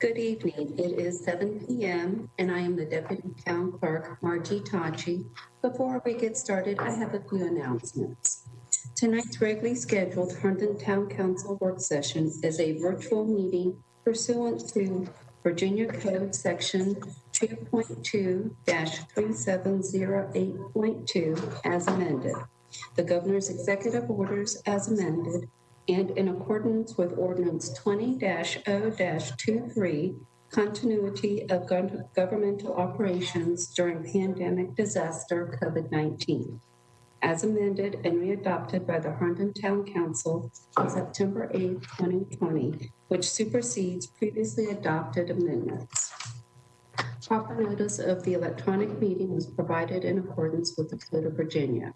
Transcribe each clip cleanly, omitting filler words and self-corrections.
Good evening. It is 7 p.m. and I am the Deputy Town Clerk, Margie Tachi. Before we get started, I have a few announcements. Tonight's regularly scheduled Herndon Town Council work session is a virtual meeting pursuant to Virginia Code Section 2.2-3708.2 as amended, the Governor's executive orders as amended, and in accordance with Ordinance 20-0-23, continuity of governmental operations during pandemic disaster COVID-19, as amended and readopted by the Herndon Town Council on September 8, 2020, which supersedes previously adopted amendments. Proper notice of the electronic meeting was provided in accordance with the Code of Virginia.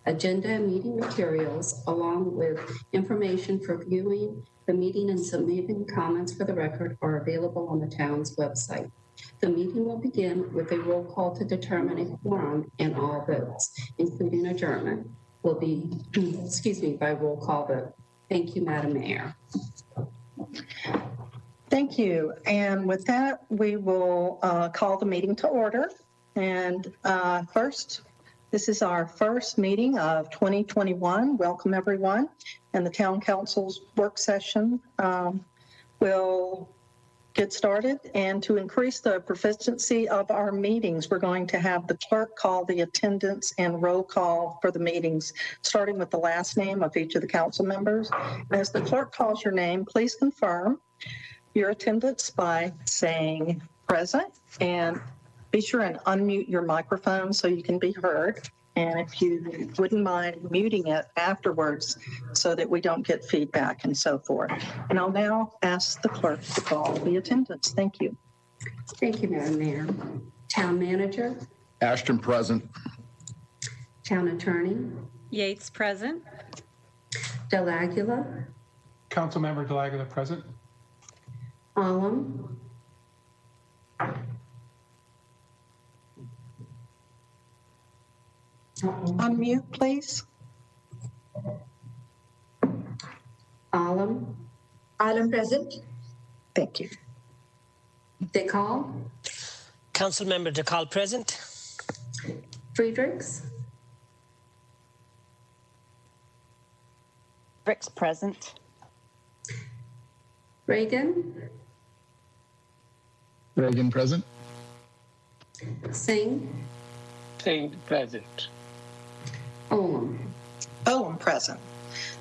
Agenda and meeting materials, along with information for viewing the meeting and submitting comments for the record, are available on the town's website. The meeting will begin with a roll call to determine a quorum, and all votes, including adjournment, will be, by roll call vote. Thank you, Madam Mayor. Thank you. And with that, we will call the meeting to order. And first, this is our first meeting of 2021. Welcome, everyone. And the Town Council's work session will get started. And to increase the proficiency of our meetings, we're going to have the clerk call the attendance and roll call for the meetings, starting with the last name of each of the council members. As the clerk calls your name, please confirm your attendance by saying present, and be sure and unmute your microphone so you can be heard. And if you wouldn't mind muting it afterwards so that we don't get feedback and so forth. And I'll now ask the clerk to call the attendance. Thank you. Thank you, Madam Mayor. Town Manager? Ashton, present. Town Attorney? Yates, present. Delagula? Councilmember Delagula, present. Alum? Unmute, please. Alum? Alum, present. Thank you. DeCall? Councilmember DeCall, present. Friedrichs? Bricks, present. Reagan? Reagan, present. Singh? Singh, present. Olem? I'm present.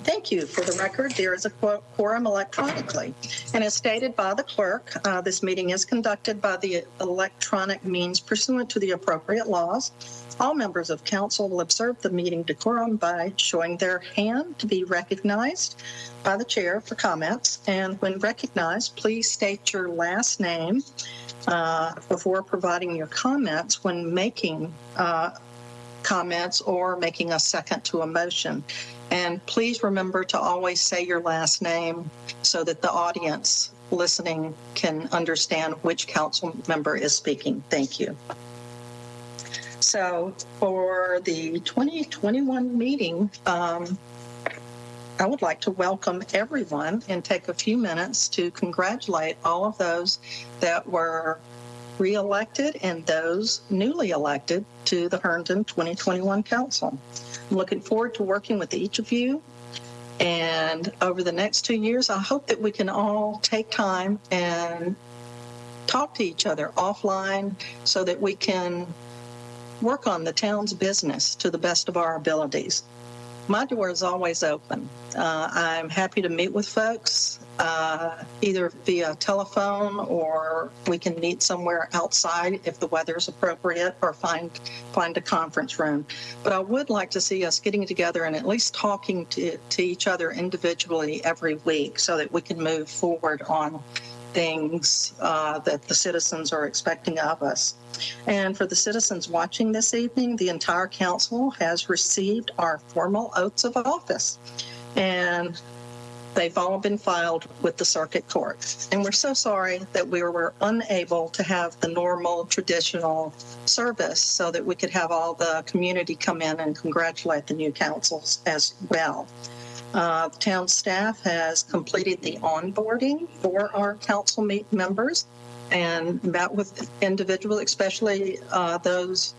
Thank you. For the record, there is a quorum electronically. And as stated by the clerk, this meeting is conducted by the electronic means pursuant to the appropriate laws. All members of council will observe the meeting decorum by showing their hand to be recognized by the chair for comments. And when recognized, please state your last name before providing your comments when making comments or making a second to a motion. And please remember to always say your last name so that the audience listening can understand which council member is speaking. Thank you. So for the 2021 meeting, I would like to welcome everyone and take a few minutes to congratulate all of those that were re-elected and those newly elected to the Herndon 2021 Council. I'm looking forward to working with each of you. And over the next 2 years, I hope that we can all take time and talk to each other offline so that we can work on the town's business to the best of our abilities. My door is always open. I'm happy to meet with folks, either via telephone or we can meet somewhere outside if the weather is appropriate, or find a conference room. But I would like to see us getting together and at least talking to each other individually every week so that we can move forward on things that the citizens are expecting of us. And for the citizens watching this evening, the entire council has received our formal oaths of office, and they've all been filed with the circuit court. And we're so sorry that we were unable to have the normal traditional service so that we could have all the community come in and congratulate the new councils as well. Town staff has completed the onboarding for our council members and met with individuals, especially those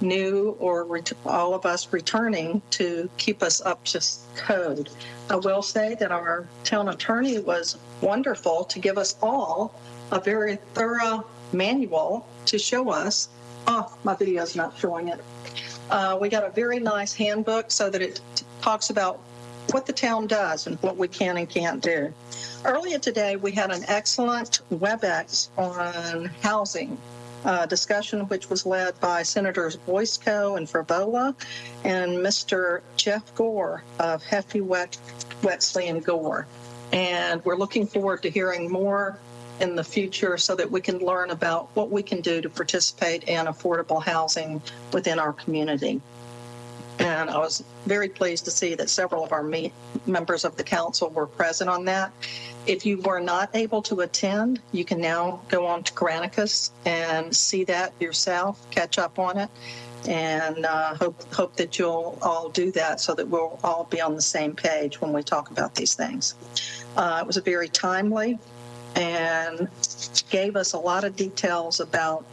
new or all of us returning, to keep us up to code. I will say that our town attorney was wonderful to give us all a very thorough manual to show us. Oh, my video's not showing it. We got a very nice handbook so that it talks about what the town does and what we can and can't do. Earlier today, we had an excellent WebEx on housing discussion, which was led by Senators Boysko and Favola and Mr. Jeff Gore of Hefty, Wetsley, and Gore. And we're looking forward to hearing more in the future so that we can learn about what we can do to participate in affordable housing within our community. And I was very pleased to see that several of our members of the council were present on that. If you were not able to attend, you can now go on to Granicus and see that yourself, catch up on it, and hope that you'll all do that so that we'll all be on the same page when we talk about these things. It was a very timely and gave us a lot of details about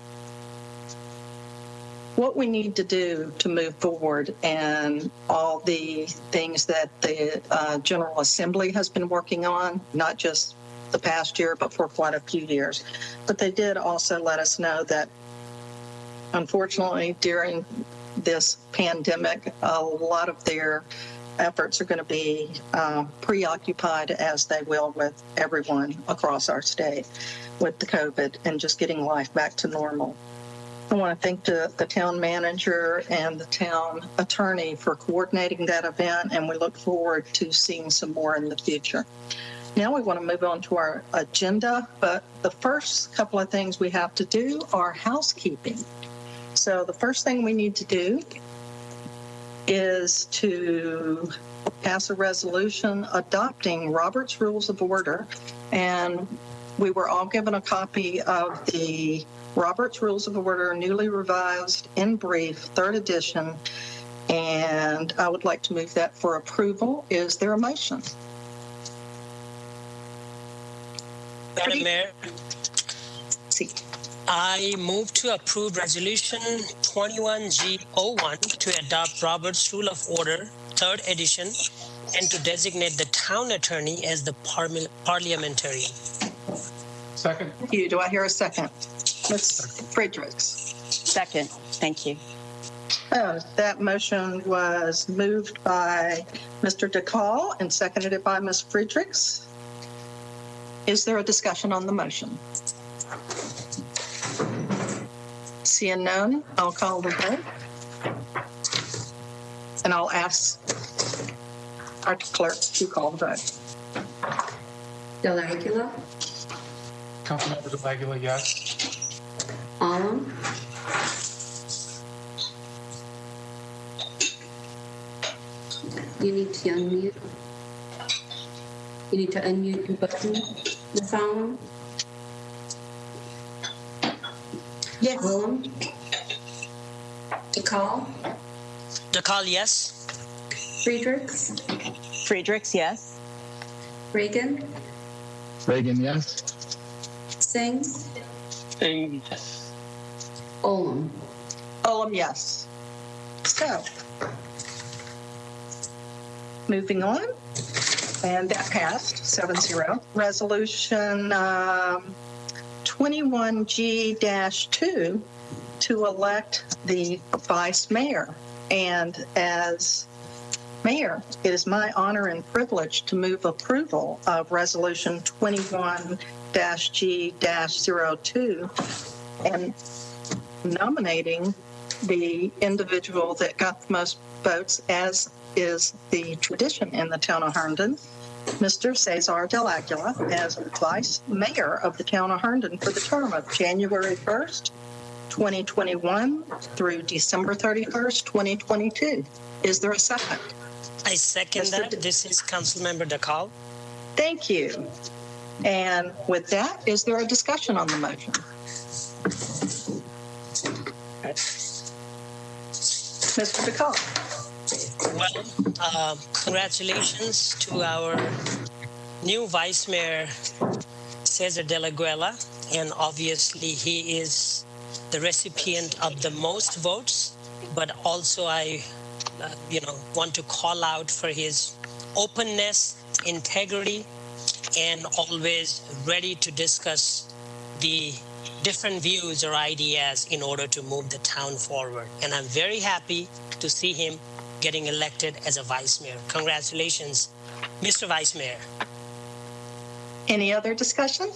what we need to do to move forward and all the things that the General Assembly has been working on, not just the past year, but for quite a few years. But they did also let us know that, unfortunately, during this pandemic, a lot of their efforts are going to be preoccupied, as they will with everyone across our state, with the COVID and just getting life back to normal. I want to thank the town manager and the town attorney for coordinating that event, and we look forward to seeing some more in the future. Now we want to move on to our agenda, but the first couple of things we have to do are housekeeping. So the first thing we need to do is to pass a resolution adopting Robert's Rules of Order, and we were all given a copy of the Robert's Rules of Order, newly revised in brief, third edition, and I would like to move that for approval. Is there a motion? Madam Mayor, See. I move to approve Resolution 21G01 to adopt Robert's Rule of Order, 3rd edition, and to designate the town attorney as the parliamentarian. Second. Thank you. Do I hear a second? Ms. Friedrichs. Second. Thank you. That motion was moved by Mr. DeCall and seconded by Ms. Friedrichs. Is there a discussion on the motion? Seeing none, I'll call the vote. And I'll ask our clerk to call the vote. Delagula, Councilmember Delagula, yes. Allen, you need to unmute. You need to unmute your button, Ms. Allen. Yes. Willem, DeCall, DeCall, yes. Friedrichs, Friedrichs, yes. Reagan, Reagan, yes. Singh, Saying yes. Olem. Olem, yes. So, moving on, and that passed 7-0. Resolution 21G-2 to elect the vice mayor. And as mayor, it is my honor and privilege to move approval of Resolution 21-G-02 and nominating the individual that got the most votes, as is the tradition in the town of Herndon, Mr. Cesar Del Aguila, as vice mayor of the town of Herndon for the term of January 1st, 2021 through December 31st, 2022. Is there a second? I second that. This is Councilmember DeCall. Thank you. And with that, is there a discussion on the motion? Mr. DeCall. Well, congratulations to our new Vice Mayor, Cesar de la Guela. And obviously, he is the recipient of the most votes. But also, I want to call out for his openness, integrity, and always ready to discuss the different views or ideas in order to move the town forward. And I'm very happy to see him getting elected as a vice mayor. Congratulations, Mr. Vice Mayor. Any other discussion?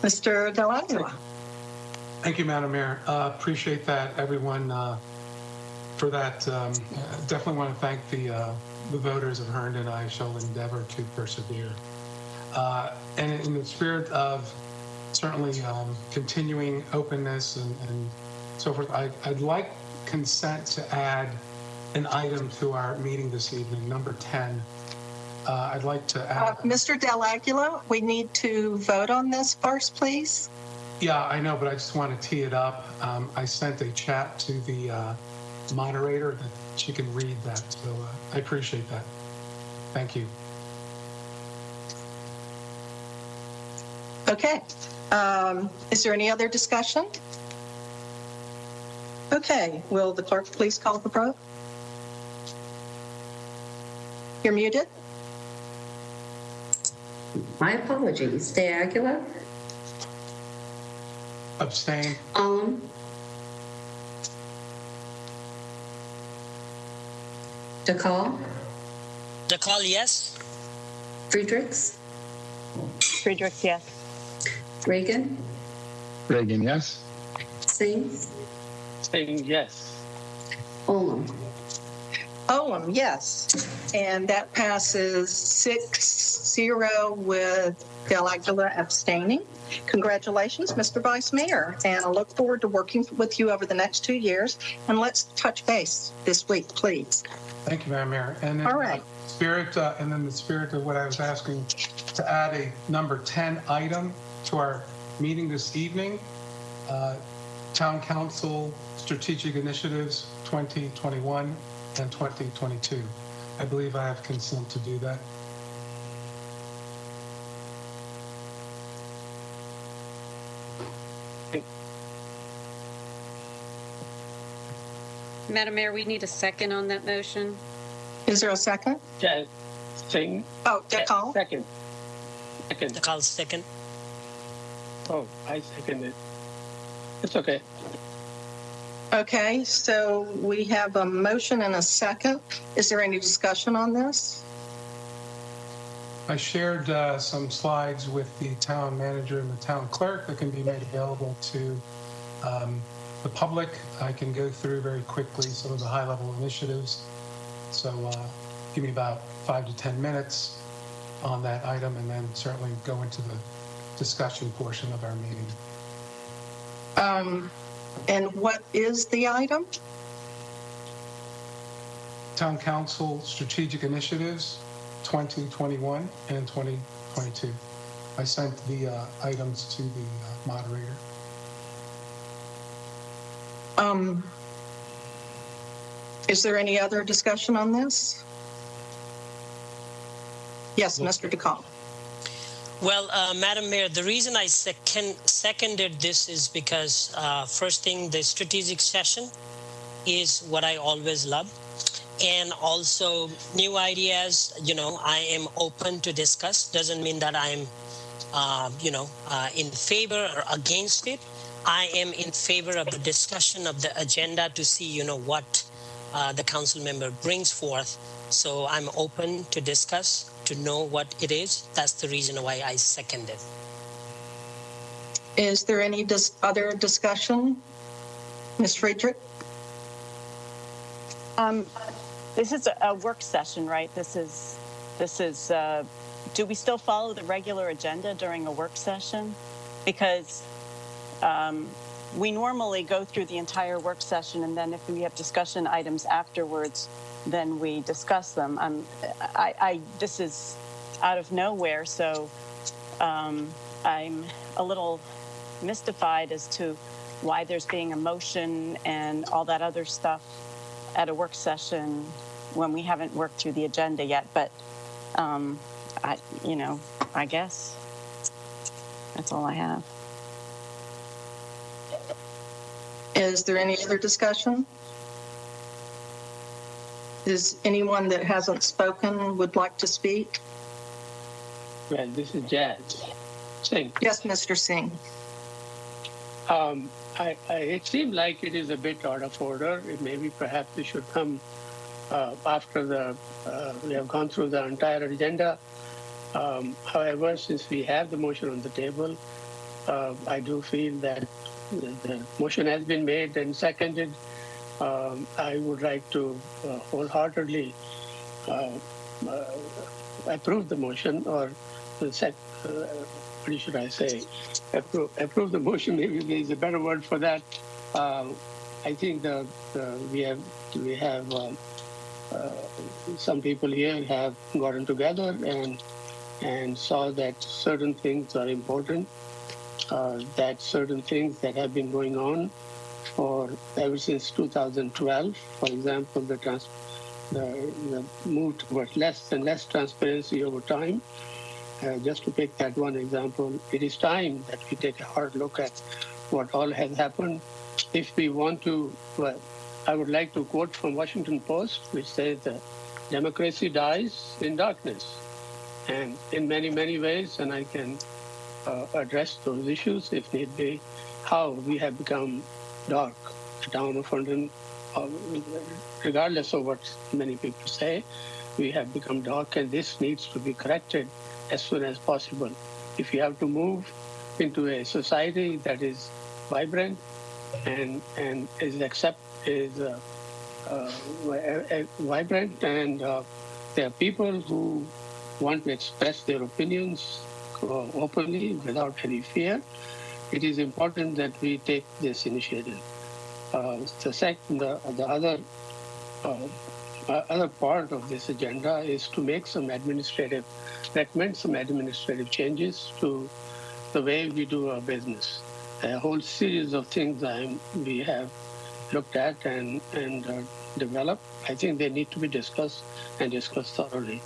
Mr. Delacqua. Thank you, Madam Mayor. Appreciate that, everyone, for that. Definitely want to thank the voters of Herndon. I shall endeavor to persevere. And in the spirit of certainly continuing openness and so forth, I'd like consent to add an item to our meeting this evening, number 10. I'd like to add... Mr. Delacqua, we need to vote on this first, please. Yeah, I know, but I just want to tee it up. I sent a chat to the moderator that she can read that, so I appreciate that. Thank you. Okay. Is there any other discussion? Okay. Will the clerk please call the vote? You're muted. My apologies. De Aguila, Abstain. DeCall, DeCall, yes. Friedrichs, Friedrichs, yes. Reagan, Reagan, yes. Singh, Singh, yes. Olem. Olem, yes. And that passes 6-0 with Delacqua abstaining. Congratulations, Mr. Vice Mayor, and I look forward to working with you over the next 2 years. And let's touch base this week, please. Thank you, Madam Mayor. And All right. in the spirit of what I was asking, to add a number 10 item to our meeting this evening, Town Council Strategic Initiatives 2021 and 2022. I believe I have consent to do that. Madam Mayor, we need a second on that motion. Is there a second? Yes. Singh. Oh, DeCall? Second. DeCall, second. Oh, I second it. It's okay. Okay, so we have a motion and a second. Is there any discussion on this? I shared some slides with the town manager and the town clerk that can be made available to the public. I can go through very quickly some of the high-level initiatives. So give me about 5 to 10 minutes on that item, and then certainly go into the discussion portion of our meeting. And what is the item? Town Council Strategic Initiatives 2021 and 2022. I sent the items to the moderator. Is there any other discussion on this? Yes, Mr. DeCall. Well, Madam Mayor, the reason I seconded this is because first thing, the strategic session is what I always love. And also new ideas, I am open to discuss. Doesn't mean that I'm, in favor or against it. I am in favor of the discussion of the agenda to see, what the council member brings forth. So I'm open to discuss, to know what it is. That's the reason why I seconded. Is there any other discussion? Ms. Friedrich? This is a work session, right? This is, do we still follow the regular agenda during a work session? Because we normally go through the entire work session, and then if we have discussion items afterwards, then we discuss them. This is out of nowhere, so I'm a little mystified as to why there's being a motion and all that other stuff at a work session when we haven't worked through the agenda yet, but I guess that's all I have. Is there any other discussion? Is anyone that hasn't spoken would like to speak? Well, this is Jazz Singh. Yes, Mr. Singh. It seemed like it is a bit out of order. Maybe perhaps it should come after we have gone through the entire agenda. However, since we have the motion on the table, I do feel that the motion has been made and seconded. I would like to wholeheartedly approve the motion, or what should I say? Approve the motion. Maybe there is a better word for that. I think we have some people here have gotten together and saw that certain things are important. That certain things that have been going on ever since 2012, for example, the move towards less and less transparency over time. Just to pick that one example, it is time that we take a hard look at what all has happened. If we want to, well, I would like to quote from Washington Post, which says that democracy dies in darkness. And in many, many ways, and I can address those issues if need be, how we have become dark. The town of Herndon, regardless of what many people say, we have become dark, and this needs to be corrected as soon as possible. If you have to move into a society that is vibrant and is vibrant, and there are people who want to express their opinions openly without any fear, it is important that we take this initiative. The other part of this agenda is to recommend some administrative changes to the way we do our business. A whole series of things we have looked at and developed. I think they need to be discussed thoroughly.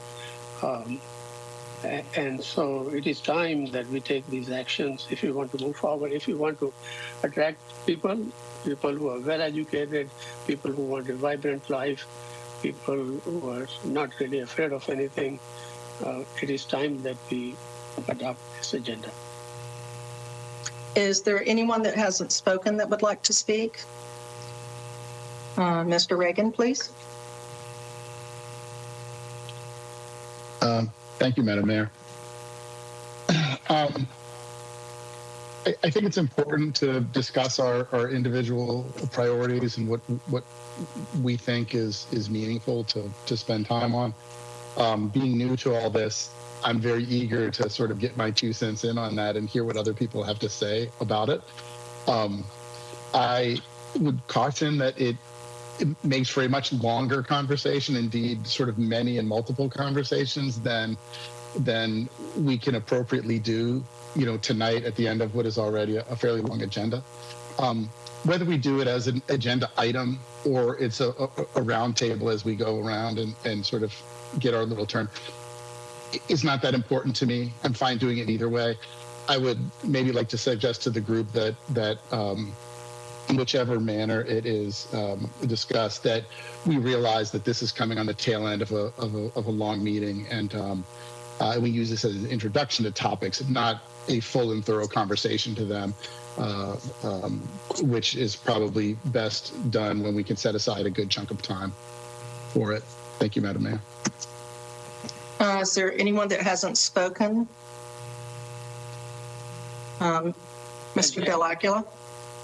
And so it is time that we take these actions if we want to move forward, if we want to attract people who are well educated, people who want a vibrant life, people who are not really afraid of anything. It is time that we adopt this agenda. Is there anyone that hasn't spoken that would like to speak? Mr. Reagan, please. Thank you, Madam Mayor. I think it's important to discuss our individual priorities and what we think is meaningful to spend time on. Being new to all this, I'm very eager to sort of get my 2 cents in on that and hear what other people have to say about it. I would caution that it makes for a much longer conversation, indeed sort of many and multiple conversations than we can appropriately do, tonight at the end of what is already a fairly long agenda. Whether we do it as an agenda item or it's a round table as we go around and sort of get our little turn, is not that important to me. I'm fine doing it either way. I would maybe like to suggest to the group that in whichever manner it is discussed, that we realize that this is coming on the tail end of a long meeting, and we use this as an introduction to topics, not a full and thorough conversation to them, which is probably best done when we can set aside a good chunk of time for it. Thank you, Madam Mayor. Is there anyone that hasn't spoken? Mr. Del Aguila?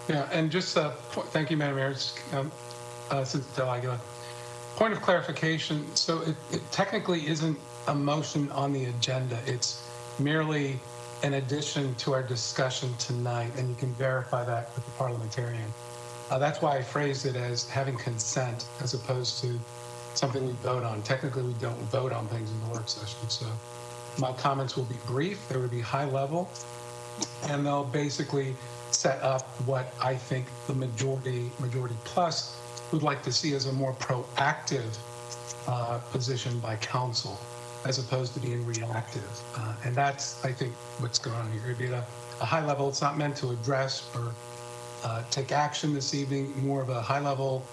Yeah, and just thank you, Madam Mayor. Since Del Aguila. Point of clarification. So it technically isn't a motion on the agenda. It's merely an addition to our discussion tonight, and you can verify that with the parliamentarian. That's why I phrased it as having consent as opposed to something we vote on. Technically, we don't vote on things in the work session. So my comments will be brief. They will be high level, and they'll basically set up what I think the majority plus would like to see as a more proactive position by council, as opposed to being reactive. And that's, I think, what's going on here. It'd be at a high level. It's not meant to address or take action this evening, more of a high level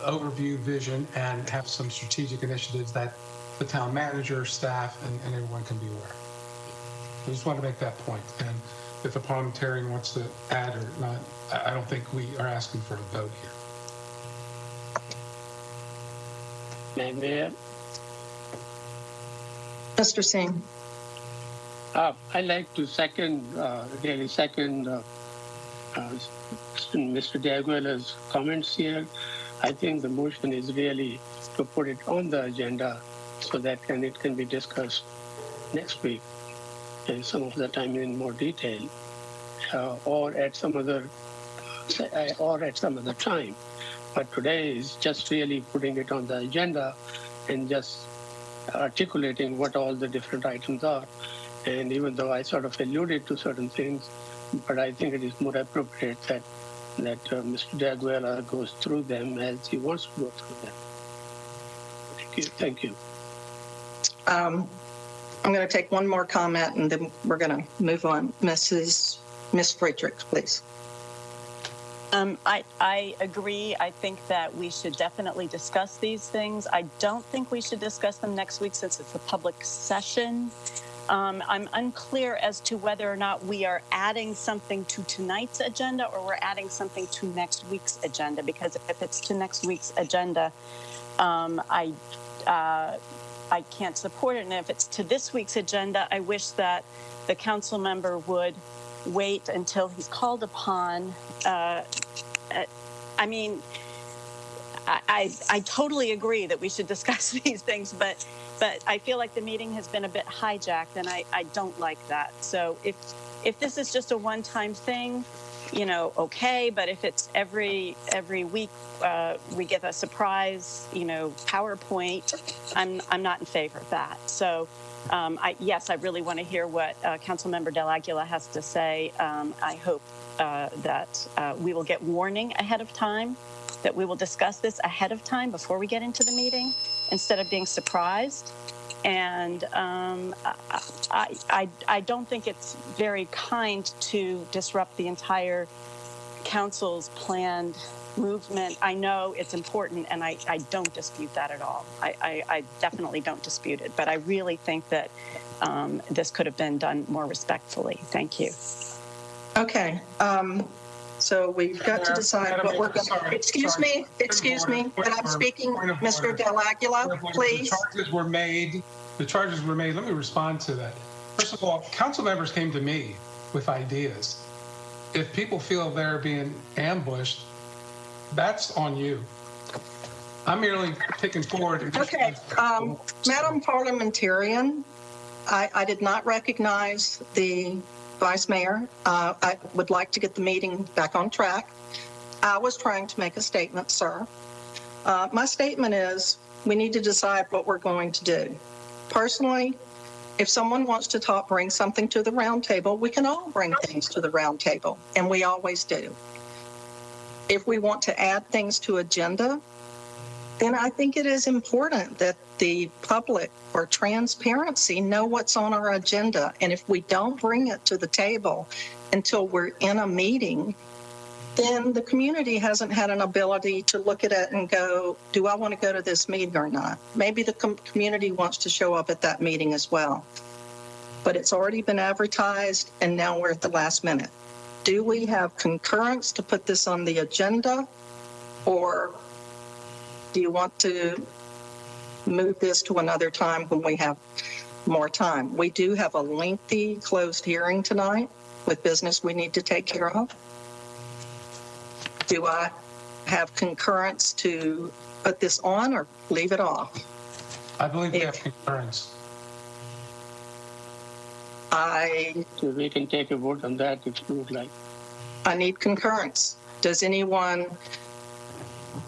overview vision and have some strategic initiatives that the town manager, staff, and everyone can be aware. I just want to make that point. And if a parliamentarian wants to add or not, I don't think we are asking for a vote here. Mayor, Mr. Singh. I'd like to second Mr. D'Aguila's comments here. I think the motion is really to put it on the agenda so that it can be discussed next week and some of the time in more detail, or at some other time. But today is just really putting it on the agenda and just articulating what all the different items are. And even though I sort of alluded to certain things, but I think it is more appropriate that Mr. D'Aguila goes through them as he wants to go through them. Thank you. I'm going to take one more comment and then we're going to move on. Miss Friedrich, please. I agree. I think that we should definitely discuss these things. I don't think we should discuss them next week since it's a public session. I'm unclear as to whether or not we are adding something to tonight's agenda or we're adding something to next week's agenda, because if it's to next week's agenda, I can't support it. And if it's to this week's agenda, I wish that the council member would wait until he's called upon. I mean, I totally agree that we should discuss these things, but I feel like the meeting has been a bit hijacked, and I don't like that. So if this is just a one-time thing, okay. But if it's every week we get a surprise, PowerPoint, I'm not in favor of that. So yes, I really want to hear what Councilmember Del Aguila has to say. I hope that we will get warning ahead of time, that we will discuss this ahead of time before we get into the meeting instead of being surprised. And I don't think it's very kind to disrupt the entire council's planned movement. I know it's important, and I don't dispute that at all. I definitely don't dispute it, but I really think that this could have been done more respectfully. Thank you. Okay. So we've got to decide what we're going to... Excuse me, but I'm speaking, Mr. Del Aguila, please. The charges were made. Let me respond to that. First of all, council members came to me with ideas. If people feel they're being ambushed, that's on you. I'm merely picking forward. Okay, Madam Parliamentarian, I did not recognize the Vice Mayor. I would like to get the meeting back on track. I was trying to make a statement, sir. My statement is we need to decide what we're going to do. Personally, if someone wants to bring something to the round table, we can all bring things to the round table, and we always do. If we want to add things to agenda, then I think it is important that the public, for transparency, know what's on our agenda. And if we don't bring it to the table until we're in a meeting, then the community hasn't had an ability to look at it and go, do I want to go to this meeting or not? Maybe the community wants to show up at that meeting as well. But it's already been advertised, and now we're at the last minute. Do we have concurrence to put this on the agenda, or do you want to move this to another time when we have more time? We do have a lengthy closed hearing tonight with business we need to take care of. Do I have concurrence to put this on or leave it off? I believe we have concurrence. So we can take a vote on that if you would like. I need concurrence. Does anyone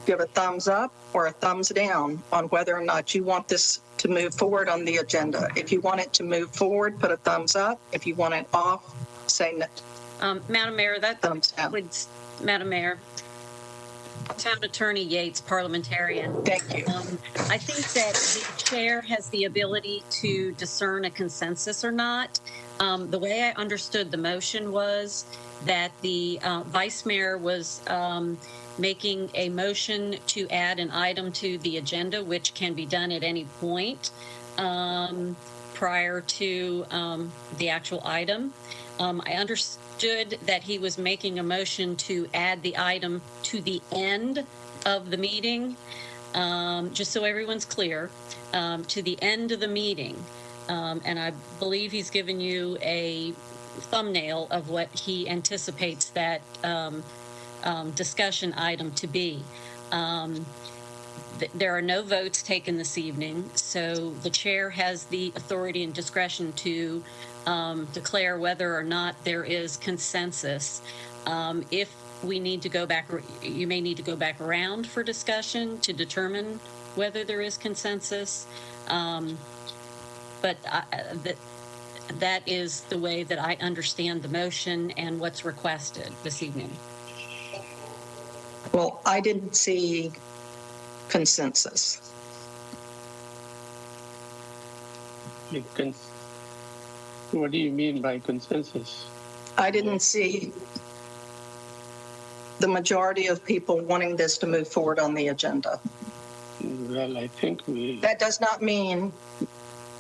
give a thumbs up or a thumbs down on whether or not you want this to move forward on the agenda? If you want it to move forward, put a thumbs up. If you want it off, say no. Madam Mayor, thumbs down. Madam Mayor, Town Attorney Yates, parliamentarian. Thank you. I think that the chair has the ability to discern a consensus or not. The way I understood the motion was that the vice mayor was making a motion to add an item to the agenda, which can be done at any point prior to the actual item. I understood that he was making a motion to add the item to the end of the meeting, just so everyone's clear, to the end of the meeting. And I believe he's given you a thumbnail of what he anticipates that discussion item to be. There are no votes taken this evening, so the chair has the authority and discretion to declare whether or not there is consensus. If we need to go back, you may need to go back around for discussion to determine whether there is consensus. But that is the way that I understand the motion and what's requested this evening. Well, I didn't see consensus. What do you mean by consensus? I didn't see the majority of people wanting this to move forward on the agenda. Well, I think we... That does not mean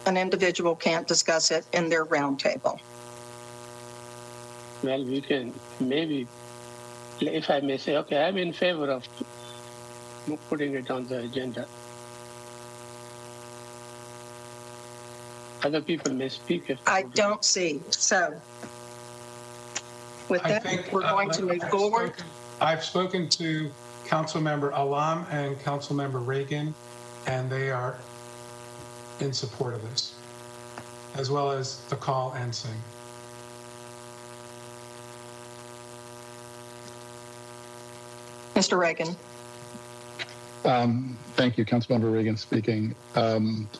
an individual can't discuss it in their roundtable. Well, we can maybe, if I may say, okay, I'm in favor of putting it on the agenda. Other people may speak if I don't see. So with that, we're going to move forward. I've spoken to Councilmember Alam and Councilmember Reagan, and they are in support of this, as well as the call and sing. Mr. Reagan. Thank you, Councilmember Reagan speaking.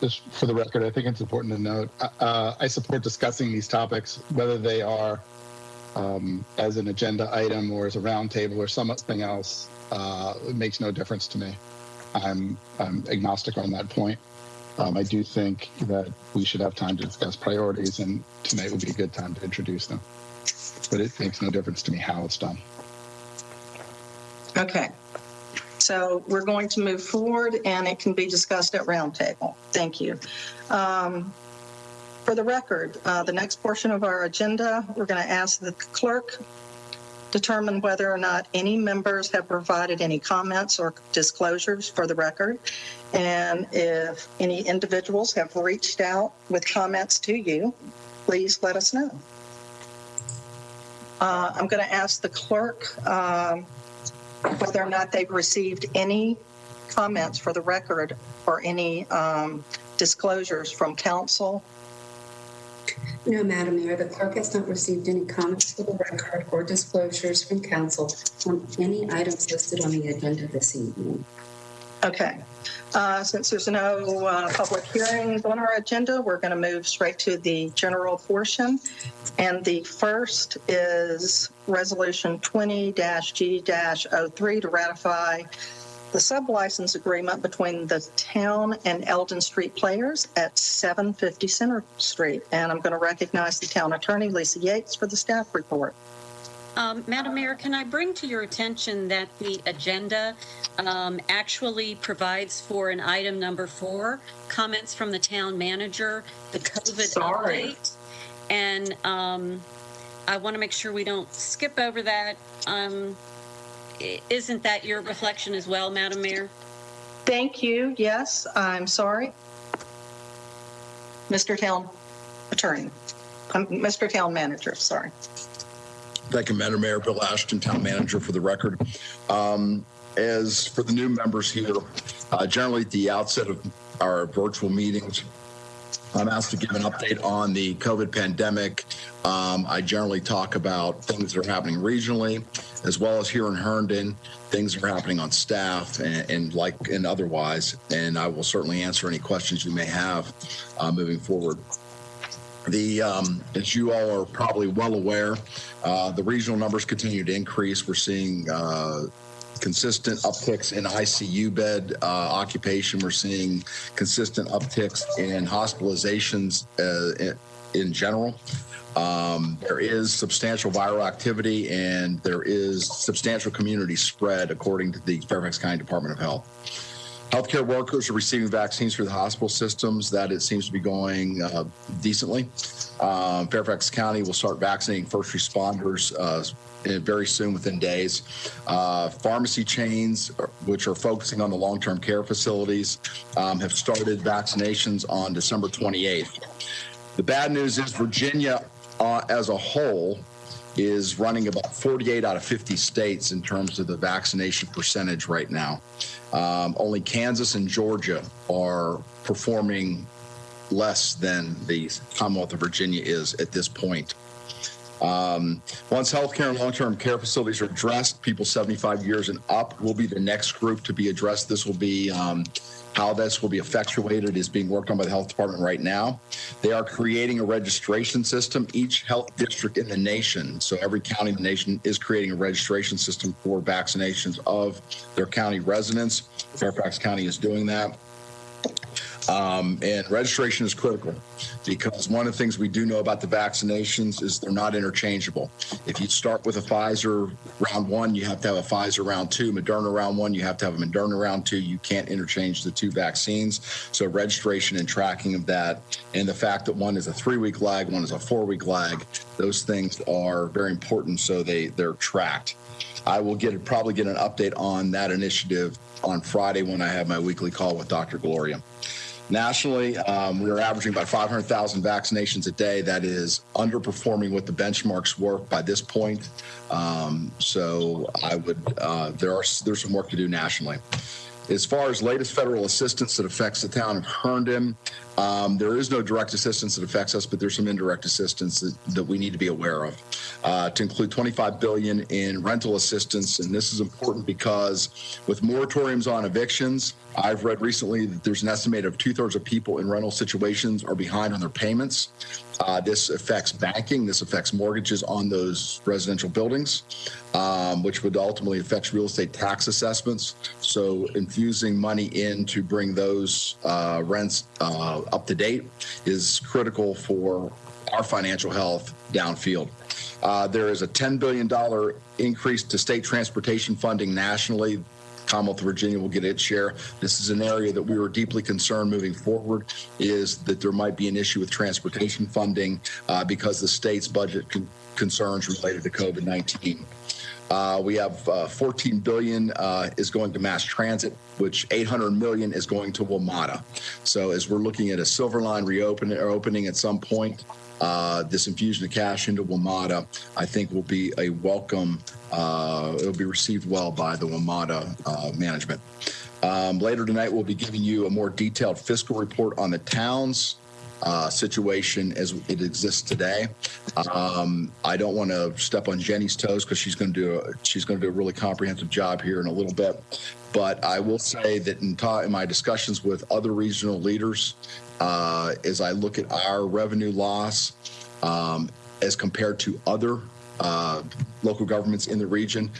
Just for the record, I think it's important to note, I support discussing these topics, whether they are as an agenda item or as a roundtable or something else. It makes no difference to me. I'm agnostic on that point. I do think that we should have time to discuss priorities, and tonight would be a good time to introduce them. But it makes no difference to me how it's done. Okay. So we're going to move forward, and it can be discussed at roundtable. Thank you. For the record, the next portion of our agenda, we're going to ask the clerk determine whether or not any members have provided any comments or disclosures for the record, and if any individuals have reached out with comments to you, please let us know. I'm going to ask the clerk whether or not they've received any comments for the record or any disclosures from council. No, Madam Mayor, the clerk has not received any comments for the record or disclosures from council on any items listed on the agenda this evening. Okay. Since there's no public hearings on our agenda, we're going to move straight to the general portion. And the first is Resolution 20-G-03 to ratify the sublicense agreement between the town and Eldon Street Players at 750 Center Street. And I'm going to recognize the town attorney, Lisa Yates, for the staff report. Madam Mayor, can I bring to your attention that the agenda actually provides for an item number 4, comments from the town manager, the COVID update. And I want to make sure we don't skip over that. Isn't that your reflection as well, Madam Mayor? Thank you. Yes, I'm sorry. Mr. Town Attorney, Mr. Town Manager, sorry. Thank you, Madam Mayor. Bill Ashton, Town Manager, for the record. As for the new members here, generally at the outset of our virtual meetings, I'm asked to give an update on the COVID pandemic. I generally talk about things that are happening regionally, as well as here in Herndon, things that are happening on staff and otherwise. And I will certainly answer any questions you may have moving forward. As you all are probably well aware, the regional numbers continue to increase. We're seeing consistent upticks in ICU bed occupation. We're seeing consistent upticks in hospitalizations in general. There is substantial viral activity, and there is substantial community spread, according to the Fairfax County Department of Health. Healthcare workers are receiving vaccines through the hospital systems. That it seems to be going decently. Fairfax County will start vaccinating first responders very soon, within days. Pharmacy chains, which are focusing on the long-term care facilities, have started vaccinations on December 28th. The bad news is Virginia as a whole is running about 48 out of 50 states in terms of the vaccination percentage right now. Only Kansas and Georgia are performing less than the Commonwealth of Virginia is at this point. Once healthcare and long-term care facilities are addressed, people 75 years and up will be the next group to be addressed. This will be how this will be effectuated is being worked on by the health department right now. They are creating a registration system. Each health district in the nation, so every county in the nation, is creating a registration system for vaccinations of their county residents. Fairfax County is doing that. And registration is critical because one of the things we do know about the vaccinations is they're not interchangeable. If you start with a Pfizer round one, you have to have a Pfizer round two. Moderna round one, you have to have a Moderna round two. You can't interchange the two vaccines. So registration and tracking of that, and the fact that one is a 3-week lag, one is a 4-week lag, those things are very important, so they're tracked. I will probably get an update on that initiative on Friday when I have my weekly call with Dr. Gloria. Nationally, we are averaging about 500,000 vaccinations a day. That is underperforming what the benchmarks were by this point. So I would, there's some work to do nationally. As far as latest federal assistance that affects the town of Herndon, there is no direct assistance that affects us, but there's some indirect assistance that we need to be aware of. To include $25 billion in rental assistance, and this is important because with moratoriums on evictions, I've read recently that there's an estimate of 2/3 of people in rental situations are behind on their payments. This affects banking. This affects mortgages on those residential buildings, which would ultimately affect real estate tax assessments. So infusing money in to bring those rents up to date is critical for our financial health downfield. There is a $10 billion increase to state transportation funding nationally. Commonwealth of Virginia will get its share. This is an area that we were deeply concerned moving forward, is that there might be an issue with transportation funding because the state's budget concerns related to COVID-19. We have $14 billion is going to mass transit, which $800 million is going to WMATA. So as we're looking at a Silver Line opening at some point, this infusion of cash into WMATA, I think will be a welcome, it'll be received well by the WMATA management. Later tonight, we'll be giving you a more detailed fiscal report on the town's situation as it exists today. I don't want to step on Jenny's toes because she's going to do a really comprehensive job here in a little bit. But I will say that in my discussions with other regional leaders, as I look at our revenue loss as compared to other local governments in the region,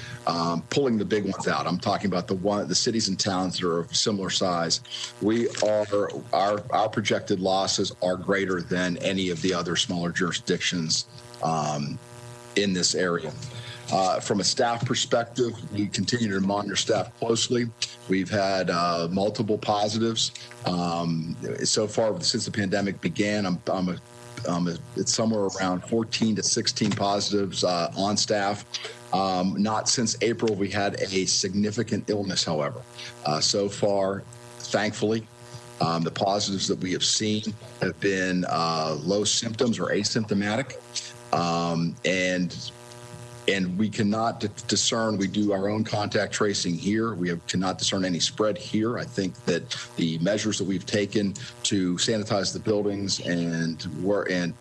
pulling the big ones out. I'm talking about the cities and towns that are of similar size. Our projected losses are greater than any of the other smaller jurisdictions in this area. From a staff perspective, we continue to monitor staff closely. We've had multiple positives. So far, since the pandemic began, it's somewhere around 14 to 16 positives on staff. Not since April we had a significant illness, however. So far, thankfully, the positives that we have seen have been low symptoms or asymptomatic. And we cannot discern, we do our own contact tracing here. We cannot discern any spread here. I think that the measures that we've taken to sanitize the buildings and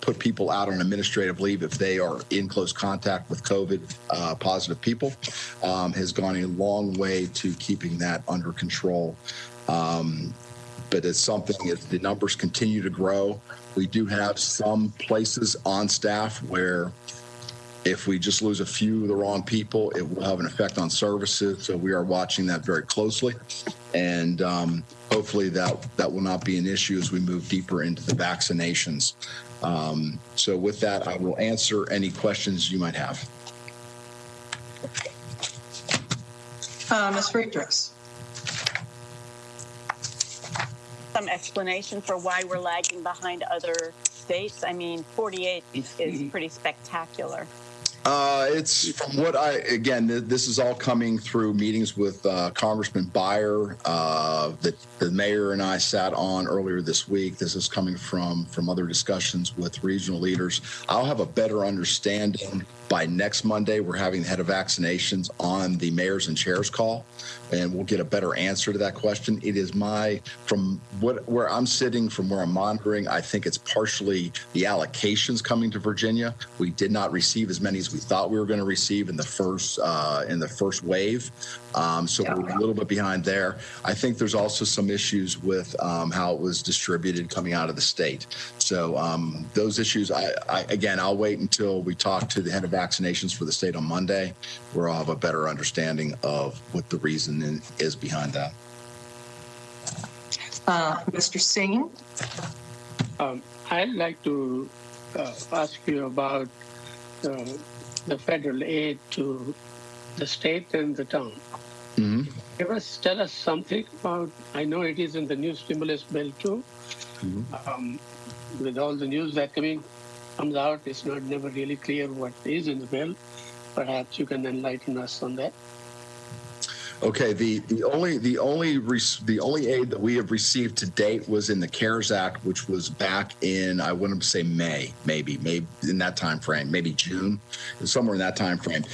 put people out on administrative leave if they are in close contact with COVID positive people has gone a long way to keeping that under control. But it's something, if the numbers continue to grow, we do have some places on staff where If we just lose a few of the wrong people, it will have an effect on services. So we are watching that very closely. And hopefully that will not be an issue as we move deeper into the vaccinations. So with that, I will answer any questions you might have. Ms. Friedrichs. Some explanation for why we're lagging behind other states? I mean, 48 is pretty spectacular. It's from what this is all coming through meetings with Congressman Beyer that the mayor and I sat on earlier this week. This is coming from other discussions with regional leaders. I'll have a better understanding by next Monday. We're having the head of vaccinations on the mayors and chairs call, and we'll get a better answer to that question. It is where I'm sitting, from where I'm monitoring, I think it's partially the allocations coming to Virginia. We did not receive as many as we thought we were going to receive in the first wave. So we're a little bit behind there. I think there's also some issues with how it was distributed coming out of the state. So those issues, I'll wait until we talk to the head of vaccinations for the state on Monday, where I'll have a better understanding of what the reason is behind that. Mr. Singh? I'd like to ask you about the federal aid to the state and the town. Mm-hmm. Tell us something about, I know it is in the new stimulus bill too. Mm-hmm. With all the news that comes out, it's never really clear what is in the bill. Perhaps you can enlighten us on that. Okay, the only aid that we have received to date was in the CARES Act, which was back in, I want to say May, maybe in that time frame, maybe June, somewhere in that time frame.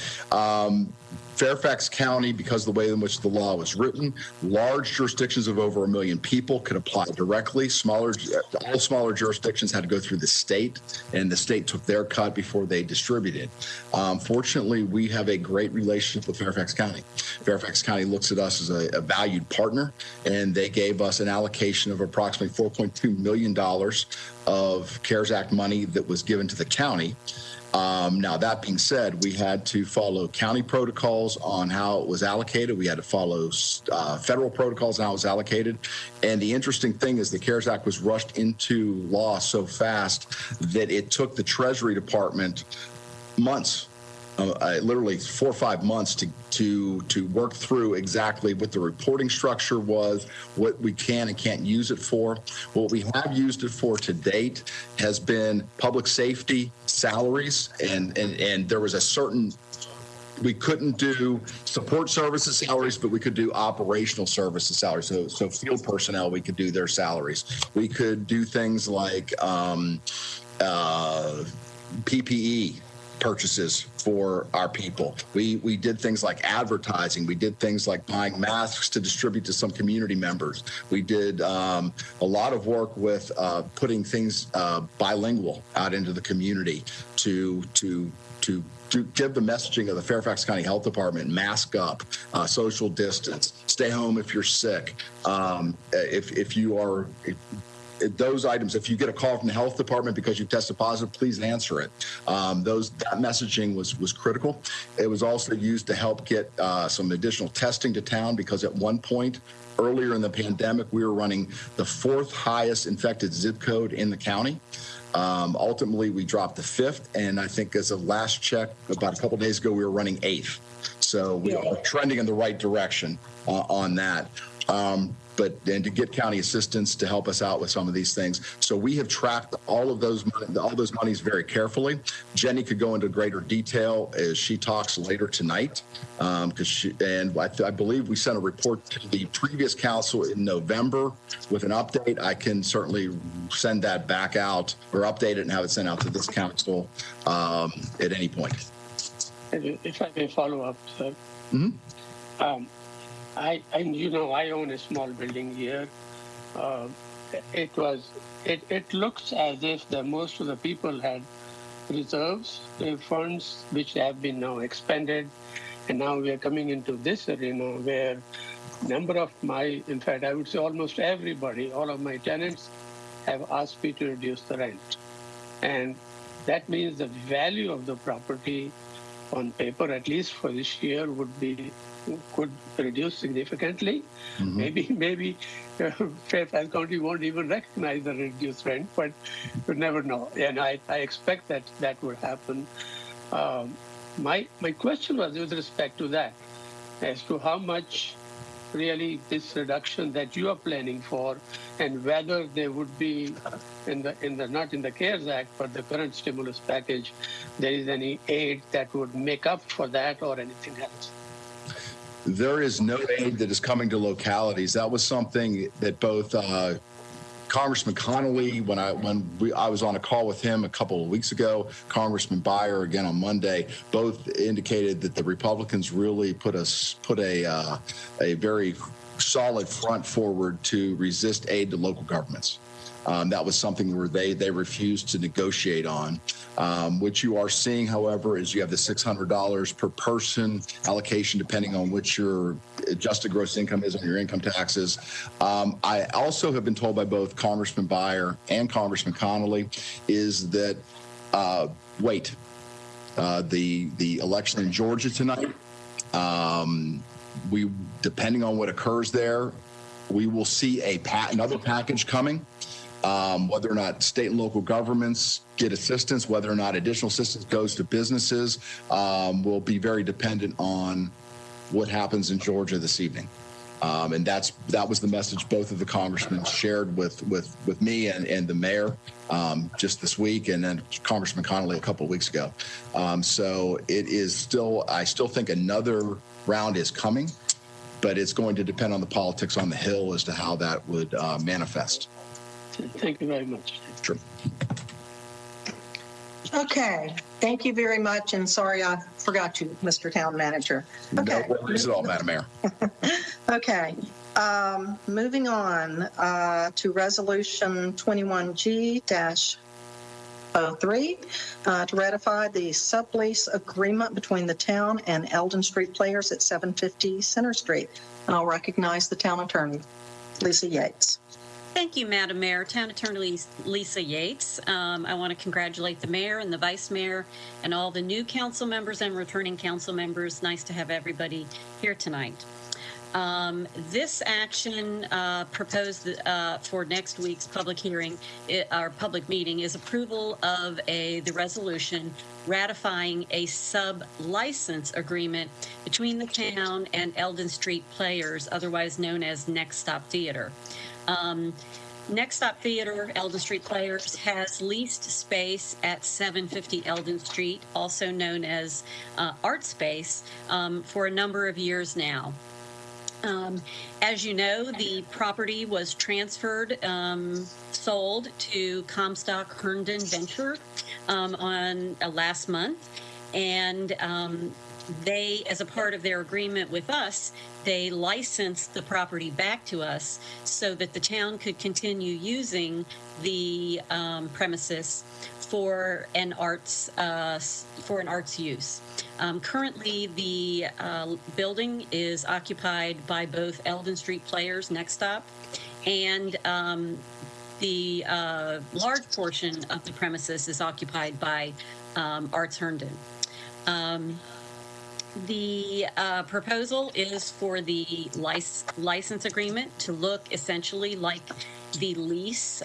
Fairfax County, because of the way in which the law was written, large jurisdictions of over 1 million people could apply directly. All smaller jurisdictions had to go through the state, and the state took their cut before they distributed. Fortunately, we have a great relationship with Fairfax County. Fairfax County looks at us as a valued partner, and they gave us an allocation of approximately $4.2 million of CARES Act money that was given to the county. Now, that being said, we had to follow county protocols on how it was allocated. We had to follow federal protocols on how it was allocated. And the interesting thing is the CARES Act was rushed into law so fast that it took the Treasury Department months, literally 4 or 5 months to work through exactly what the reporting structure was, what we can and can't use it for. What we have used it for to date has been public safety salaries, and there was a certain, we couldn't do support services salaries, but we could do operational services salaries. So field personnel, we could do their salaries. We could do things like PPE purchases for our people. We did things like advertising. We did things like buying masks to distribute to some community members. We did a lot of work with putting things bilingual out into the community to give the messaging of the Fairfax County Health Department: mask up, social distance, stay home if you're sick. If you are those items, if you get a call from the health department because you tested positive, please answer it. That messaging was critical. It was also used to help get some additional testing to town, because at one point earlier in the pandemic, we were running the 4th highest infected zip code in the county. Ultimately, we dropped to 5th, and I think as of last check about a couple of days ago, we were running 8th. So we are trending in the right direction on that. And to get county assistance to help us out with some of these things. So we have tracked all those monies very carefully. Jenny could go into greater detail as she talks later tonight, because I believe we sent a report to the previous council in November with an update. I can certainly send that back out, or update it and have it sent out to this council at any point. If I may follow up, sir. Mm-hmm. I own a small building here. It looks as if most of the people had reserves, funds which have been now expended, and now we are coming into this arena where in fact, I would say almost everybody, all of my tenants have asked me to reduce the rent. And that means the value of the property on paper, at least for this year, could reduce significantly. Maybe Fairfax County won't even recognize the reduced rent, but you never know. And I expect that would happen. My question was with respect to that, as to how much really this reduction that you are planning for, and whether there would be in the not in the CARES Act, but the current stimulus package, there is any aid that would make up for that or anything else. There is no aid that is coming to localities. That was something that both Congressman Connolly, when I was on a call with him a couple of weeks ago, Congressman Byer again on Monday, both indicated that the Republicans really put a very solid front forward to resist aid to local governments. That was something where they refused to negotiate on. What you are seeing, however, is you have the $600 per person allocation, depending on what your adjusted gross income is on your income taxes. I also have been told by both Congressman Byer and Congressman Connolly is that wait, the election in Georgia tonight, we depending on what occurs there, we will see another package coming. Whether or not state and local governments get assistance, whether or not additional assistance goes to businesses, will be very dependent on what happens in Georgia this evening. And that was the message both of the congressmen shared with me and the mayor just this week, and then Congressman Connolly a couple of weeks ago. So it is I still think another round is coming, but it's going to depend on the politics on the Hill as to how that would manifest. Thank you very much. Sure. Okay, thank you very much, and sorry I forgot you, Mr. Town Manager. Okay. No worries at all, Madam Mayor. Okay, moving on to Resolution 21G-03 to ratify the sublease agreement between the town and Eldon Street Players at 750 Center Street. And I'll recognize the town attorney, Lisa Yates. Thank you, Madam Mayor. Town Attorney Lisa Yates. I want to congratulate the mayor and the vice mayor and all the new council members and returning council members. Nice to have everybody here tonight. This action proposed for next week's public hearing, our public meeting, is approval of the resolution ratifying a sub-license agreement between the town and Eldon Street Players, otherwise known as Next Stop Theater. Next Stop Theater, Eldon Street Players, has leased space at 750 Eldon Street, also known as Art Space, for a number of years now. As you know, the property was transferred, sold to Comstock Herndon Venture on last month, and they, as a part of their agreement with us, they licensed the property back to us so that the town could continue using the premises for an arts use. Currently, the building is occupied by both Eldon Street Players, Next Stop, and the large portion of the premises is occupied by Arts Herndon. The proposal is for the license agreement to look essentially like the lease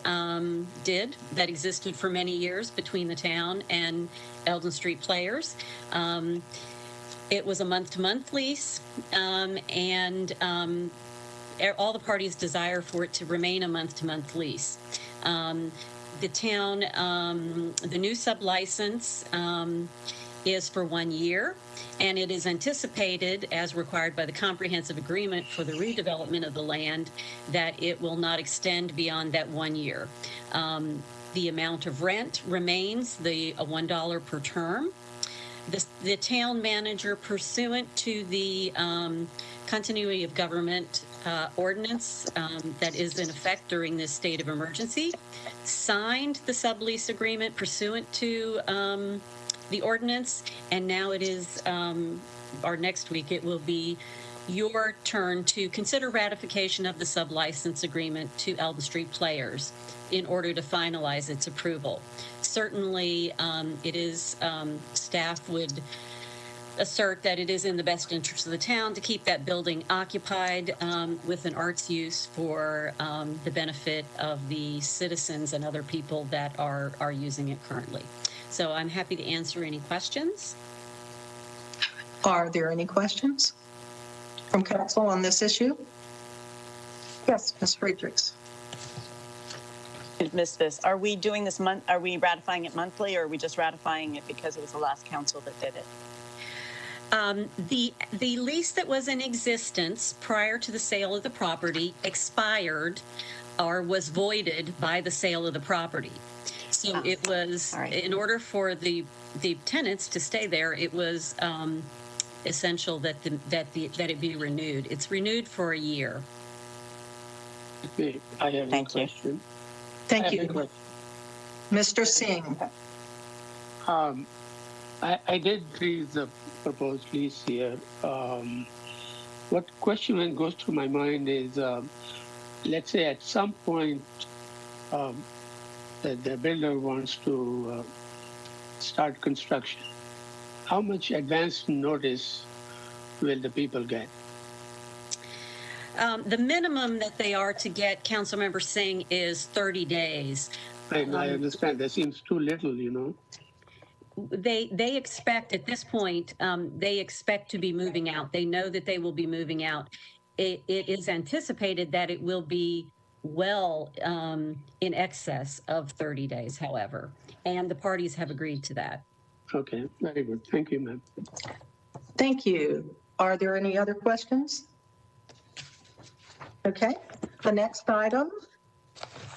did that existed for many years between the town and Eldon Street Players. It was a month-to-month lease, and all the parties desire for it to remain a month-to-month lease. The town, the new sub-license is for 1 year, and it is anticipated, as required by the comprehensive agreement for the redevelopment of the land, that it will not extend beyond that 1 year. The amount of rent remains the $1 per term. The town manager, pursuant to the continuity of government ordinance that is in effect during this state of emergency, signed the sublease agreement pursuant to the ordinance, and now it is or next week, it will be your turn to consider ratification of the sublicense agreement to Elm Street Players in order to finalize its approval. Certainly, it is, staff would assert that it is in the best interest of the town to keep that building occupied with an arts use for the benefit of the citizens and other people that are using it currently. So I'm happy to answer any questions. Are there any questions from council on this issue? Yes, Ms. Friedrichs. I missed this. Are we doing this month? Are we ratifying it monthly, or are we just ratifying it because it was the last council that did it? The lease that was in existence prior to the sale of the property expired or was voided by the sale of the property. So it was, in order for the tenants to stay there, it was essential that it be renewed. It's renewed for a year. Okay, I have a question. Thank you. Mr. Singh. I did read the proposed lease here. What question that goes through my mind is, let's say at some point the builder wants to start construction. How much advance notice will the people get? The minimum that they are to get, Councilmember Singh, is 30 days. I understand. That seems too little, you know. They expect at this point, they expect to be moving out. They know that they will be moving out. It is anticipated that it will be well in excess of 30 days, however, and the parties have agreed to that. Okay, very good. Thank you, ma'am. Thank you. Are there any other questions? Okay, the next item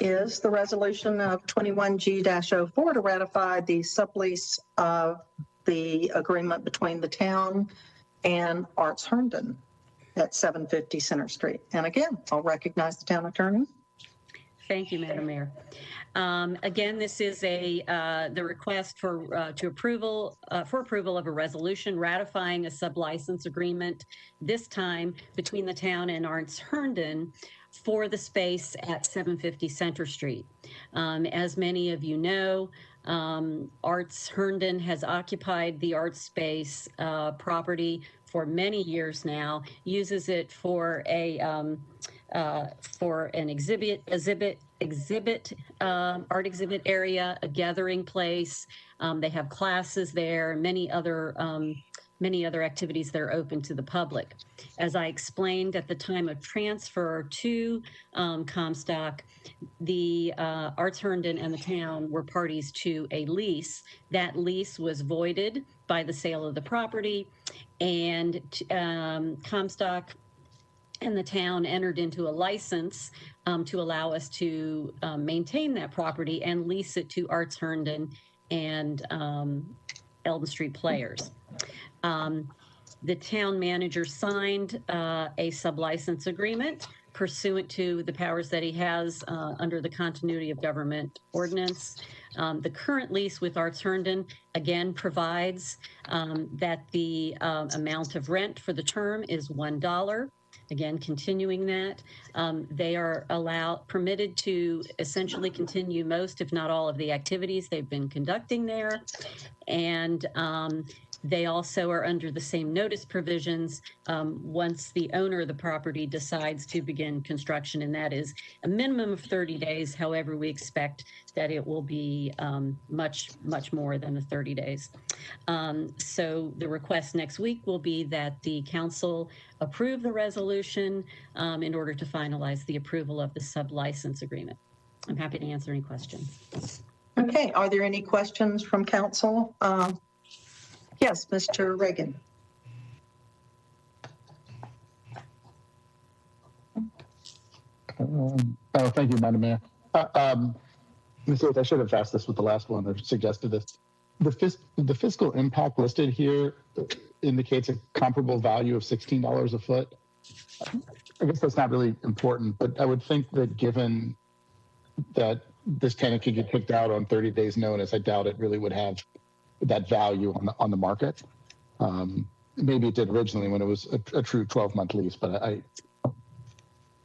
is the resolution of 21G-04 to ratify the sublease of the agreement between the town and Arts Herndon at 750 Center Street. And again, I'll recognize the town attorney. Thank you, Madam Mayor. Again, this is the request for approval of a resolution ratifying a sublicense agreement, this time between the town and Arts Herndon for the space at 750 Center Street. As many of you know, Arts Herndon has occupied the art space property for many years now, uses it for an art exhibit area, a gathering place. They have classes there, many other activities that are open to the public. As I explained at the time of transfer to Comstock, the Arts Herndon and the town were parties to a lease. That lease was voided by the sale of the property, and Comstock and the town entered into a license to allow us to maintain that property and lease it to Arts Herndon and Elm Street Players. The town manager signed a sublicense agreement pursuant to the powers that he has under the continuity of government ordinance. The current lease with Arts Herndon, again, provides that the amount of rent for the term is $1. Again, continuing that, they are permitted to essentially continue most, if not all, of the activities they've been conducting there. And they also are under the same notice provisions once the owner of the property decides to begin construction, and that is a minimum of 30 days. However, we expect that it will be much more than the 30 days. So the request next week will be that the council approve the resolution in order to finalize the approval of the sublicense agreement. I'm happy to answer any questions. Okay, are there any questions from council? Yes, Mr. Reagan. Thank you, Madam Mayor. I should have asked this with the last one, or suggested this. The fiscal impact listed here indicates a comparable value of $16 a foot. I guess that's not really important, but I would think that given that this tenant could get kicked out on 30 days notice, I doubt it really would have that value on the market. maybe it did originally when it was a true 12-month lease, but I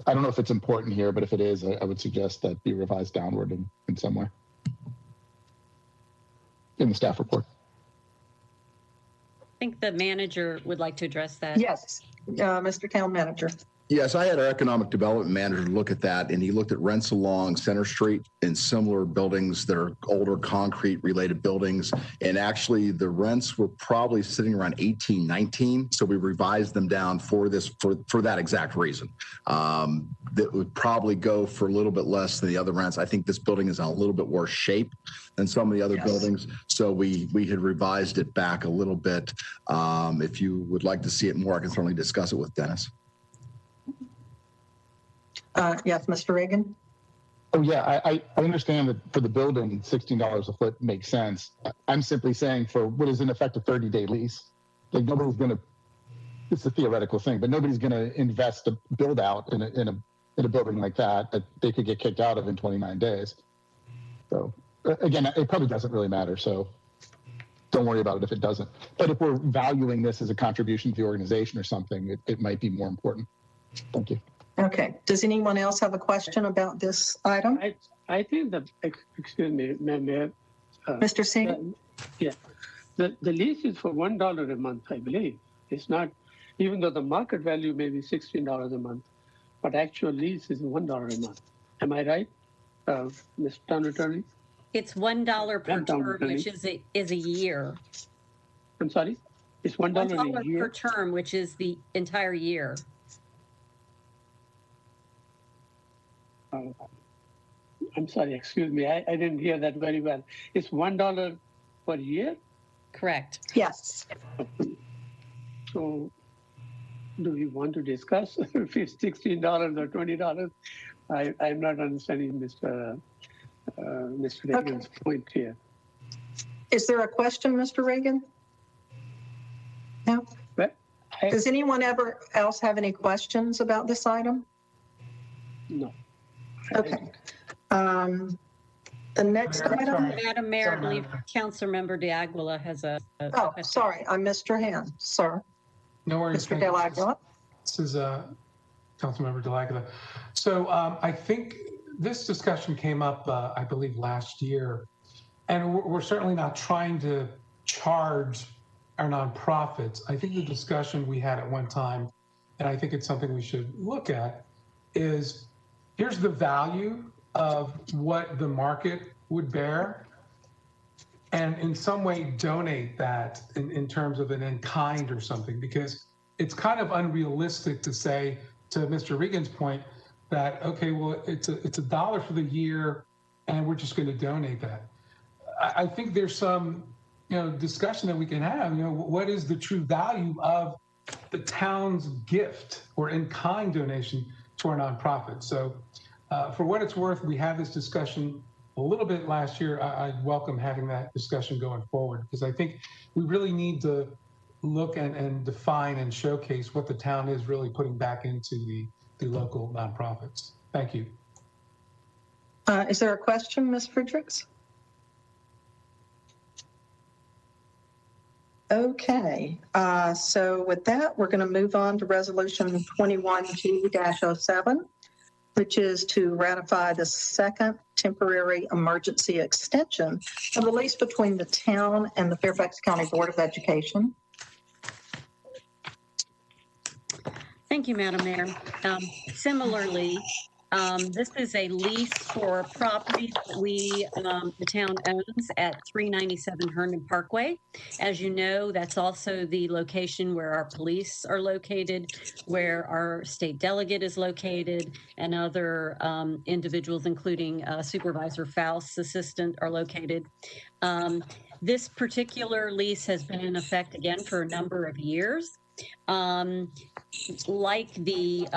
don't know if it's important here, but if it is, I would suggest that be revised downward in some way in the staff report. I think the manager would like to address that. Yes, Mr. Town Manager. Yes, I had our economic development manager look at that, and he looked at rents along Center Street and similar buildings that are older concrete related buildings. And actually the rents were probably sitting around 18, 19. So we revised them down for this, for that exact reason. That would probably go for a little bit less than the other rents. I think this building is in a little bit worse shape than some of the other buildings. So we had revised it back a little bit. If you would like to see it more, I can certainly discuss it with Dennis. Yes, Mr. Reagan. Oh yeah, I understand that for the building, $16 a foot makes sense. I'm simply saying for what is in effect a 30-day lease, like nobody's going to. It's a theoretical thing, but nobody's going to invest a build out in a building like that they could get kicked out of in 29 days. So again, it probably doesn't really matter. So don't worry about it if it doesn't. But if we're valuing this as a contribution to the organization or something, it might be more important. Thank you. Okay. Does anyone else have a question about this item? I think that, excuse me, Mayor. Mr. Singh? Yeah. The lease is for $1 a month, I believe. It's not, even though the market value may be $16 a month, but actual lease is $1 a month. Am I right, Mr. Town Attorney? It's $1 per term, which is a year. I'm sorry? It's $1 a year? Per term, which is the entire year. I'm sorry, excuse me. I didn't hear that very well. It's $1 per year? Correct. Yes. So do we want to discuss if it's $16 or $20? I'm not understanding Mr. Reagan's point here. Is there a question, Mr. Reagan? No? But Does anyone else have any questions about this item? No. Okay. The next item. Madam Mayor, I believe Councilor Member De Aguila has a question. Sorry, I missed your hand, sir. No worries. Mr. De Aguila. This is Councilmember De Aguila. So I think this discussion came up, I believe, last year, and we're certainly not trying to charge our nonprofits. I think the discussion we had at one time, and I think it's something we should look at, is here's the value of what the market would bear, and in some way donate that in terms of an in-kind or something, because it's kind of unrealistic to say, to Mr. Regan's point, that, okay, well, it's a dollar for the year and we're just going to donate that. I think there's some, discussion that we can have, what is the true value of the town's gift or in-kind donation to our nonprofit? So for what it's worth, we had this discussion a little bit last year. I welcome having that discussion going forward, because I think we really need to look and define and showcase what the town is really putting back into the local nonprofits. Thank you. Is there a question, Ms. Fredericks? Okay, so with that, we're going to move on to Resolution 21G-07, which is to ratify the second temporary emergency extension of the lease between the town and the Fairfax County Board of Education. Thank you, Madam Mayor. Similarly, this is a lease for property that the town owns at 397 Herndon Parkway. As you know, that's also the location where our police are located, where our state delegate is located, and other individuals, including Supervisor Faust's assistant, are located. This particular lease has been in effect again for a number of years. Like the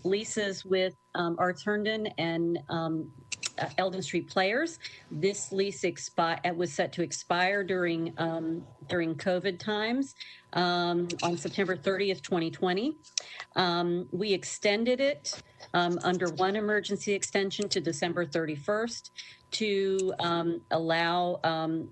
leases with Arts Herndon and Eldon Street Players. This lease was set to expire during COVID times on September 30th, 2020. We extended it under one emergency extension to December 31st to allow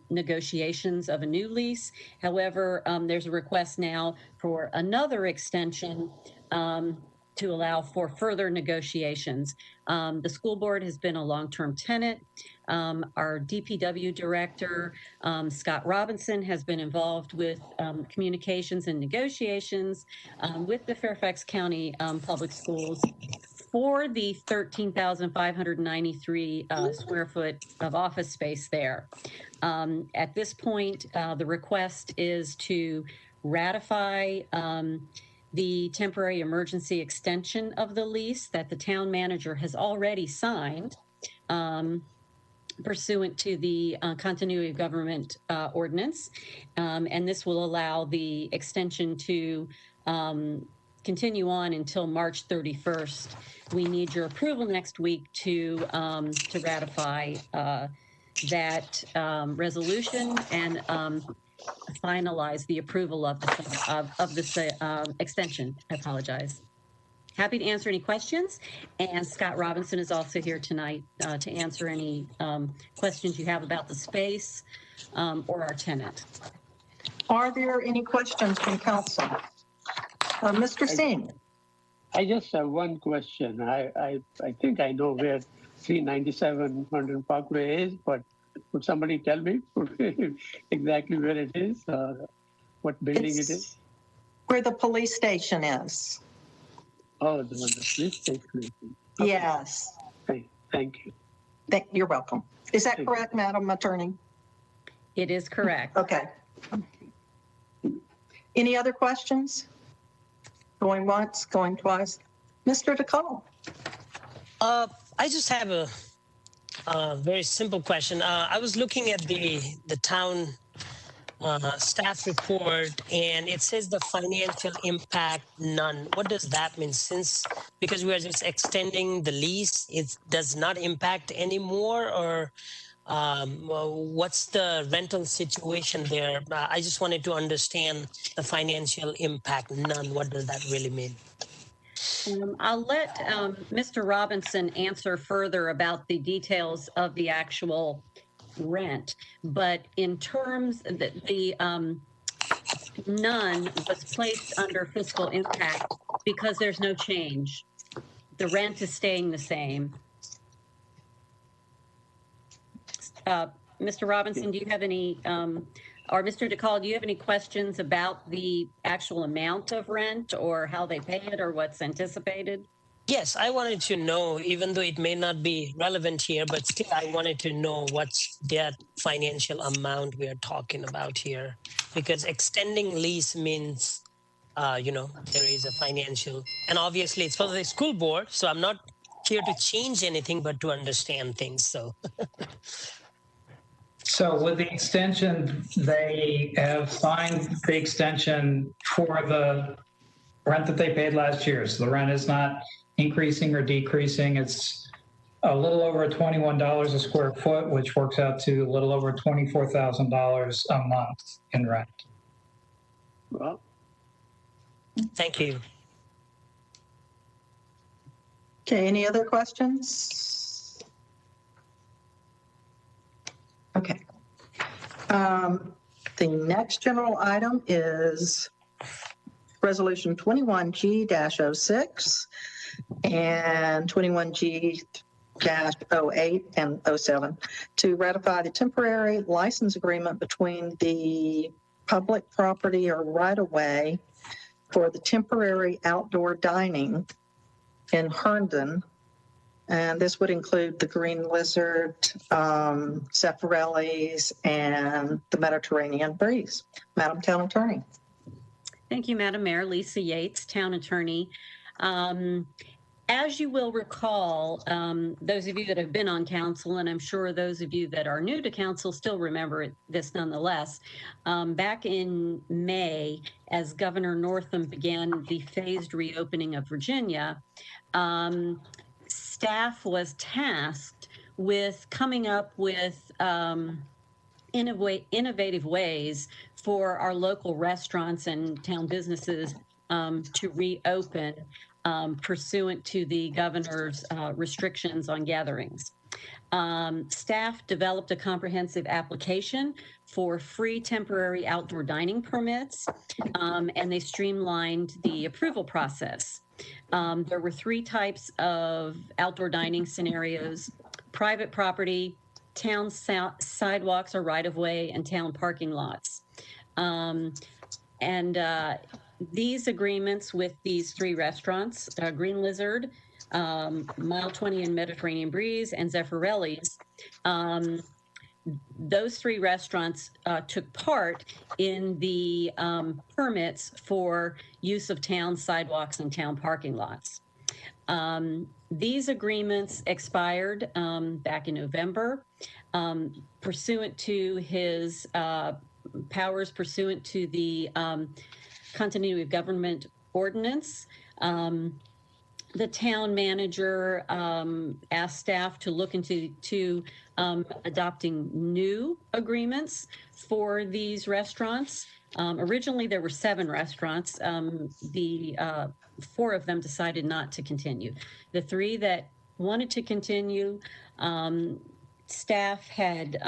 negotiations of a new lease. However, there's a request now for another extension to allow for further negotiations. The school board has been a long-term tenant. Our DPW director, Scott Robinson, has been involved with communications and negotiations with the Fairfax County Public Schools for the 13,593 square foot of office space there. At this point, the request is to ratify the temporary emergency extension of the lease that the town manager has already signed pursuant to the continuity of government ordinance. And this will allow the extension to continue on until March 31st. We need your approval next week to ratify that resolution and finalize the approval of this extension. I apologize. Happy to answer any questions. And Scott Robinson is also here tonight to answer any questions you have about the space or our tenant. Are there any questions from council? Mr. Singh. I just have one question. I think I know where 397 Herndon Parkway is, but could somebody tell me exactly where it is, what building it is? Where the police station is. Oh, the police station. Okay. Yes. Thank you. You're welcome. Is that correct, Madam Attorney? It is correct. Okay. Any other questions? Going once, going twice. Mr. DeCall. I just have a very simple question. I was looking at the town staff report, and it says the financial impact none. What does that mean? Because we are just extending the lease, it does not impact anymore, or what's the rental situation there? I just wanted to understand the financial impact none. What does that really mean? I'll let Mr. Robinson answer further about the details of the actual rent, but in terms that the none was placed under fiscal impact because there's no change. The rent is staying the same. Mr. Robinson, do you have any, or Mr. DeCall, do you have any questions about the actual amount of rent or how they pay it or what's anticipated? Yes, I wanted to know, even though it may not be relevant here, but still I wanted to know what's that financial amount we are talking about here. Because extending lease means, there is a financial, and obviously it's for the school board, so I'm not here to change anything, but to understand things, so. So with the extension, they have signed the extension for the rent that they paid last year. So the rent is not increasing or decreasing. It's a little over $21 a square foot, which works out to a little over $24,000 a month in rent. Well, Thank you. Okay, any other questions? Okay. The next general item is Resolution 21G-06 and 21G-08 and 07 to ratify the temporary license agreement between the public property or right-of-way for the temporary outdoor dining in Herndon. And this would include the Green Lizard, Zeffirelli's, and the Mediterranean Breeze. Madam Town Attorney. Thank you, Madam Mayor. Lisa Yates, Town Attorney. As you will recall, those of you that have been on council, and I'm sure those of you that are new to council still remember this nonetheless, back in May, as Governor Northam began the phased reopening of Virginia, staff was tasked with coming up with innovative ways for our local restaurants and town businesses to reopen pursuant to the governor's restrictions on gatherings. Staff developed a comprehensive application for free temporary outdoor dining permits, and they streamlined the approval process. There were 3 types of outdoor dining scenarios: private property, town sidewalks or right-of-way, and town parking lots. These agreements with these 3 restaurants, Green Lizard, Mile 20 and Mediterranean Breeze, and Zeffirelli's, those 3 restaurants took part in the permits for use of town sidewalks and town parking lots. These agreements expired back in November. Pursuant to his powers, pursuant to the continuity of government ordinance, the town manager asked staff to look into adopting new agreements for these restaurants. Originally, there were 7 restaurants. The 4 of them decided not to continue. The 3 that wanted to continue, staff had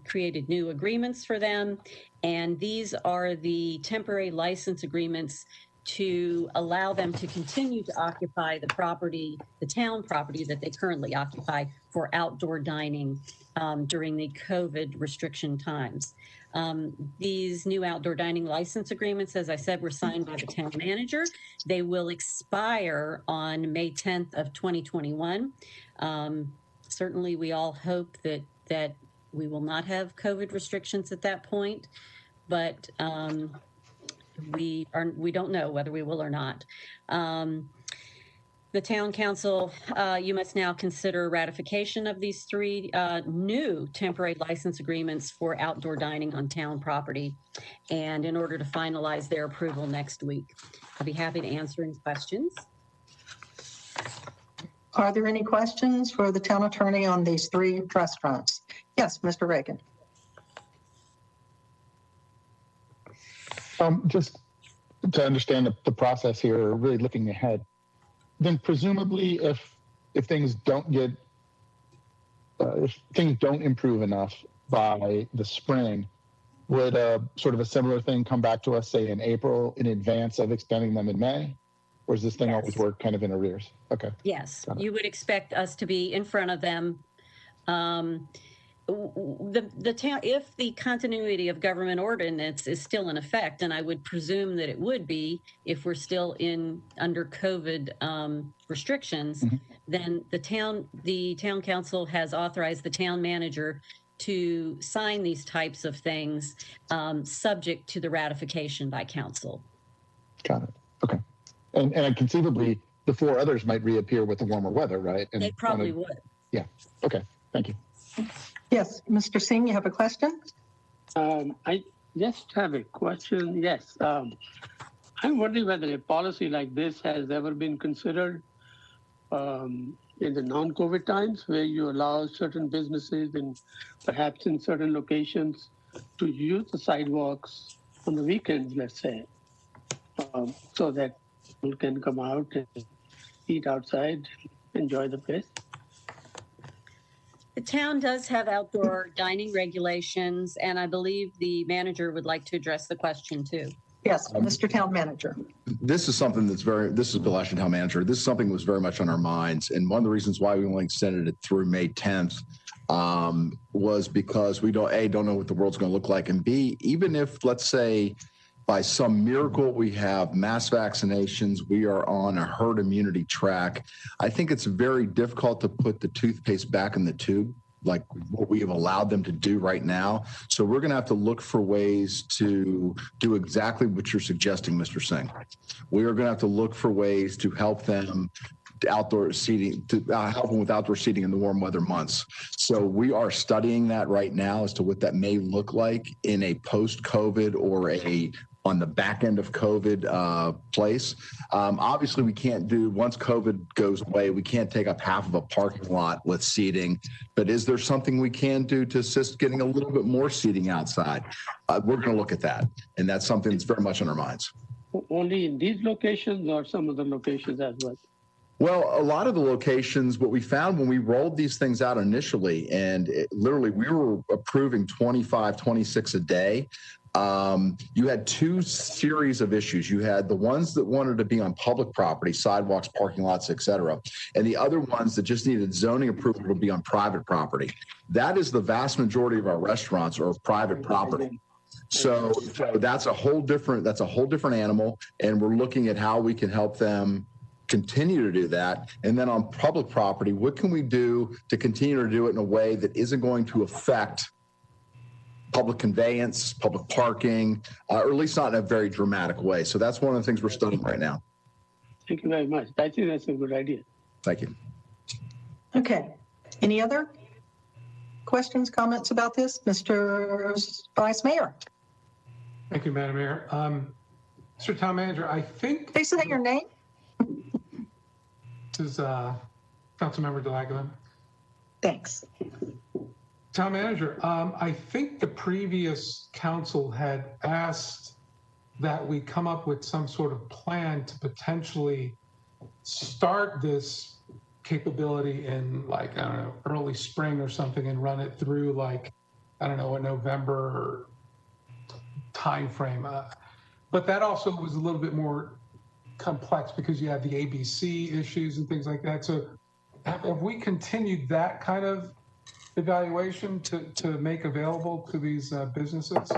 created new agreements for them, and these are the temporary license agreements to allow them to continue to occupy the property, the town property that they currently occupy for outdoor dining during the COVID restriction times. These new outdoor dining license agreements, as I said, were signed by the town manager. They will expire on May 10th of 2021. Certainly, we all hope that we will not have COVID restrictions at that point, but we don't know whether we will or not. The town council, you must now consider ratification of these 3 new temporary license agreements for outdoor dining on town property, and in order to finalize their approval next week. I'll be happy to answer any questions. Are there any questions for the town attorney on these 3 restaurants? Yes, Mr. Reagan. Just to understand the process here, really looking ahead, then presumably if things don't get, if things don't improve enough by the spring, would sort of a similar thing come back to us, say in April, in advance of extending them in May? Or does this thing always work kind of in arrears? Okay. Yes, you would expect us to be in front of them. The town, if the continuity of government ordinance is still in effect, and I would presume that it would be if we're still under COVID restrictions, then the town council has authorized the town manager to sign these types of things, subject to the ratification by council. Got it. Okay. And conceivably, the 4 others might reappear with the warmer weather, right? And they probably would. Yeah. Okay. Thank you. Yes, Mr. Singh, you have a question? I just have a question. Yes. I'm wondering whether a policy like this has ever been considered in the non-COVID times, where you allow certain businesses and perhaps in certain locations to use the sidewalks on the weekends, let's say, so that people can come out and eat outside, enjoy the place. The town does have outdoor dining regulations, and I believe the manager would like to address the question too. Yes, Mr. Town Manager. This is something this is Bill Ashton, Town Manager. This is something that was very much on our minds. And one of the reasons why we only extended it through May 10th was because we don't know what the world's going to look like. And B, even if, let's say, by some miracle, we have mass vaccinations, we are on a herd immunity track, I think it's very difficult to put the toothpaste back in the tube, like what we have allowed them to do right now. So we're going to have to look for ways to do exactly what you're suggesting, Mr. Singh. We are going to have to look for ways to help them outdoor seating, to help them with outdoor seating in the warm weather months. So we are studying that right now as to what that may look like in a post-COVID or a on the back end of COVID place. Obviously, we can't do, once COVID goes away, we can't take up half of a parking lot with seating. But is there something we can do to assist getting a little bit more seating outside? We're going to look at that. And that's something that's very much on our minds. Only in these locations or some other locations as well? Well, a lot of the locations, what we found when we rolled these things out initially, and literally we were approving 25, 26 a day. You had two series of issues. You had the ones that wanted to be on public property, sidewalks, parking lots, et cetera, and the other ones that just needed zoning approval to be on private property. That is the vast majority of our restaurants are private property. So that's a whole different animal, and we're looking at how we can help them continue to do that. And then on public property, what can we do to continue to do it in a way that isn't going to affect public conveyance, public parking, or at least not in a very dramatic way. So that's one of the things we're studying right now. Thank you very much. I think that's a good idea. Thank you. Okay. Any other questions, comments about this? Mr. Vice Mayor. Thank you, Madam Mayor. Mr. Town Manager, I think Please say your name. this is Councilmember Delagula. Thanks. Town Manager, I think the previous council had asked that we come up with some sort of plan to potentially start this capability in, like, I don't know, early spring or something, and run it through, like, I don't know, a November time frame. But that also was a little bit more complex because you have the ABC issues and things like that. So have we continued that kind of evaluation to make available to these businesses?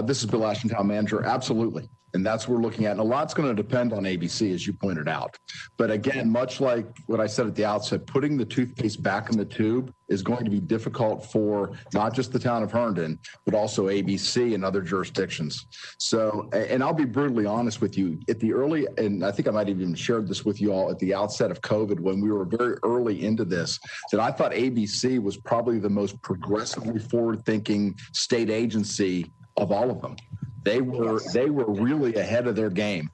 This is Bill Ashton, Town Manager. Absolutely. And that's what we're looking at. And a lot's going to depend on ABC, as you pointed out. But again, much like what I said at the outset, putting the toothpaste back in the tube is going to be difficult for not just the town of Herndon, but also ABC and other jurisdictions. So, and I'll be brutally honest with you, at the early, and I think I might have even shared this with you all at the outset of COVID, when we were very early into this, that I thought ABC was probably the most progressively forward-thinking state agency of all of them. They were really ahead of their game,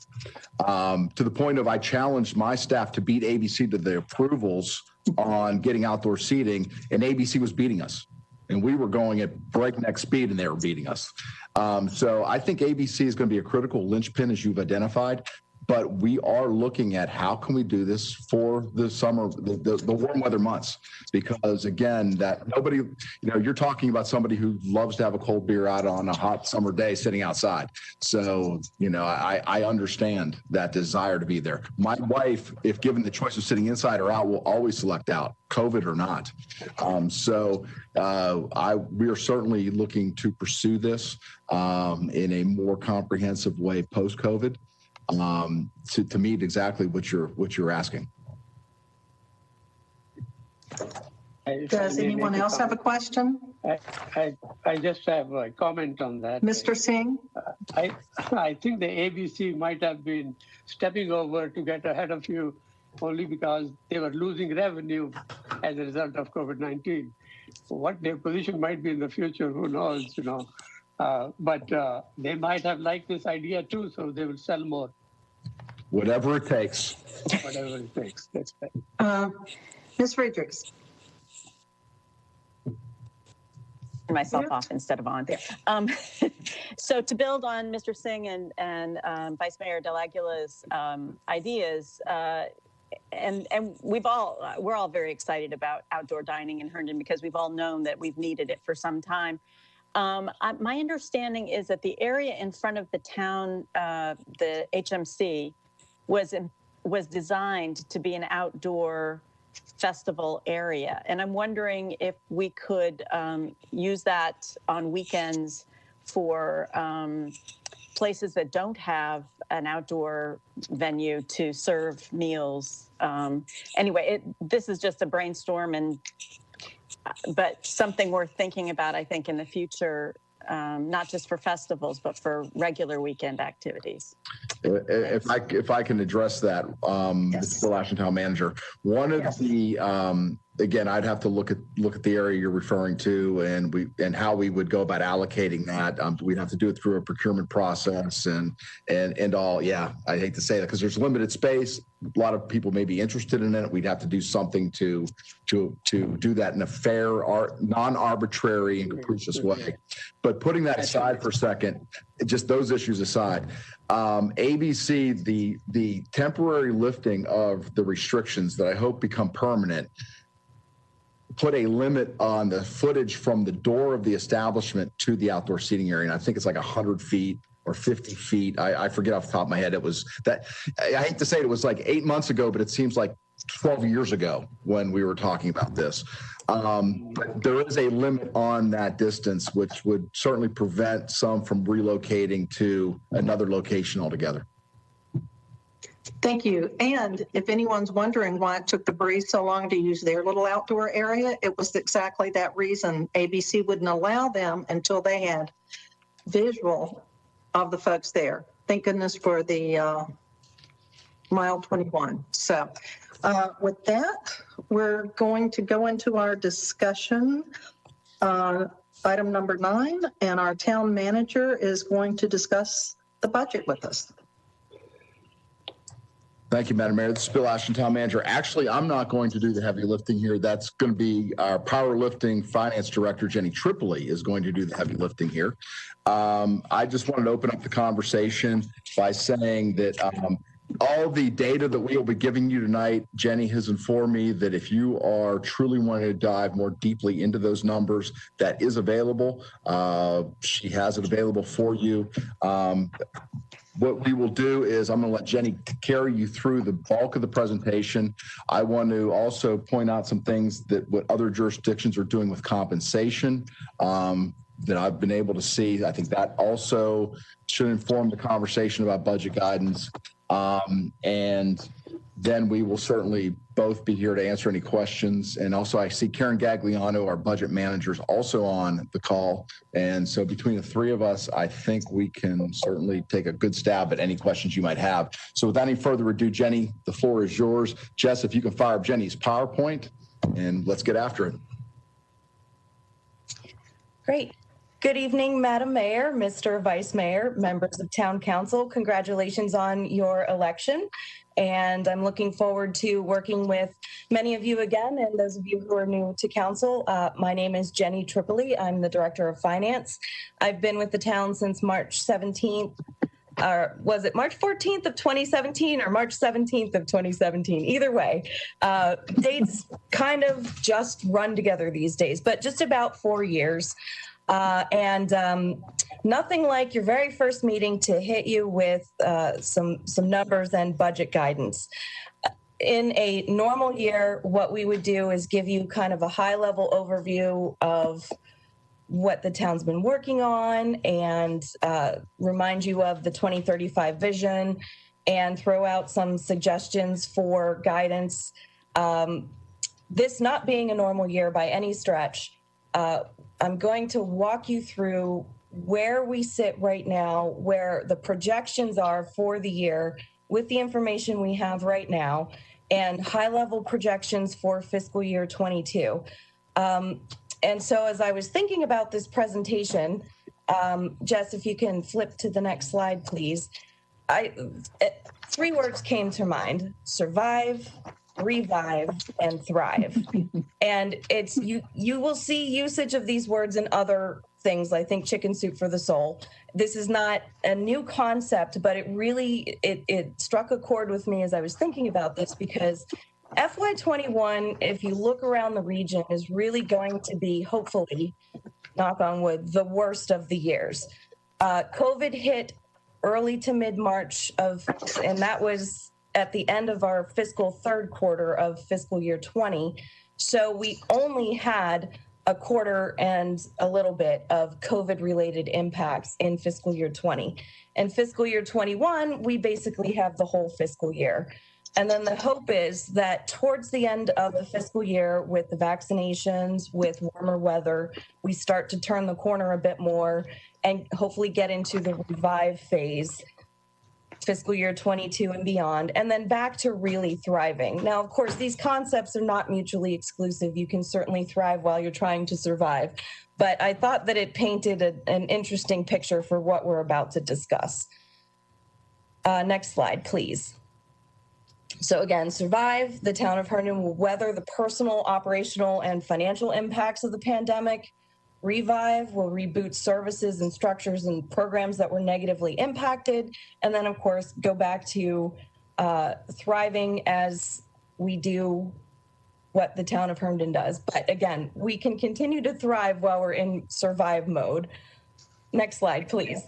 to the point of I challenged my staff to beat ABC to the approvals on getting outdoor seating, and ABC was beating us. And we were going at breakneck speed, and they were beating us. So I think ABC is going to be a critical linchpin, as you've identified. But we are looking at how can we do this for the summer, the warm weather months, because again, that nobody, you're talking about somebody who loves to have a cold beer out on a hot summer day sitting outside. So, I understand that desire to be there. My wife, if given the choice of sitting inside or out, will always select out, COVID or not. We are certainly looking to pursue this in a more comprehensive way post-COVID. To meet exactly what you're asking. Does anyone else have a question? I just have a comment on that. Mr. Singh? I think the ABC might have been stepping over to get ahead of you only because they were losing revenue as a result of COVID-19. What their position might be in the future, who knows, but they might have liked this idea too, so they will sell more. Whatever it takes. Whatever it takes, that's right. Ms. Friedrichs. Turn myself off instead of on. So to build on Mr. Singh and Vice Mayor Delagula's ideas, and we're all very excited about outdoor dining in Herndon because we've all known that we've needed it for some time. My understanding is that the area in front of the town, the HMC, was designed to be an outdoor festival area. And I'm wondering if we could use that on weekends for places that don't have an outdoor venue to serve meals. Anyway, this is just a brainstorm, but something worth thinking about, I think, in the future, not just for festivals, but for regular weekend activities. If I can address that, Yes. Mr. Bill Ashton, Town Manager, one of the again, I'd have to look at the area you're referring to, and how we would go about allocating that. We'd have to do it through a procurement process and all. Yeah, I hate to say that because there's limited space. A lot of people may be interested in it. We'd have to do something to do that in a fair, non-arbitrary and capricious way. But putting that aside for a second, just those issues aside, ABC, the temporary lifting of the restrictions that I hope become permanent, put a limit on the footage from the door of the establishment to the outdoor seating area. And I think it's like 100 feet or 50 feet. I forget off the top of my head. It was that, I hate to say it was like 8 months ago, but it seems like 12 years ago when we were talking about this. But there is a limit on that distance, which would certainly prevent some from relocating to another location altogether. Thank you. And if anyone's wondering why it took the Breeze so long to use their little outdoor area, it was exactly that reason. ABC wouldn't allow them until they had visual of the folks there. Thank goodness for the mile 21. So with that, we're going to go into our discussion. Item number 9, and our town manager is going to discuss the budget with us. Thank you, Madam Mayor. This is Bill Ashton, Town Manager. Actually, I'm not going to do the heavy lifting here. That's going to be our powerlifting finance director, Jenny Tripoli, is going to do the heavy lifting here. I just wanted to open up the conversation by saying that all the data that we will be giving you tonight, Jenny has informed me that if you are truly wanting to dive more deeply into those numbers, that is available. She has it available for you. What we will do is I'm going to let Jenny carry you through the bulk of the presentation. I want to also point out some things that what other jurisdictions are doing with compensation that I've been able to see. I think that also should inform the conversation about budget guidance. And then we will certainly both be here to answer any questions. And also I see Karen Gagliano, our budget manager, is also on the call. And so between the three of us, I think we can certainly take a good stab at any questions you might have. So without any further ado, Jenny, the floor is yours. Jess, if you can fire up Jenny's PowerPoint and let's get after it. Great. Good evening, Madam Mayor, Mr. Vice Mayor, members of Town Council. Congratulations on your election. And I'm looking forward to working with many of you again, and those of you who are new to council. My name is Jenny Tripoli. I'm the Director of Finance. I've been with the town since March 17th, or was it March 14th of 2017 or March 17th of 2017? Either way, dates kind of just run together these days, but just about 4 years. Nothing like your very first meeting to hit you with some numbers and budget guidance. In a normal year, what we would do is give you kind of a high-level overview of what the town's been working on and remind you of the 2035 vision and throw out some suggestions for guidance. This not being a normal year by any stretch, I'm going to walk you through where we sit right now, where the projections are for the year with the information we have right now, and high-level projections for fiscal year 22. And so as I was thinking about this presentation, Jess, if you can flip to the next slide, please. 3 words came to mind: survive, revive, and thrive. And it's you will see usage of these words in other things. I think chicken soup for the soul. This is not a new concept, but it really it struck a chord with me as I was thinking about this, because FY21, if you look around the region, is really going to be, hopefully, knock on wood, the worst of the years. COVID hit early to mid-March and that was at the end of our fiscal 3rd quarter of fiscal year 20. So we only had a quarter and a little bit of COVID-related impacts in fiscal year 20. And fiscal year 21, we basically have the whole fiscal year. And then the hope is that towards the end of the fiscal year, with the vaccinations, with warmer weather, we start to turn the corner a bit more and hopefully get into the revive phase. fiscal year 22 and beyond, and then back to really thriving. Now, of course, these concepts are not mutually exclusive. You can certainly thrive while you're trying to survive, but I thought that it painted an interesting picture for what we're about to discuss. Next slide, please. So again, survive. The town of Herndon will weather the personal, operational, and financial impacts of the pandemic. Revive will reboot services and structures and programs that were negatively impacted. And then, of course, go back to thriving as we do what the town of Herndon does. But again, we can continue to thrive while we're in survive mode. Next slide, please.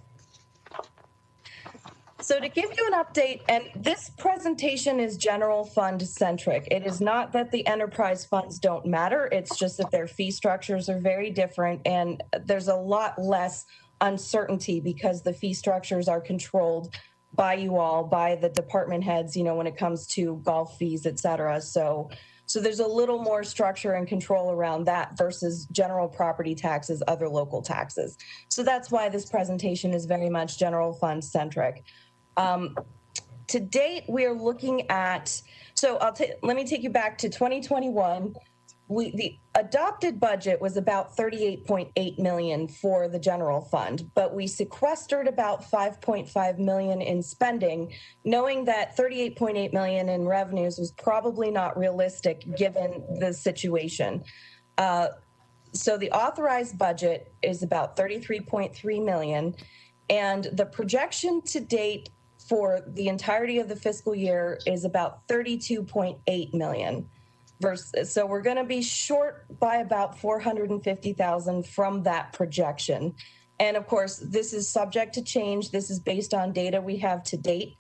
So to give you an update, and this presentation is general fund centric. It is not that the enterprise funds don't matter. It's just that their fee structures are very different, and there's a lot less uncertainty because the fee structures are controlled by you all, by the department heads, you know, when it comes to golf fees, et cetera. So there's a little more structure and control around that versus general property taxes, other local taxes. So that's why this presentation is very much general fund centric. To date, we are looking at, so let me take you back to 2021. The adopted budget was about 38.8 million for the general fund, but we sequestered about 5.5 million in spending, knowing that 38.8 million in revenues was probably not realistic given the situation. So the authorized budget is about 33.3 million, and the projection to date for the entirety of the fiscal year is about 32.8 million. So we're going to be short by about 450,000 from that projection. And of course, this is subject to change. This is based on data we have to date.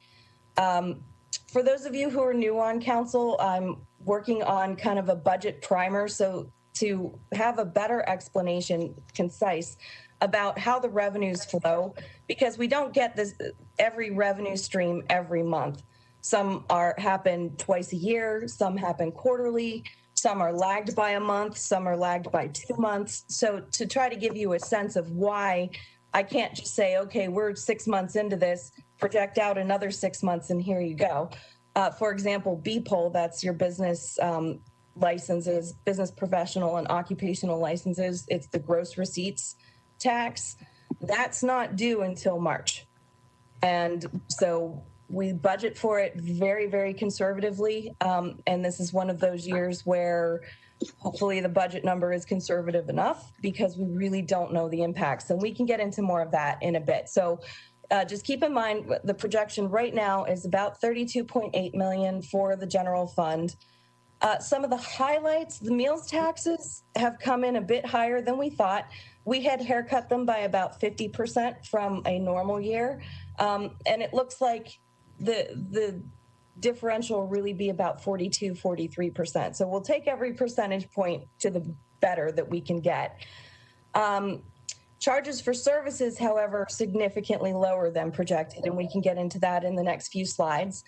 For those of you who are new on council, I'm working on kind of a budget primer. So to have a better explanation, concise, about how the revenues flow, because we don't get this every revenue stream every month. Some happen twice a year, some happen quarterly, some are lagged by a month, some are lagged by 2 months. So to try to give you a sense of why I can't just say, okay, we're 6 months into this, project out another 6 months and here you go. For example, BPOL, that's your business licenses, business professional and occupational licenses. It's the gross receipts tax. That's not due until March. And so we budget for it very, very conservatively. And this is one of those years where hopefully the budget number is conservative enough because we really don't know the impacts. And we can get into more of that in a bit. So just keep in mind the projection right now is about 32.8 million for the general fund. Some of the highlights, the meals taxes have come in a bit higher than we thought. We had haircut them by about 50% from a normal year. And it looks like the differential will really be about 42, 43%. So we'll take every percentage point to the better that we can get. Charges for services, however, significantly lower than projected, and we can get into that in the next few slides.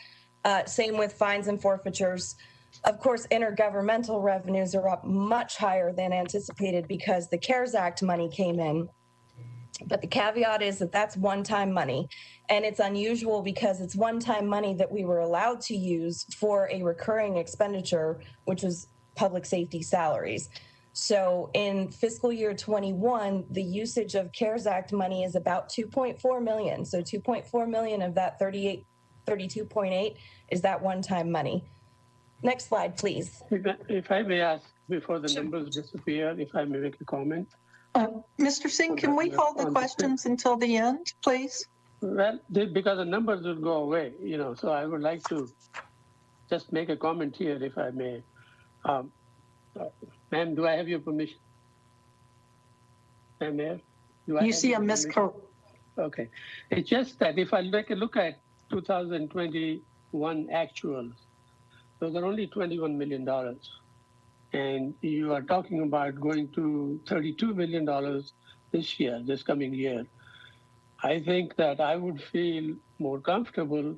Same with fines and forfeitures. Of course, intergovernmental revenues are up much higher than anticipated because the CARES Act money came in. But the caveat is that that's one-time money. And it's unusual because it's one-time money that we were allowed to use for a recurring expenditure, which was public safety salaries. So in fiscal year 21, the usage of CARES Act money is about 2.4 million. So 2.4 million of that 32.8 is that one-time money. Next slide, please. If I may ask, before the numbers disappear, if I may make a comment. Mr. Singh, can we hold the questions until the end, please? Well, because the numbers will go away, you know, so I would like to just make a comment here, if I may. Ma'am, do I have your permission? Ma'am, Mayor? You see a miscode. Okay. It's just that if I take a look at 2021 actuals, those are only $21 million. And you are talking about going to $32 million this year, this coming year. I think that I would feel more comfortable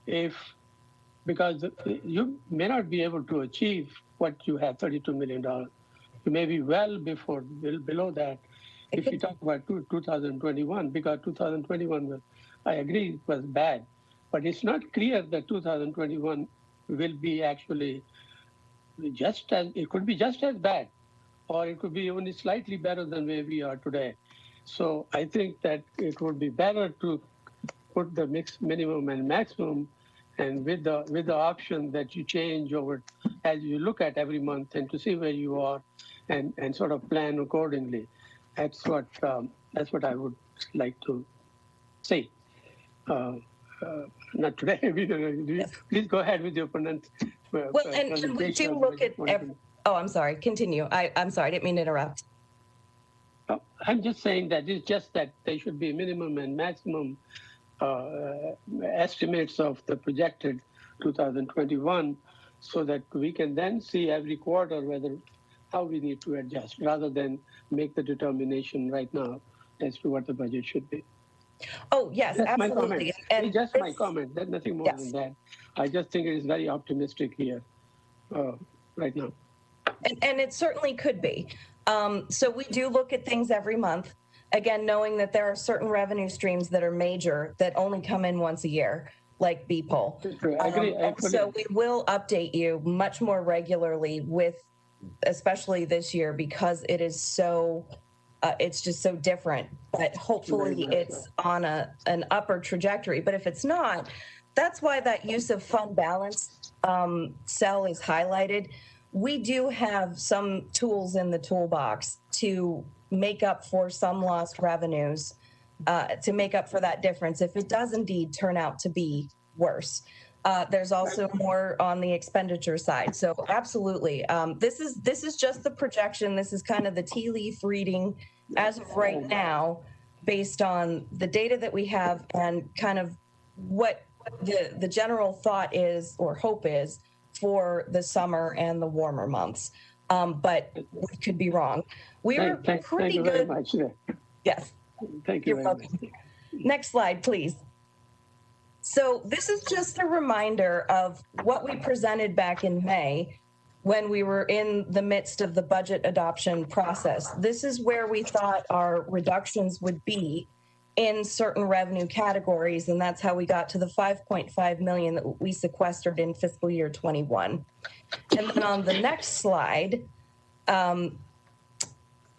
because you may not be able to achieve what you have, $32 million. You may be well below that if you talk about 2021, because 2021, I agree, was bad. but it's not clear that 2021 will be actually just as, it could be just as bad, or it could be only slightly better than where we are today. So I think that it would be better to put the minimum and maximum, and with the option that you change over as you look at every month and to see where you are, and sort of plan accordingly. That's what I would like to say. Not today. Please go ahead with your presentation. Well, and we do look at oh, I'm sorry. Continue. I'm sorry. I didn't mean to interrupt. I'm just saying that it's just that there should be minimum and maximum estimates of the projected 2021, so that we can then see every quarter how we need to adjust, rather than make the determination right now as to what the budget should be. Oh, yes, That's absolutely. my comment. And just my comment. There's nothing more than that. I just think it is very optimistic here right now. And it certainly could be. So we do look at things every month, again, knowing that there are certain revenue streams that are major that only come in once a year, like BPOL. I agree. So we will update you much more regularly with, especially this year, because it is so, it's just so different. But hopefully it's on an upper trajectory. But if it's not, that's why that use of fund balance cell is highlighted. We do have some tools in the toolbox to make up for some lost revenues, to make up for that difference if it does indeed turn out to be worse. There's also more on the expenditure side. So absolutely, this is just the projection. This is kind of the tea leaf reading as of right now, based on the data that we have and kind of what the general thought is or hope is for the summer and the warmer months. But we could be wrong. We were pretty thank you good. very much. Yes. Thank you. You're welcome. Next slide, please. So this is just a reminder of what we presented back in May when we were in the midst of the budget adoption process. This is where we thought our reductions would be in certain revenue categories, and that's how we got to the 5.5 million that we sequestered in fiscal year 21. And then on the next slide,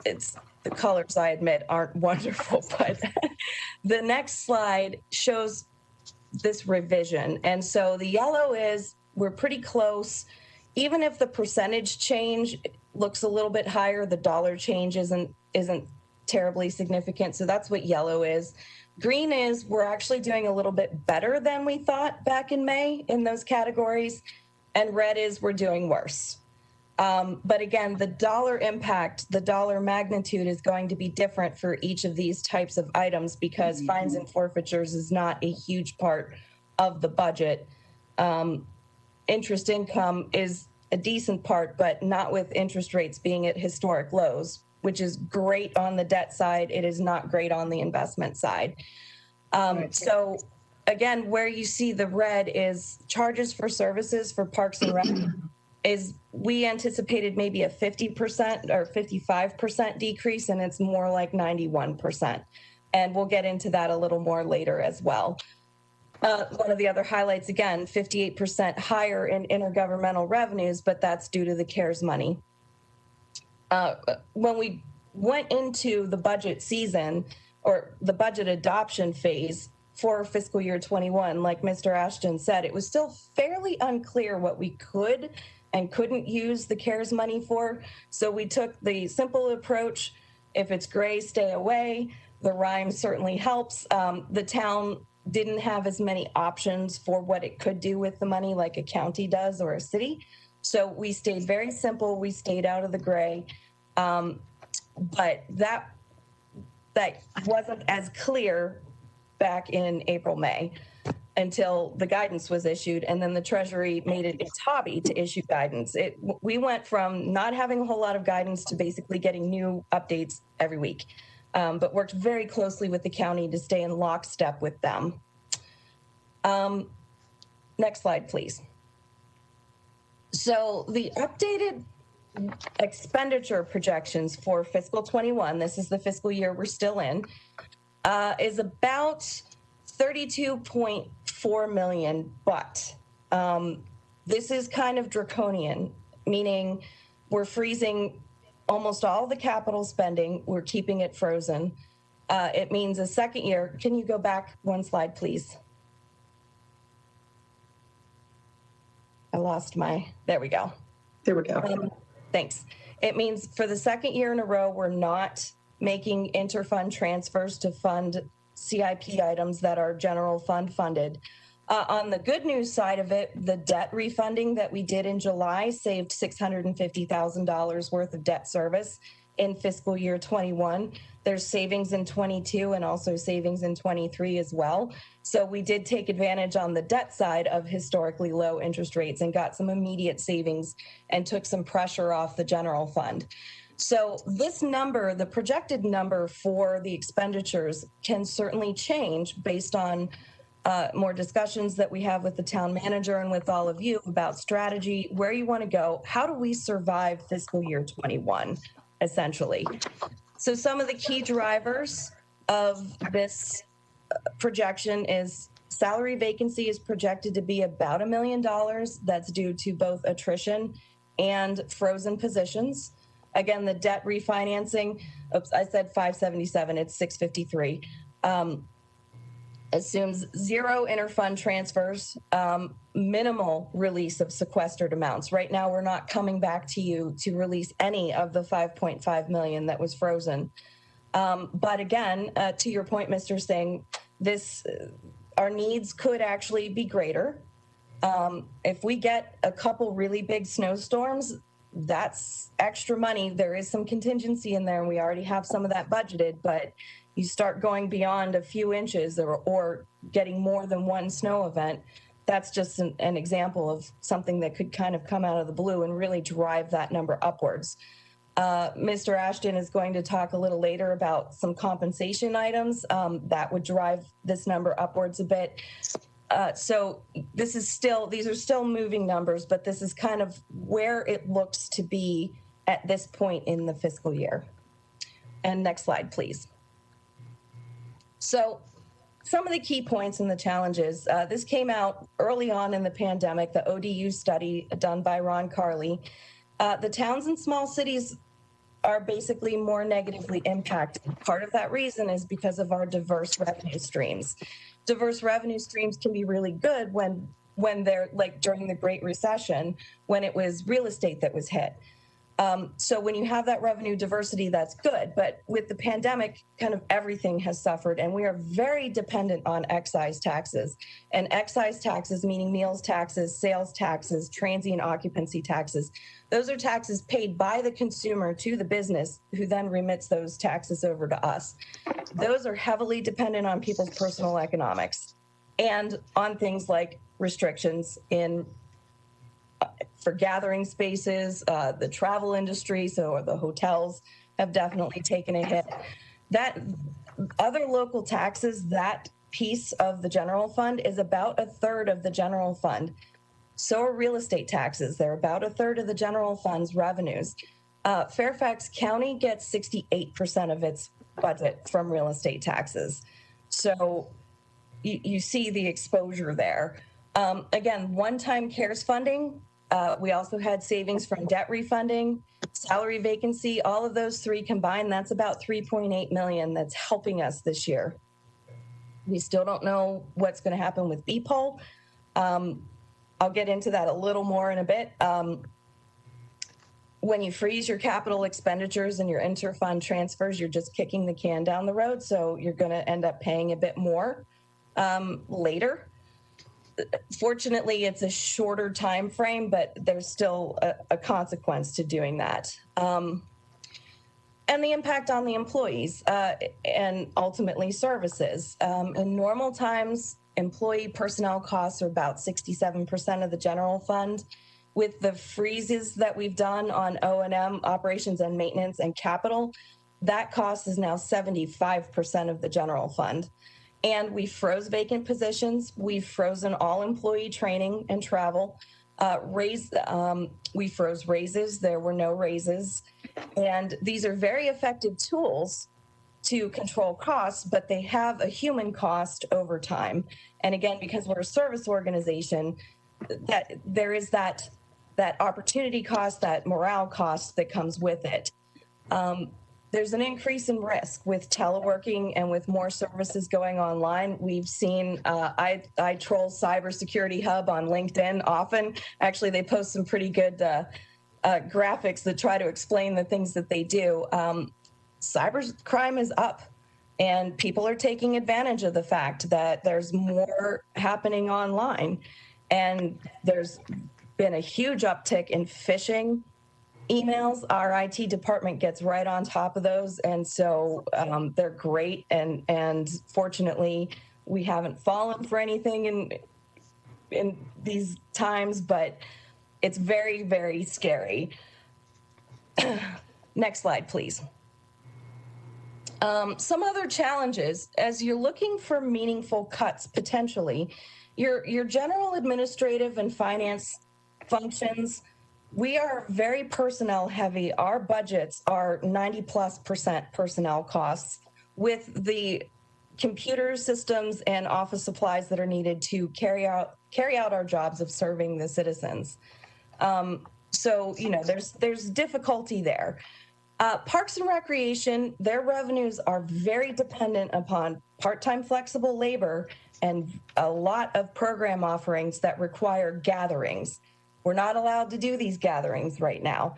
it's the colors, I admit, aren't wonderful, but the next slide shows this revision. And so the yellow is we're pretty close. Even if the percentage change looks a little bit higher, the dollar change isn't terribly significant. So that's what yellow is. Green is we're actually doing a little bit better than we thought back in May in those categories. And red is we're doing worse. But again, the dollar impact, the dollar magnitude is going to be different for each of these types of items because fines and forfeitures is not a huge part of the budget. Interest income is a decent part, but not with interest rates being at historic lows, which is great on the debt side. It is not great on the investment side. So again, where you see the red is charges for services for Parks and Rec is we anticipated maybe a 50% or 55% decrease, and it's more like 91%. And we'll get into that a little more later as well. One of the other highlights, again, 58% higher in intergovernmental revenues, but that's due to the CARES money. When we went into the budget season or the budget adoption phase for fiscal year 21, like Mr. Ashton said, it was still fairly unclear what we could and couldn't use the CARES money for. So we took the simple approach. If it's gray, stay away. The rhyme certainly helps. The town didn't have as many options for what it could do with the money like a county does or a city. So we stayed very simple. We stayed out of the gray. But that wasn't as clear back in April, May, until the guidance was issued, and then the Treasury made it its hobby to issue guidance. We went from not having a whole lot of guidance to basically getting new updates every week, but worked very closely with the county to stay in lockstep with them. Next slide, please. So the updated expenditure projections for fiscal 21, this is the fiscal year we're still in, is about 32.4 4 million, but this is kind of draconian, meaning we're freezing almost all the capital spending. We're keeping it frozen. It means a second year. Can you go back one slide, please? I lost there we go. There we go. Thanks. It means for the second year in a row, we're not making interfund transfers to fund CIP items that are general fund funded. On the good news side of it, the debt refunding that we did in July saved $650,000 worth of debt service in fiscal year 21. There's savings in 22 and also savings in 23 as well. So we did take advantage on the debt side of historically low interest rates and got some immediate savings and took some pressure off the general fund. So this number, the projected number for the expenditures, can certainly change based on more discussions that we have with the town manager and with all of you about strategy, where you want to go. How do we survive fiscal year 21, essentially? So some of the key drivers of this projection is salary vacancy is projected to be about $1 million. That's due to both attrition and frozen positions. Again, the debt refinancing, oops, I said 577, it's 653. Assumes zero interfund transfers, minimal release of sequestered amounts. Right now, we're not coming back to you to release any of the 5.5 million that was frozen. But again, to your point, Mr. Singh, our needs could actually be greater. If we get a couple really big snowstorms, that's extra money. There is some contingency in there, and we already have some of that budgeted, but you start going beyond a few inches or getting more than one snow event, that's just an example of something that could kind of come out of the blue and really drive that number upwards. Mr. Ashton is going to talk a little later about some compensation items that would drive this number upwards a bit. So these are still moving numbers, but this is kind of where it looks to be at this point in the fiscal year. And next slide, please. So some of the key points and the challenges, this came out early on in the pandemic, the ODU study done by Ron Carley. The towns and small cities are basically more negatively impacted. Part of that reason is because of our diverse revenue streams. Diverse revenue streams can be really good when they're like during the Great Recession, when it was real estate that was hit. So when you have that revenue diversity, that's good. But with the pandemic, kind of everything has suffered, and we are very dependent on excise taxes. And excise taxes, meaning meals taxes, sales taxes, transient occupancy taxes. Those are taxes paid by the consumer to the business, who then remits those taxes over to us. Those are heavily dependent on people's personal economics and on things like restrictions for gathering spaces, the travel industry, so the hotels have definitely taken a hit. That other local taxes, that piece of the general fund is about a third of the general fund. So are real estate taxes. They're about a third of the general fund's revenues. Fairfax County gets 68% of its budget from real estate taxes. So you see the exposure there. Again, one-time CARES funding. We also had savings from debt refunding, salary vacancy, all of those three combined, that's about 3.8 million that's helping us this year. We still don't know what's going to happen with BPOL. I'll get into that a little more in a bit. When you freeze your capital expenditures and your interfund transfers, you're just kicking the can down the road. So you're going to end up paying a bit more later. Fortunately, it's a shorter time frame, but there's still a consequence to doing that. And the impact on the employees and ultimately services. In normal times, employee personnel costs are about 67% of the general fund. With the freezes that we've done on O&M, operations and maintenance and capital, that cost is now 75% of the general fund. And we froze vacant positions. We've frozen all employee training and travel. We froze raises. There were no raises. And these are very effective tools to control costs, but they have a human cost over time. And again, because we're a service organization, that there is that opportunity cost, that morale cost that comes with it. There's an increase in risk with teleworking and with more services going online. We've seen, I troll Cybersecurity Hub on LinkedIn often. Actually, they post some pretty good graphics that try to explain the things that they do. Cybercrime is up, and people are taking advantage of the fact that there's more happening online. And there's been a huge uptick in phishing emails. Our IT department gets right on top of those, and so they're great. And fortunately, we haven't fallen for anything in these times, but it's very, very scary. Next slide, please. Some other challenges as you're looking for meaningful cuts potentially. Your general administrative and finance functions, we are very personnel heavy. Our budgets are 90+% personnel costs, with the computer systems and office supplies that are needed to carry out our jobs of serving the citizens. So, you know, there's difficulty there. Parks and Recreation, their revenues are very dependent upon part-time flexible labor and a lot of program offerings that require gatherings. We're not allowed to do these gatherings right now.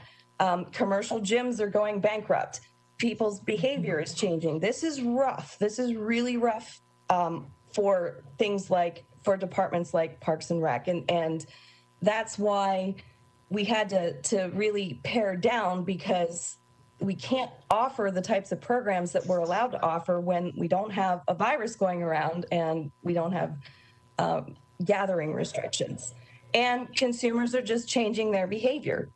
Commercial gyms are going bankrupt. People's behavior is changing. This is rough. This is really rough for things like, for departments like Parks and Rec. And that's why we had to really pare down, because we can't offer the types of programs that we're allowed to offer when we don't have a virus going around and we don't have gathering restrictions. And consumers are just changing their behavior.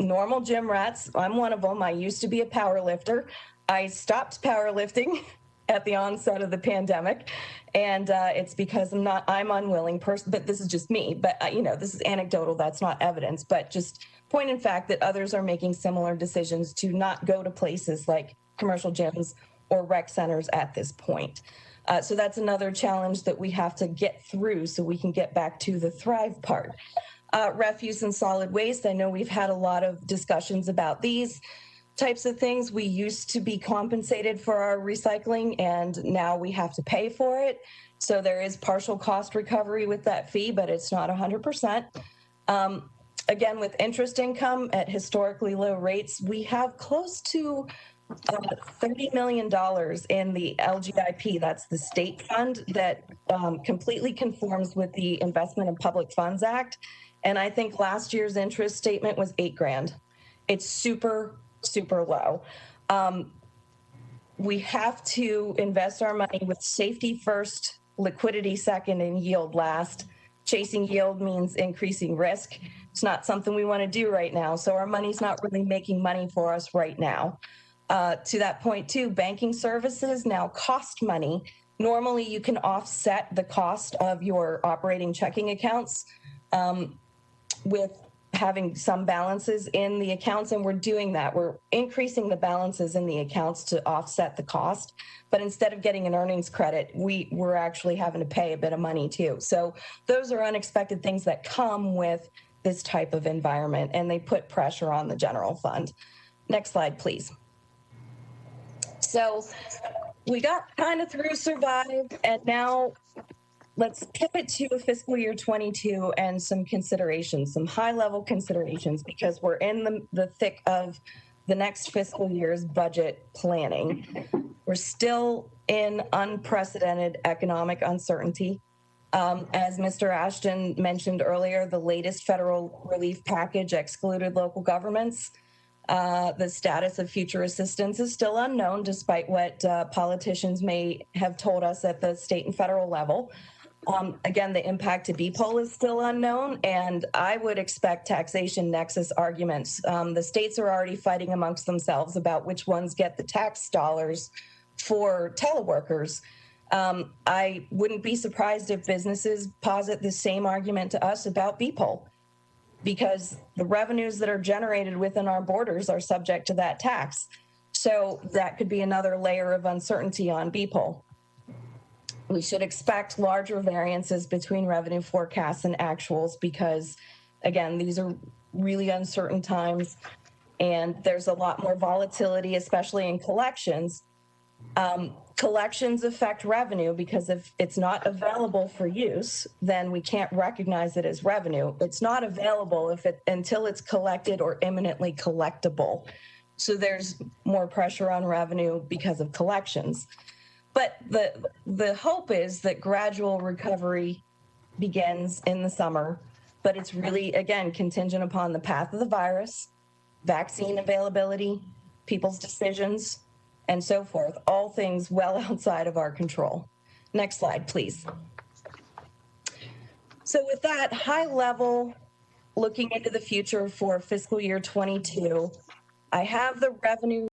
Normal gym rats, I'm one of them. I used to be a power lifter. I stopped powerlifting at the onset of the pandemic. And it's because I'm unwilling person, but this is just me. But, you know, this is anecdotal. That's not evidence, but just point in fact that others are making similar decisions to not go to places like commercial gyms or rec centers at this point. So that's another challenge that we have to get through so we can get back to the thrive part. Refuse and solid waste. I know we've had a lot of discussions about these types of things. We used to be compensated for our recycling, and now we have to pay for it. So there is partial cost recovery with that fee, but it's not 100%. Again, with interest income at historically low rates, we have close to $30 million in the LGIP, that's the state fund that completely conforms with the Investment in Public Funds Act. And I think last year's interest statement was $8,000. It's super, super low. We have to invest our money with safety first, liquidity second, and yield last. Chasing yield means increasing risk. It's not something we want to do right now. So our money's not really making money for us right now. To that point too, banking services now cost money. Normally you can offset the cost of your operating checking accounts with having some balances in the accounts, and we're doing that. We're increasing the balances in the accounts to offset the cost, but instead of getting an earnings credit, we're actually having to pay a bit of money too. So those are unexpected things that come with this type of environment, and they put pressure on the general fund. Next slide, please. So we got kind of through survive, and now let's pivot to fiscal year 22 and some considerations, some high-level considerations, because we're in the thick of the next fiscal year's budget planning. We're still in unprecedented economic uncertainty. As Mr. Ashton mentioned earlier, the latest federal relief package excluded local governments. The status of future assistance is still unknown, despite what politicians may have told us at the state and federal level. Again, the impact to BPOL is still unknown, and I would expect taxation nexus arguments. The states are already fighting amongst themselves about which ones get the tax dollars for teleworkers. I wouldn't be surprised if businesses posit the same argument to us about BPOL, because the revenues that are generated within our borders are subject to that tax. So that could be another layer of uncertainty on BPOL. We should expect larger variances between revenue forecasts and actuals because, again, these are really uncertain times and there's a lot more volatility, especially in collections. Collections affect revenue because if it's not available for use, then we can't recognize it as revenue. It's not available until it's collected or imminently collectible. So there's more pressure on revenue because of collections. But the hope is that gradual recovery begins in the summer, but it's really, again, contingent upon the path of the virus, vaccine availability, people's decisions, and so forth, all things well outside of our control. Next slide, please. So with that high level, looking into the future for fiscal year 22, I have the revenue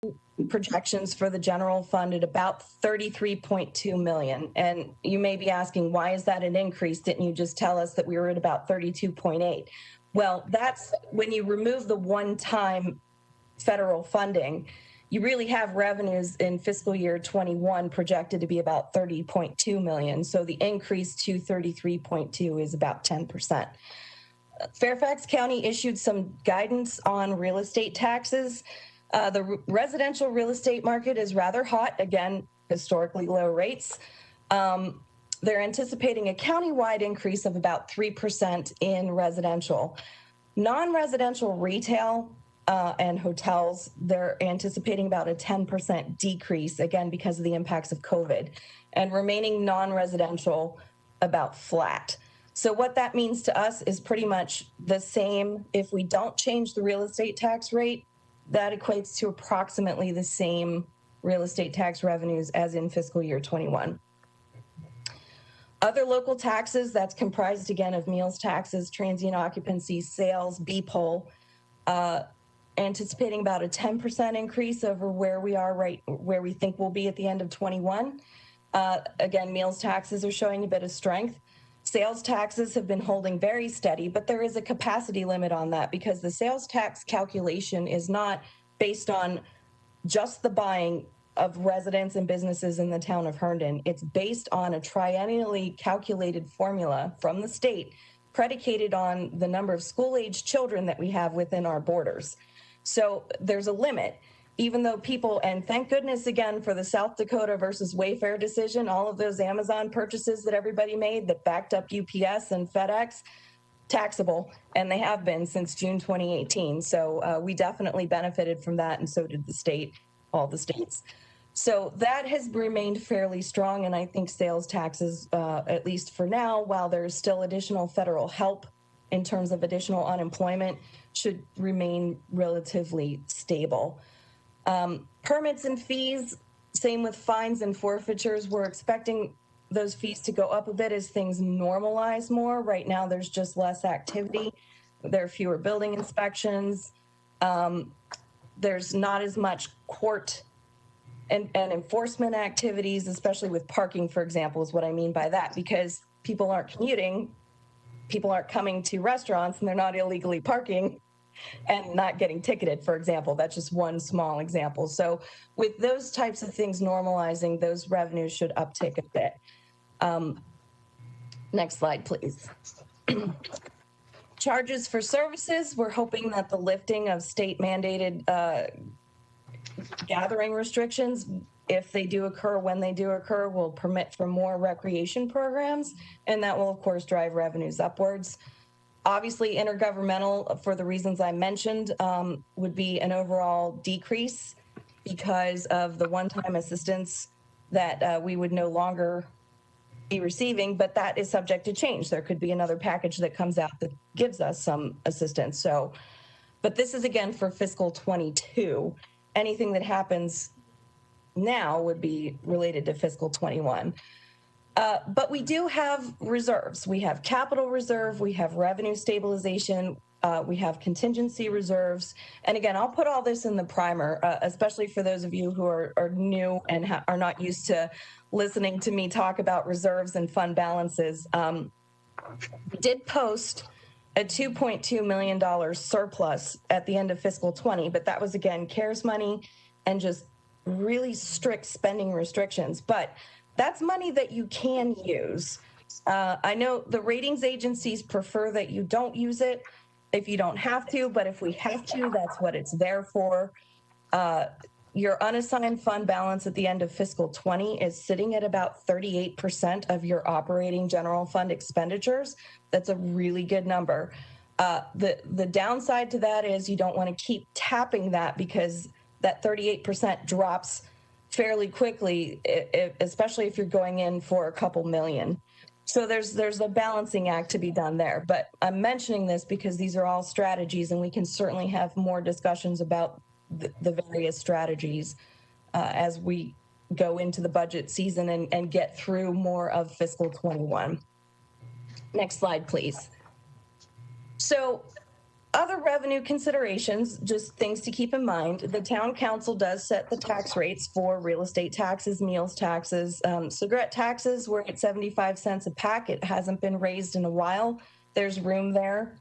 projections for the general fund at about 33.2 million. And you may be asking, why is that an increase? Didn't you just tell us that we were at about 32.8? Well, that's when you remove the one-time federal funding, you really have revenues in fiscal year 21 projected to be about 30.2 million. So the increase to 33.2 is about 10%. Fairfax County issued some guidance on real estate taxes. The residential real estate market is rather hot, again, historically low rates. They're anticipating a countywide increase of about 3% in residential. Non-residential retail and hotels, they're anticipating about a 10% decrease, again, because of the impacts of COVID, and remaining non-residential about flat. So what that means to us is pretty much the same. If we don't change the real estate tax rate, that equates to approximately the same real estate tax revenues as in fiscal year 21. Other local taxes, that's comprised again of meals taxes, transient occupancy, sales, BPOL, anticipating about a 10% increase over where we are where we think we'll be at the end of 21. Again, meals taxes are showing a bit of strength. Sales taxes have been holding very steady, but there is a capacity limit on that because the sales tax calculation is not based on just the buying of residents and businesses in the town of Herndon. It's based on a triennially calculated formula from the state predicated on the number of school-age children that we have within our borders. So there's a limit. Even though people, and thank goodness again for the South Dakota versus Wayfair decision, all of those Amazon purchases that everybody made that backed up UPS and FedEx, taxable, and they have been since June 2018. So we definitely benefited from that, and so did the state, all the states. So that has remained fairly strong, and I think sales taxes, at least for now, while there's still additional federal help in terms of additional unemployment, should remain relatively stable. Permits and fees, same with fines and forfeitures. We're expecting those fees to go up a bit as things normalize more. Right now, there's just less activity. There are fewer building inspections. There's not as much court and enforcement activities, especially with parking, for example, is what I mean by that, because people aren't commuting, people aren't coming to restaurants, and they're not illegally parking and not getting ticketed, for example. That's just one small example. So with those types of things normalizing, those revenues should uptick a bit. Next slide, please. Charges for services, we're hoping that the lifting of state mandated gathering restrictions, if they do occur, when they do occur, will permit for more recreation programs, and that will, of course, drive revenues upwards. Obviously, intergovernmental, for the reasons I mentioned, would be an overall decrease because of the one-time assistance that we would no longer be receiving, but that is subject to change. There could be another package that comes out that gives us some assistance. So, but this is again for fiscal 22. Anything that happens now would be related to fiscal 21. But we do have reserves. We have capital reserve, we have revenue stabilization, we have contingency reserves. And again, I'll put all this in the primer, especially for those of you who are new and are not used to listening to me talk about reserves and fund balances. We did post a $2.2 million surplus at the end of fiscal 20, but that was again CARES money and just really strict spending restrictions, but that's money that you can use. I know the ratings agencies prefer that you don't use it if you don't have to, but if we have to, that's what it's there for. Your unassigned fund balance at the end of fiscal 20 is sitting at about 38% of your operating general fund expenditures. That's a really good number. The downside to that is you don't want to keep tapping that, because that 38% drops fairly quickly, especially if you're going in for a couple million. So there's a balancing act to be done there. But I'm mentioning this because these are all strategies, and we can certainly have more discussions about the various strategies as we go into the budget season and get through more of fiscal 21. Next slide, please. So other revenue considerations, just things to keep in mind. The town council does set the tax rates for real estate taxes, meals taxes. Cigarette taxes, we're at 75 cents a pack. It hasn't been raised in a while. There's room there.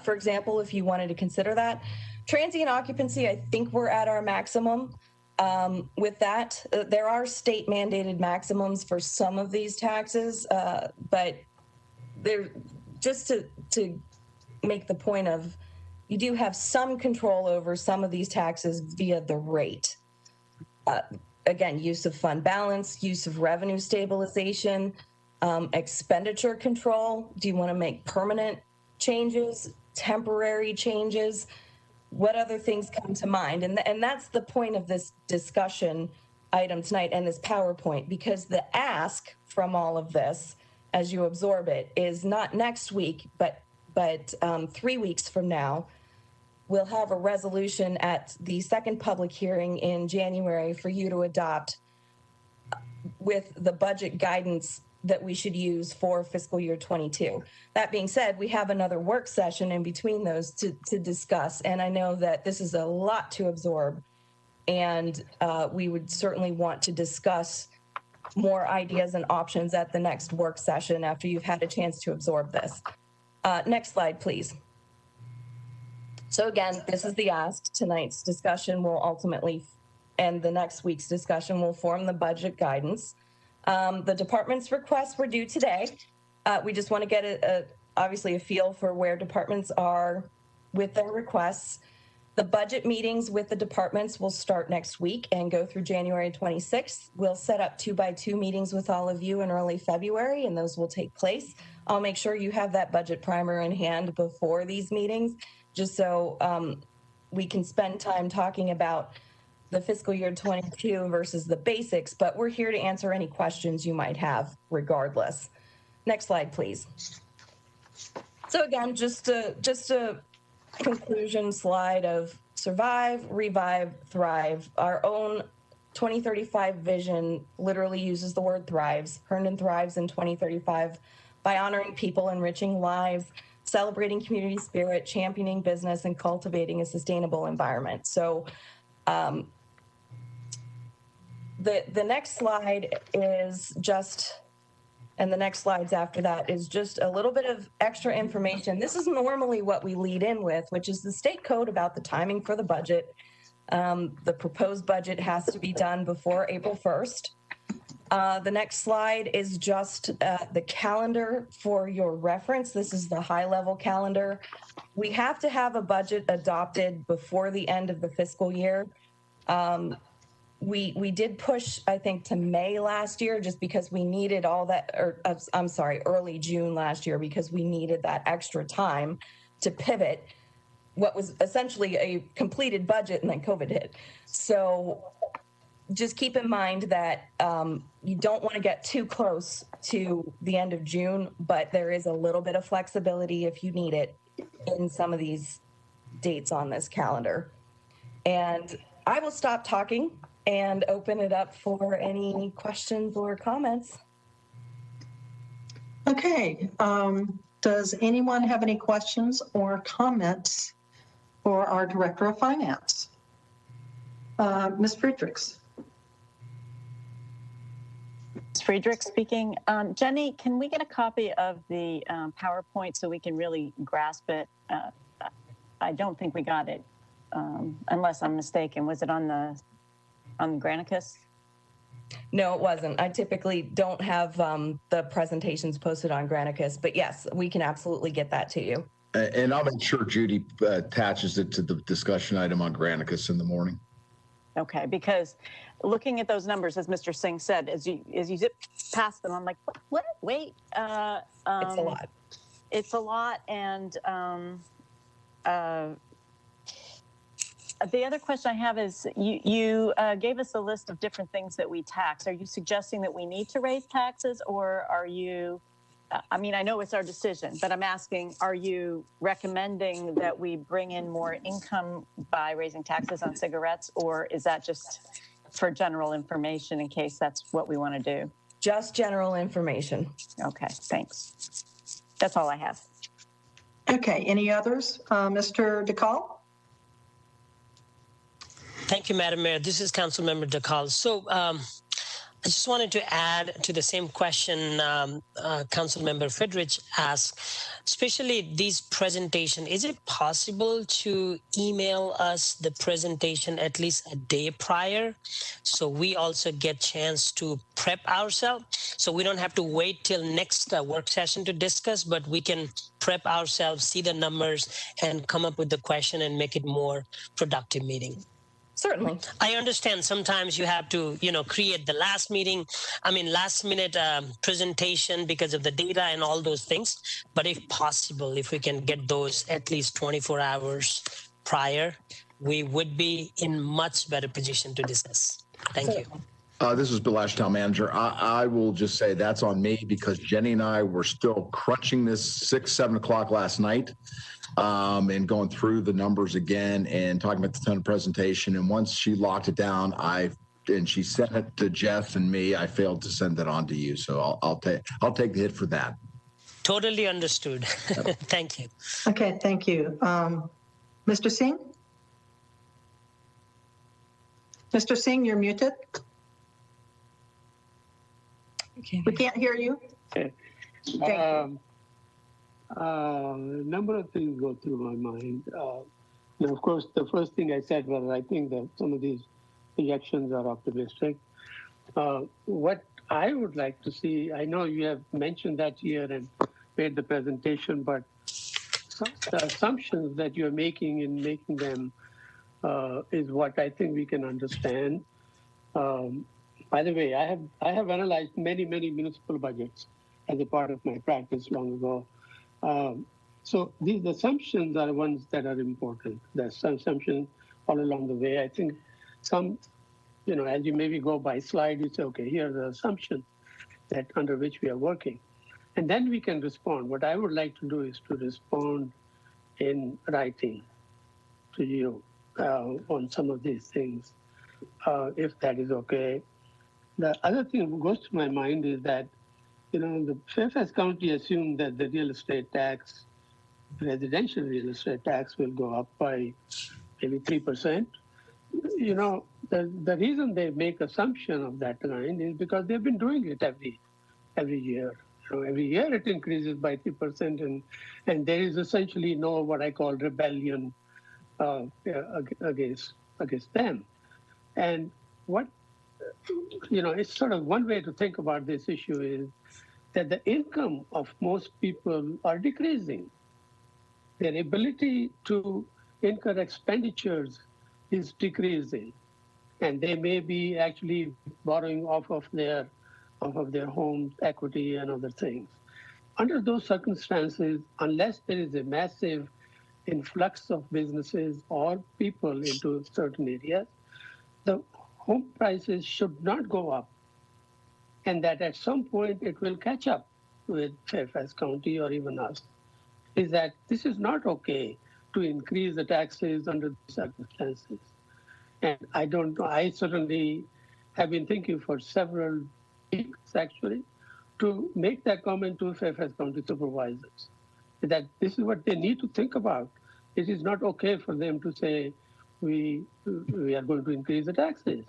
For example, if you wanted to consider that. Transient occupancy, I think we're at our maximum. With that, there are state mandated maximums for some of these taxes, but they're just to make the point of, you do have some control over some of these taxes via the rate. Again, use of fund balance, use of revenue stabilization, expenditure control. Do you want to make permanent changes, temporary changes? What other things come to mind? And that's the point of this discussion item tonight and this PowerPoint, because the ask from all of this, as you absorb it, is not next week, but 3 weeks from now. We'll have a resolution at the second public hearing in January for you to adopt with the budget guidance that we should use for fiscal year 22. That being said, we have another work session in between those to discuss. And I know that this is a lot to absorb, and we would certainly want to discuss more ideas and options at the next work session after you've had a chance to absorb this. Next slide, please. So again, this is the ask. Tonight's discussion will ultimately, and the next week's discussion will form the budget guidance. The department's requests were due today. We just want to get obviously a feel for where departments are with their requests. The budget meetings with the departments will start next week and go through January 26th. We'll set up 2x2 meetings with all of you in early February, and those will take place. I'll make sure you have that budget primer in hand before these meetings, just so we can spend time talking about the fiscal year 22 versus the basics, but we're here to answer any questions you might have regardless. Next slide, please. So again, just a conclusion slide of survive, revive, thrive. Our own 2035 vision literally uses the word thrives. Herndon thrives in 2035 by honoring people, enriching lives, celebrating community spirit, championing business, and cultivating a sustainable environment. So the next slide is just, and the next slides after that is just a little bit of extra information. This is normally what we lead in with, which is the state code about the timing for the budget. The proposed budget has to be done before April 1st. The next slide is just the calendar for your reference. This is the high-level calendar. We have to have a budget adopted before the end of the fiscal year. We did push, I think, to May last year just because we needed all that, or I'm sorry, early June last year, because we needed that extra time to pivot what was essentially a completed budget, and then COVID hit. So just keep in mind that you don't want to get too close to the end of June, but there is a little bit of flexibility if you need it in some of these dates on this calendar. And I will stop talking and open it up for any questions or comments. Okay. Does anyone have any questions or comments for our Director of Finance? Ms. Friedrichs. Ms. Friedrich speaking. Jenny, can we get a copy of the PowerPoint so we can really grasp it? I don't think we got it, unless I'm mistaken. Was it on the on Granicus? No, it wasn't. I typically don't have the presentations posted on Granicus, but yes, we can absolutely get that to you. And I'll make sure Judy attaches it to the discussion item on Granicus in the morning. Okay, because looking at those numbers, as Mr. Singh said, as you zip past them, I'm like, what? Wait. It's a lot. It's a lot, and the other question I have is, you gave us a list of different things that we tax. Are you suggesting that we need to raise taxes, or are you, I mean, I know it's our decision, but I'm asking, are you recommending that we bring in more income by raising taxes on cigarettes, or is that just for general information in case that's what we want to do? Just general information. Okay, thanks. That's all I have. Okay, any others? Mr. DeCall? Thank you, Madam Mayor. This is Councilmember DeCall. So I just wanted to add to the same question Councilmember Friedrich asked, especially these presentation. Is it possible to email us the presentation at least a day prior, so we also get chance to prep ourselves, so we don't have to wait till next work session to discuss, but we can prep ourselves, see the numbers, and come up with the question and make it more productive meeting? Certainly. I understand sometimes you have to, create the last minute presentation because of the data and all those things. But if possible, if we can get those at least 24 hours prior, we would be in much better position to discuss. Thank you. This is Bill Ash, Town Manager. I will just say that's on me because Jenny and I were still crunching this 6, 7 o'clock last night and going through the numbers again and talking about the ton of presentation. And once she locked it down, and she sent it to Jeff and me, I failed to send that on to you. So I'll take the hit for that. Totally understood. Thank you. Okay, thank you. Mr. Singh? Mr. Singh, you're muted. We can't hear you. Okay. A number of things go through my mind. And of course, the first thing I said was I think that some of these projections are optimistic. What I would like to see, I know you have mentioned that here and made the presentation, but some of the assumptions that you're making in making them is what I think we can understand. By the way, I have analyzed many municipal budgets as a part of my practice long ago. So these assumptions are ones that are important. There's some assumptions all along the way. I think some, as you maybe go by slide, you say, okay, here are the assumptions that under which we are working. And then we can respond. What I would like to do is to respond in writing to you on some of these things, if that is okay. The other thing that goes to my mind is that, the Fairfax County assumed that the real estate tax, residential real estate tax, will go up by maybe 3%. The reason they make assumption of that kind is because they've been doing it every year. Every year it increases by 3%, and there is essentially no what I call rebellion against them. And what it's sort of one way to think about this issue is that the income of most people are decreasing. Their ability to incur expenditures is decreasing, and they may be actually borrowing off of their home equity and other things. Under those circumstances, unless there is a massive influx of businesses or people into certain areas, the home prices should not go up, and that at some point it will catch up with Fairfax County or even us. Is that this is not okay to increase the taxes under these circumstances. And I don't know, I certainly have been thinking for several weeks actually to make that comment to Fairfax County supervisors, that this is what they need to think about. It is not okay for them to say, we are going to increase the taxes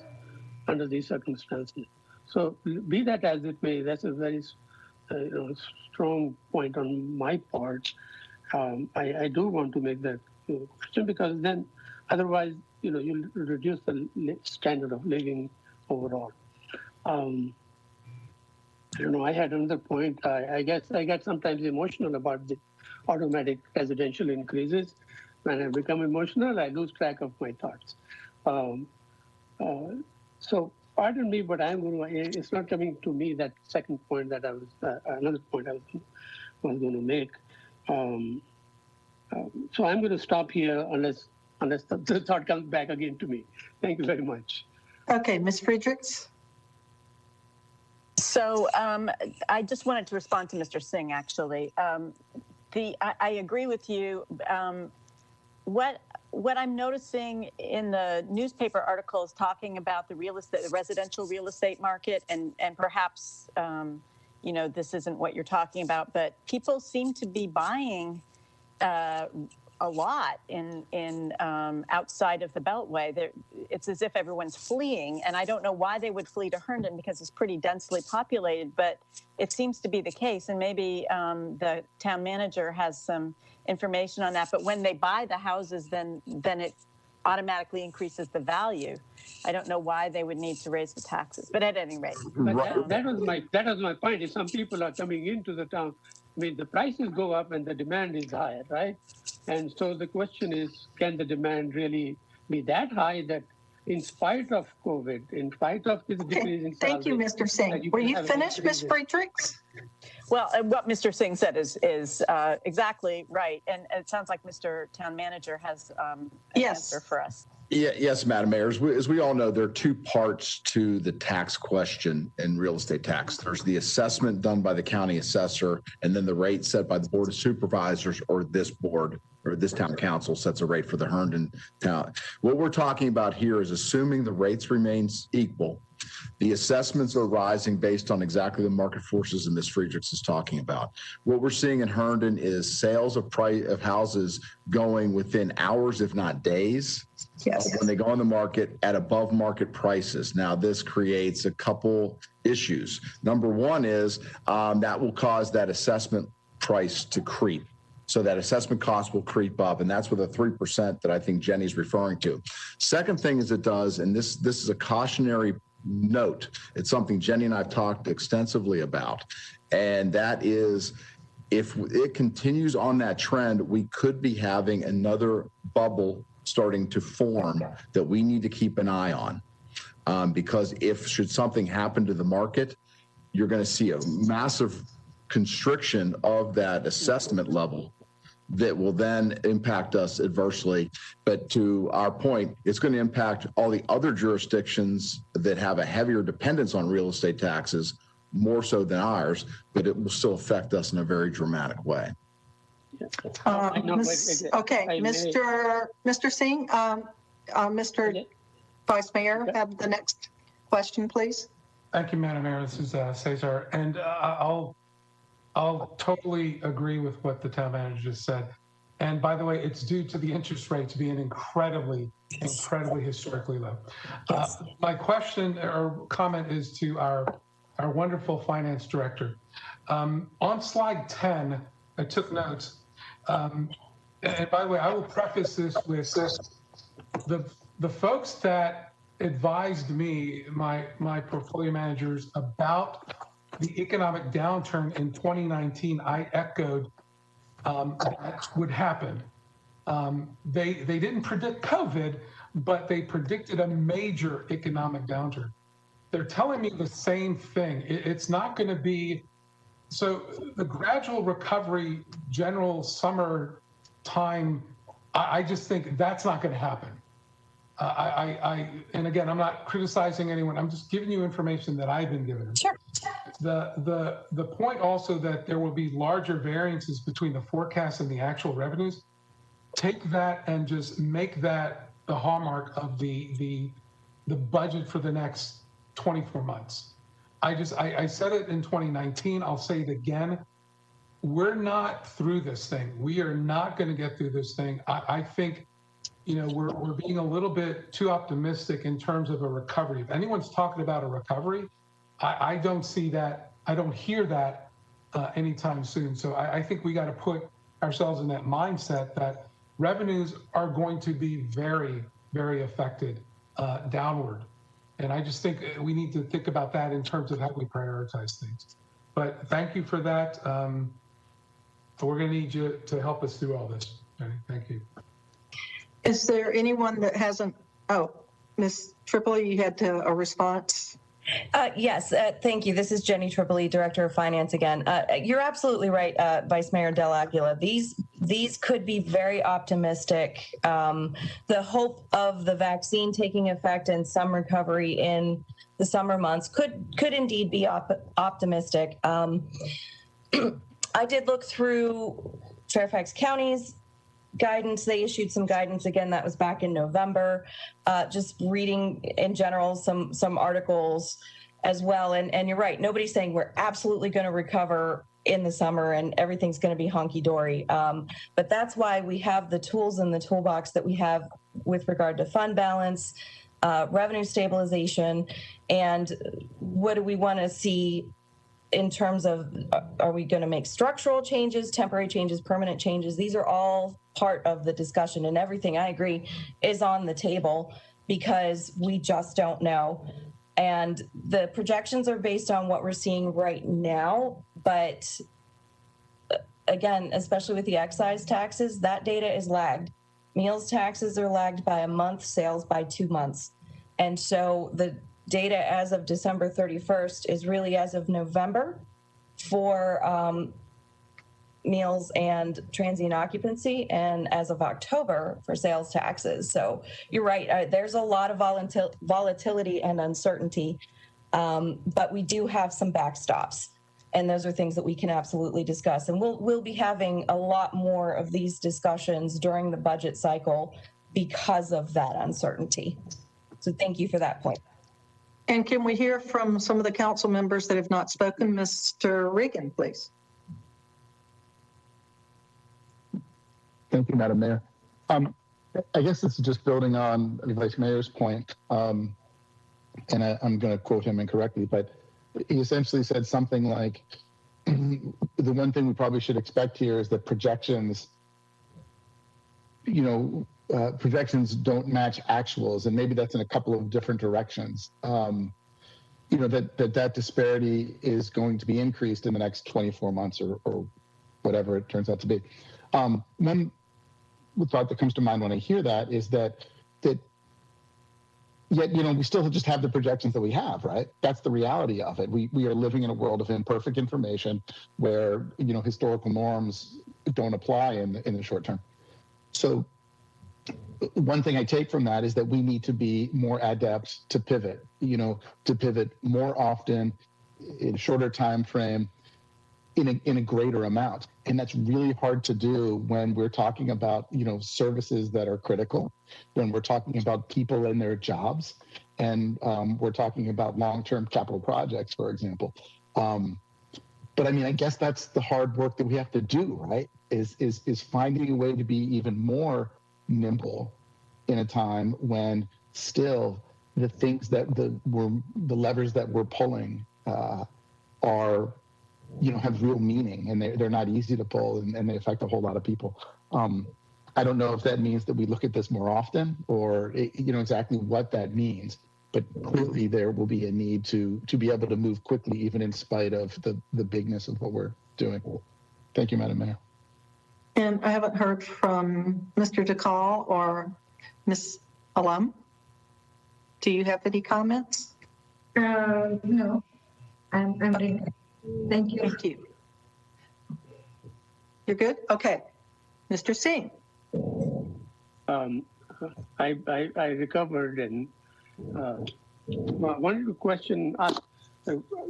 under these circumstances. So be that as it may, that's a very strong point on my part. I do want to make that question, because then otherwise you'll reduce the standard of living overall. I don't know. I had another point. I guess I get sometimes emotional about the automatic residential increases. When I become emotional, I lose track of my thoughts. So pardon me, but I'm going to. It's not coming to me that second point that I was another point I was going to make. So I'm going to stop here unless the thought comes back again to me. Thank you very much. Okay, Ms. Friedrichs? So I just wanted to respond to Mr. Singh, actually. I agree with you. What I'm noticing in the newspaper articles talking about the residential real estate market, and perhaps, this isn't what you're talking about, but people seem to be buying a lot in outside of the Beltway. It's as if everyone's fleeing, and I don't know why they would flee to Herndon because it's pretty densely populated, but it seems to be the case, and maybe the town manager has some information on that. But when they buy the houses, then it automatically increases the value. I don't know why they would need to raise the taxes, but at any rate. But that was my point. If some people are coming into the town, I mean, the prices go up and the demand is higher, right? And so the question is, can the demand really be that high that in spite of COVID, in spite of this decrease in salary? Thank you, Mr. Singh. Were you finished, Ms. Friedrichs? Well, what Mr. Singh said is exactly right. And it sounds like Mr. Town Manager has an answer for us. Yes, Madam Mayor. As we all know, there are two parts to the tax question in real estate tax. There's the assessment done by the county assessor, and then the rate set by the Board of Supervisors, or this board or this town council sets a rate for the Herndon town. What we're talking about here is assuming the rates remains equal. The assessments are rising based on exactly the market forces that Ms. Friedrichs is talking about. What we're seeing in Herndon is sales of houses going within hours, if not days, when they go on the market at above market prices. Now, this creates a couple issues. Number one is that will cause that assessment price to creep. So that assessment cost will creep up, and that's with the 3% that I think Jenny's referring to. Second thing is it does, and this is a cautionary note. It's something Jenny and I've talked extensively about, and that is if it continues on that trend, we could be having another bubble starting to form that we need to keep an eye on, because should something happen to the market, you're going to see a massive constriction of that assessment level that will then impact us adversely. But to our point, it's going to impact all the other jurisdictions that have a heavier dependence on real estate taxes, more so than ours, but it will still affect us in a very dramatic way. Okay, Mr. Singh, Mr. Vice Mayor, have the next question, please. Thank you, Madam Mayor. This is Cesar, and I'll totally agree with what the town manager just said. And by the way, it's due to the interest rates being incredibly historically low. My question or comment is to our wonderful finance director. On slide 10, I took notes. And by the way, I will preface this with the folks that advised me, my portfolio managers, about the economic downturn in 2019, I echoed that would happen. They didn't predict COVID, but they predicted a major economic downturn. They're telling me the same thing. It's not going to be, so the gradual recovery, general summer time, I just think that's not going to happen. And again, I'm not criticizing anyone. I'm just giving you information that I've been given. Sure. The point also that there will be larger variances between the forecast and the actual revenues. Take that and just make that the hallmark of the budget for the next 24 months. I said it in 2019. I'll say it again. We're not through this thing. We are not going to get through this thing. I think, we're being a little bit too optimistic in terms of a recovery. If anyone's talking about a recovery, I don't see that. I don't hear that anytime soon. So I think we got to put ourselves in that mindset that revenues are going to be very, very affected downward. And I just think we need to think about that in terms of how we prioritize things. But thank you for that. We're going to need you to help us through all this, Jenny. Thank you. Is there anyone that hasn't? Oh, Ms. Tripoli, you had a response? Yes, thank you. This is Jenny Tripoli, Director of Finance again. You're absolutely right, Vice Mayor Del Aguila. These could be very optimistic. The hope of the vaccine taking effect and some recovery in the summer months could indeed be optimistic. I did look through Fairfax County's guidance. They issued some guidance again. That was back in November. Just reading in general some articles as well. And you're right. Nobody's saying we're absolutely going to recover in the summer and everything's going to be hunky dory. But that's why we have the tools in the toolbox that we have with regard to fund balance, revenue stabilization, and what do we want to see in terms of, are we going to make structural changes, temporary changes, permanent changes? These are all part of the discussion, and everything, I agree, is on the table because we just don't know. And the projections are based on what we're seeing right now. But again, especially with the excise taxes, that data is lagged. Meals taxes are lagged by a month, sales by 2 months. And so the data as of December 31st is really as of November for meals and transient occupancy, and as of October for sales taxes. So you're right, there's a lot of volatility and uncertainty, but we do have some backstops, and those are things that we can absolutely discuss. And we'll be having a lot more of these discussions during the budget cycle because of that uncertainty. So thank you for that point. And can we hear from some of the council members that have not spoken? Mr. Regan, please. Thank you, Madam Mayor. I guess this is just building on the Vice Mayor's point, and I'm going to quote him incorrectly, but he essentially said something like, the one thing we probably should expect here is that projections, projections don't match actuals, and maybe that's in a couple of different directions. That disparity is going to be increased in the next 24 months or whatever it turns out to be. One thought that comes to mind when I hear that is that yet, we still just have the projections that we have, right? That's the reality of it. We are living in a world of imperfect information where, historical norms don't apply in the short term. So one thing I take from that is that we need to be more adept to pivot, to pivot more often in a shorter time frame, in a greater amount. And that's really hard to do when we're talking about, services that are critical, when we're talking about people and their jobs, and we're talking about long-term capital projects, for example. But I guess that's the hard work that we have to do, right? Is finding a way to be even more nimble in a time when still the things that the levers that we're pulling are, have real meaning, and they're not easy to pull, and they affect a whole lot of people. I don't know if that means that we look at this more often or, exactly what that means, but clearly there will be a need to be able to move quickly, even in spite of the bigness of what we're doing. Thank you, Madam Mayor. And I haven't heard from Mr. DeCall or Ms. Alum. Do you have any comments? No, I'm ready. Thank you. Thank you. You're good? Okay. Mr. Singh. I recovered and wanted to question us.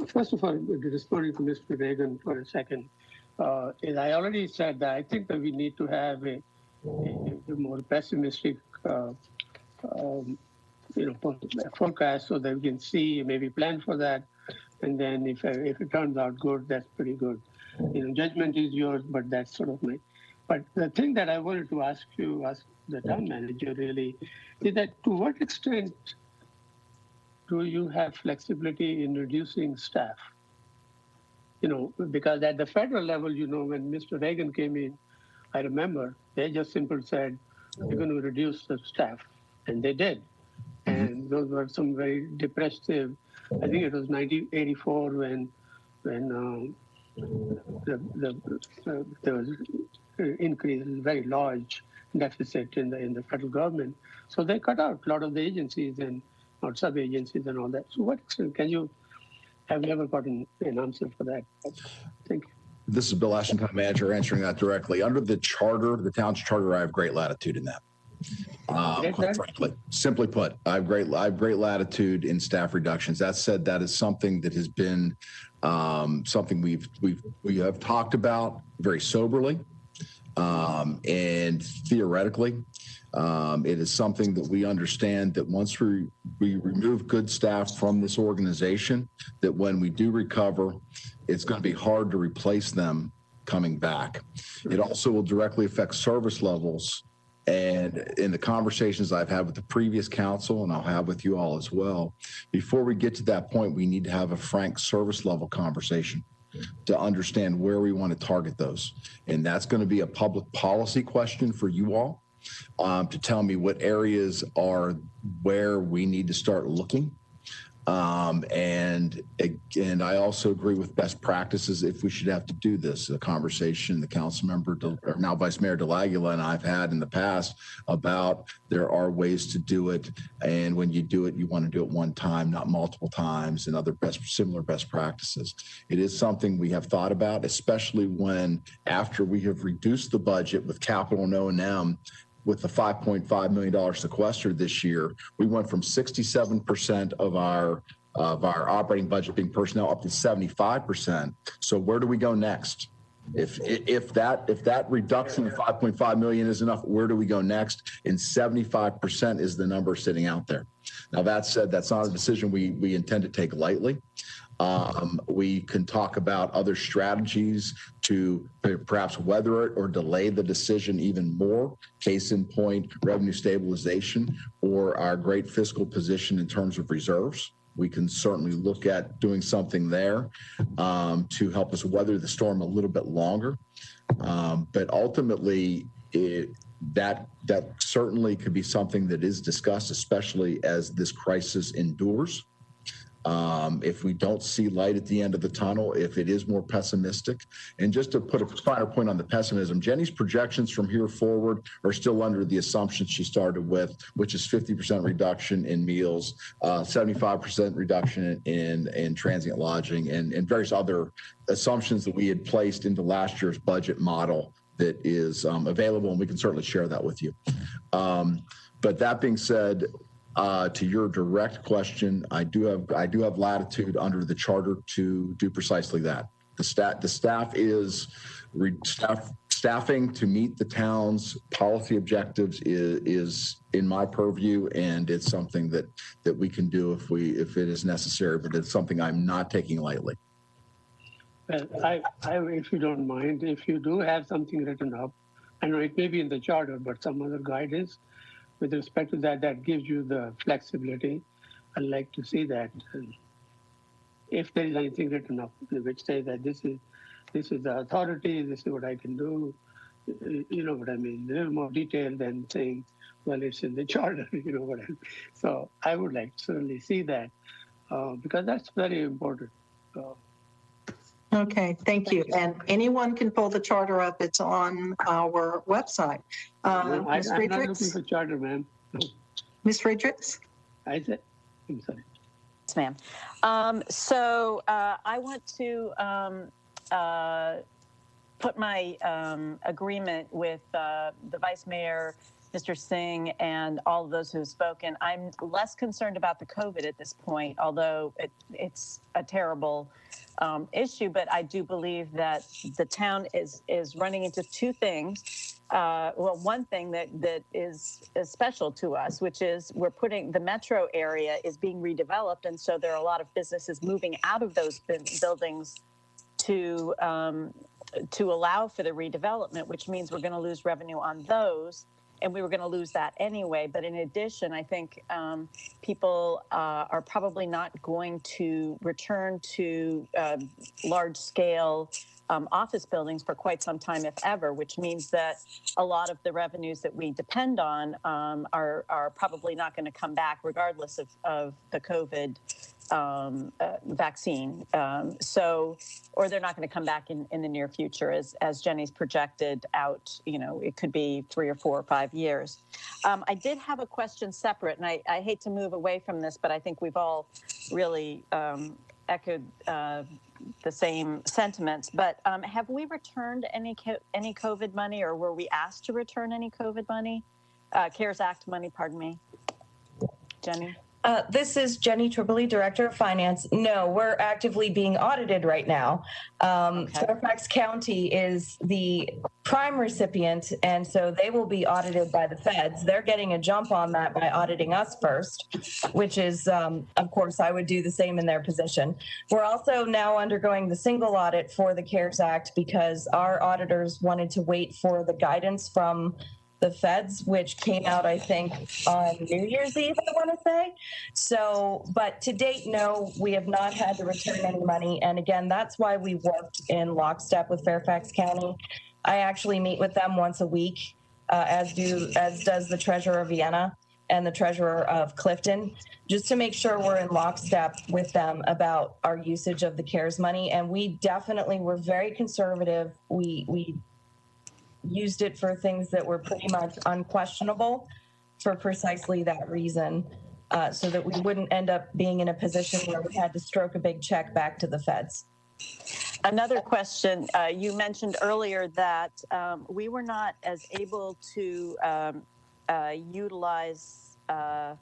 First of all, responding to Mr. Reagan for a second, as I already said, that I think that we need to have a more pessimistic forecast so that we can see, maybe plan for that. And then if it turns out good, that's pretty good. Judgment is yours, but that's sort of my. But the thing that I wanted to ask the town manager really, is that to what extent do you have flexibility in reducing staff? Because at the federal level, when Mr. Reagan came in, I remember they just simply said, we're going to reduce the staff and they did. And those were some very depressive. I think it was 1984 when there was increase, very large deficit in the federal government. So they cut out a lot of the agencies and or sub agencies and all that. So what have you ever gotten an answer for that? Thank you. This is Bill Ashton, Town Manager, answering that directly. Under the charter, the town's charter, I have great latitude in that. Quite frankly, simply put, I have great latitude in staff reductions. That said, that is something that has been something we have talked about very soberly, and theoretically, it is something that we understand that once we remove good staff from this organization, that when we do recover, it's going to be hard to replace them coming back. It also will directly affect service levels. And in the conversations I've had with the previous council, and I'll have with you all as well, before we get to that point, we need to have a frank service level conversation to understand where we want to target those. And that's going to be a public policy question for you all, to tell me what areas are where we need to start looking. And I also agree with best practices if we should have to do this. A conversation the council member, or now Vice Mayor DeLaguila, and I've had in the past about there are ways to do it. And when you do it, you want to do it one time, not multiple times, and other similar best practices. It is something we have thought about, especially when after we have reduced the budget with capital and O&M, with the $5.5 million sequestered this year, we went from 67% of our operating budget being personnel up to 75%. So where do we go next? If that reduction of 5.5 million is enough, where do we go next? And 75% is the number sitting out there. Now that said, that's not a decision we intend to take lightly. We can talk about other strategies to perhaps weather it or delay the decision even more. Case in point, revenue stabilization or our great fiscal position in terms of reserves. We can certainly look at doing something there to help us weather the storm a little bit longer. But ultimately, that certainly could be something that is discussed, especially as this crisis endures. If we don't see light at the end of the tunnel, if it is more pessimistic. And just to put a finer point on the pessimism, Jenny's projections from here forward are still under the assumptions she started with, which is 50% reduction in meals, 75% reduction in transient lodging, and various other assumptions that we had placed into last year's budget model that is available, and we can certainly share that with you. But that being said, to your direct question, I do have latitude under the charter to do precisely that. The staff is staffing to meet the town's policy objectives is in my purview, and it's something that we can do if it is necessary. But it's something I'm not taking lightly. Well, I, if you don't mind, if you do have something written up, I know it may be in the charter, but some other guidance with respect to that gives you the flexibility. I'd like to see that. And if there is anything written up which says that this is the authority, this is what I can do, you know what I mean? A little more detail than saying, well, it's in the charter, you know what I mean? So I would like to certainly see that because that's very important. Okay, thank you. And anyone can pull the charter up. It's on our website. I'm Ms. not looking Friedrichs? for charter, ma'am. Ms. Friedrichs? I'm sorry. Yes, ma'am. So I want to put my agreement with the Vice Mayor, Mr. Singh, and all of those who have spoken. I'm less concerned about the COVID at this point, although it's a terrible issue, but I do believe that the town is running into two things. Well, one thing that is special to us, which is we're putting the metro area is being redeveloped, and so there are a lot of businesses moving out of those buildings to allow for the redevelopment, which means we're going to lose revenue on those. And we were going to lose that anyway. But in addition, I think people are probably not going to return to large-scale office buildings for quite some time, if ever, which means that a lot of the revenues that we depend on are probably not going to come back regardless of the COVID vaccine. Or they're not going to come back in the near future, as Jenny's projected out. It could be 3 or 4 or 5 years. I did have a question separate, and I hate to move away from this, but I think we've all really echoed the same sentiments. But have we returned any COVID money, or were we asked to return any COVID money? CARES Act money, pardon me. Jenny? This is Jenny Tripoli, Director of Finance. No, we're actively being audited right now. Okay. Fairfax County is the prime recipient, and so they will be audited by the feds. They're getting a jump on that by auditing us first, which is, of course, I would do the same in their position. We're also now undergoing the single audit for the CARES Act because our auditors wanted to wait for the guidance from the feds, which came out, I think, on New Year's Eve, I want to say. So, but to date, no, we have not had to return any money. And again, that's why we worked in lockstep with Fairfax County. I actually meet with them once a week, as does the treasurer of Vienna and the treasurer of Clifton, just to make sure we're in lockstep with them about our usage of the CARES money. And we definitely were very conservative. We used it for things that were pretty much unquestionable for precisely that reason, so that we wouldn't end up being in a position where we had to stroke a big check back to the feds. Another question, you mentioned earlier that we were not as able to utilize, or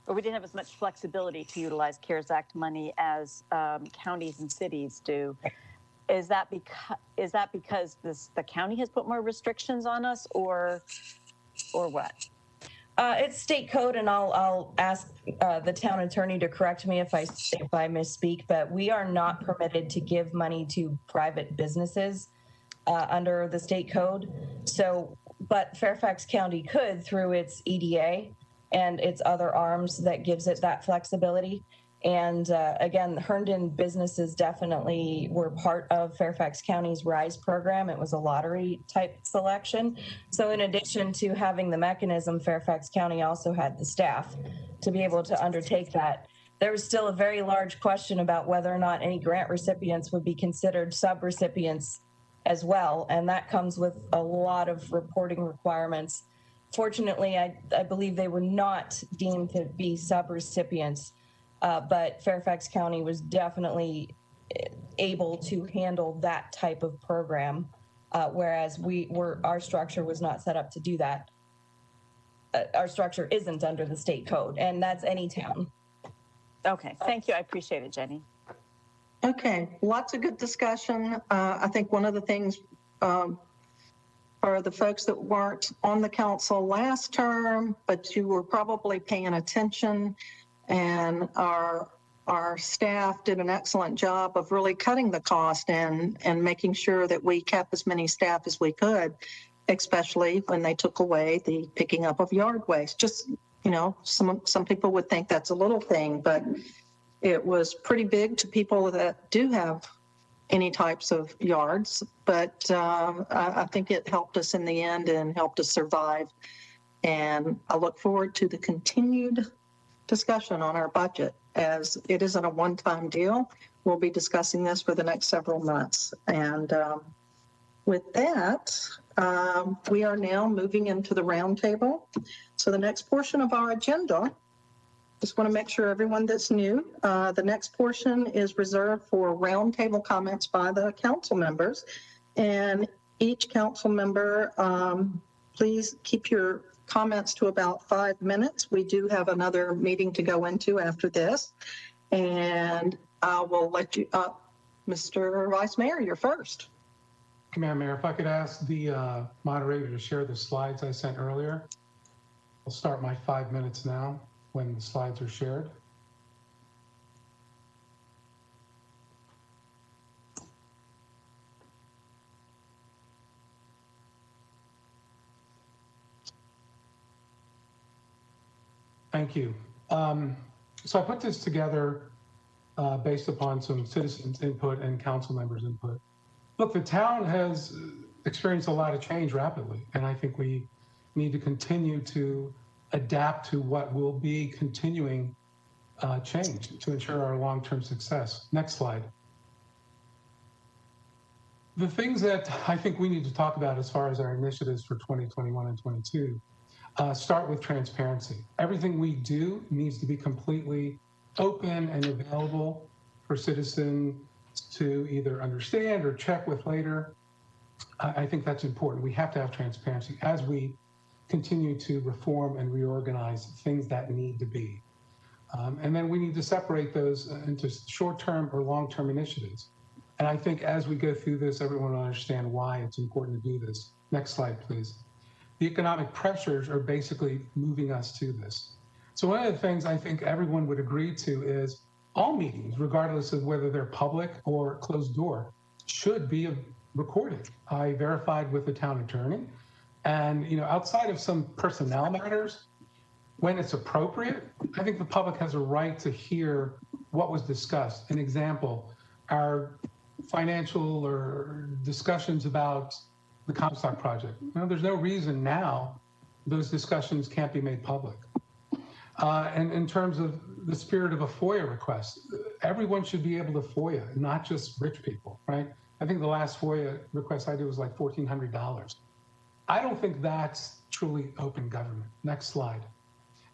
we didn't have as much flexibility to utilize CARES Act money as counties and cities do. Is that because the county has put more restrictions on us, or what? It's state code, and I'll ask the town attorney to correct me if I misspeak, but we are not permitted to give money to private businesses under the state code. So, but Fairfax County could through its EDA and its other arms that gives it that flexibility. And again, Herndon businesses definitely were part of Fairfax County's RISE program. It was a lottery type selection. So in addition to having the mechanism, Fairfax County also had the staff to be able to undertake that. There was still a very large question about whether or not any grant recipients would be considered sub-recipients as well. And that comes with a lot of reporting requirements. Fortunately, I believe they were not deemed to be sub-recipients. But Fairfax County was definitely able to handle that type of program, whereas our structure was not set up to do that. Our structure isn't under the state code, and that's any town. Okay, thank you. I appreciate it, Jenny. Okay, lots of good discussion. I think one of the things for the folks that weren't on the council last term, but you were probably paying attention, and our staff did an excellent job of really cutting the cost and making sure that we kept as many staff as we could, especially when they took away the picking up of yard waste. Just, some people would think that's a little thing, but it was pretty big to people that do have any types of yards. But I think it helped us in the end and helped us survive. And I look forward to the continued discussion on our budget, as it isn't a one-time deal. We'll be discussing this for the next several months. And with that, we are now moving into the roundtable. So the next portion of our agenda, just want to make sure everyone that's new, the next portion is reserved for roundtable comments by the council members. And each council member, please keep your comments to about 5 minutes. We do have another meeting to go into after this. And I will let you up. Mr. Vice Mayor, you're first. Madam Mayor, if I could ask the moderator to share the slides I sent earlier. I'll start my 5 minutes now when the slides are shared. Thank you. So I put this together based upon some citizens' input and council members' input. Look, the town has experienced a lot of change rapidly, and I think we need to continue to adapt to what will be continuing change to ensure our long-term success. Next slide. The things that I think we need to talk about as far as our initiatives for 2021 and 22 start with transparency. Everything we do needs to be completely open and available for citizens to either understand or check with later. I think that's important. We have to have transparency as we continue to reform and reorganize things that need to be. And then we need to separate those into short-term or long-term initiatives. And I think as we go through this, everyone will understand why it's important to do this. Next slide, please. The economic pressures are basically moving us to this. So one of the things I think everyone would agree to is all meetings, regardless of whether they're public or closed door, should be recorded. I verified with the town attorney. And outside of some personnel matters, when it's appropriate, I think the public has a right to hear what was discussed. An example, our financial or discussions about the Comstock project. There's no reason now those discussions can't be made public. And in terms of the spirit of a FOIA request, everyone should be able to FOIA, not just rich people, right? I think the last FOIA request I did was like $1,400. I don't think that's truly open government. Next slide.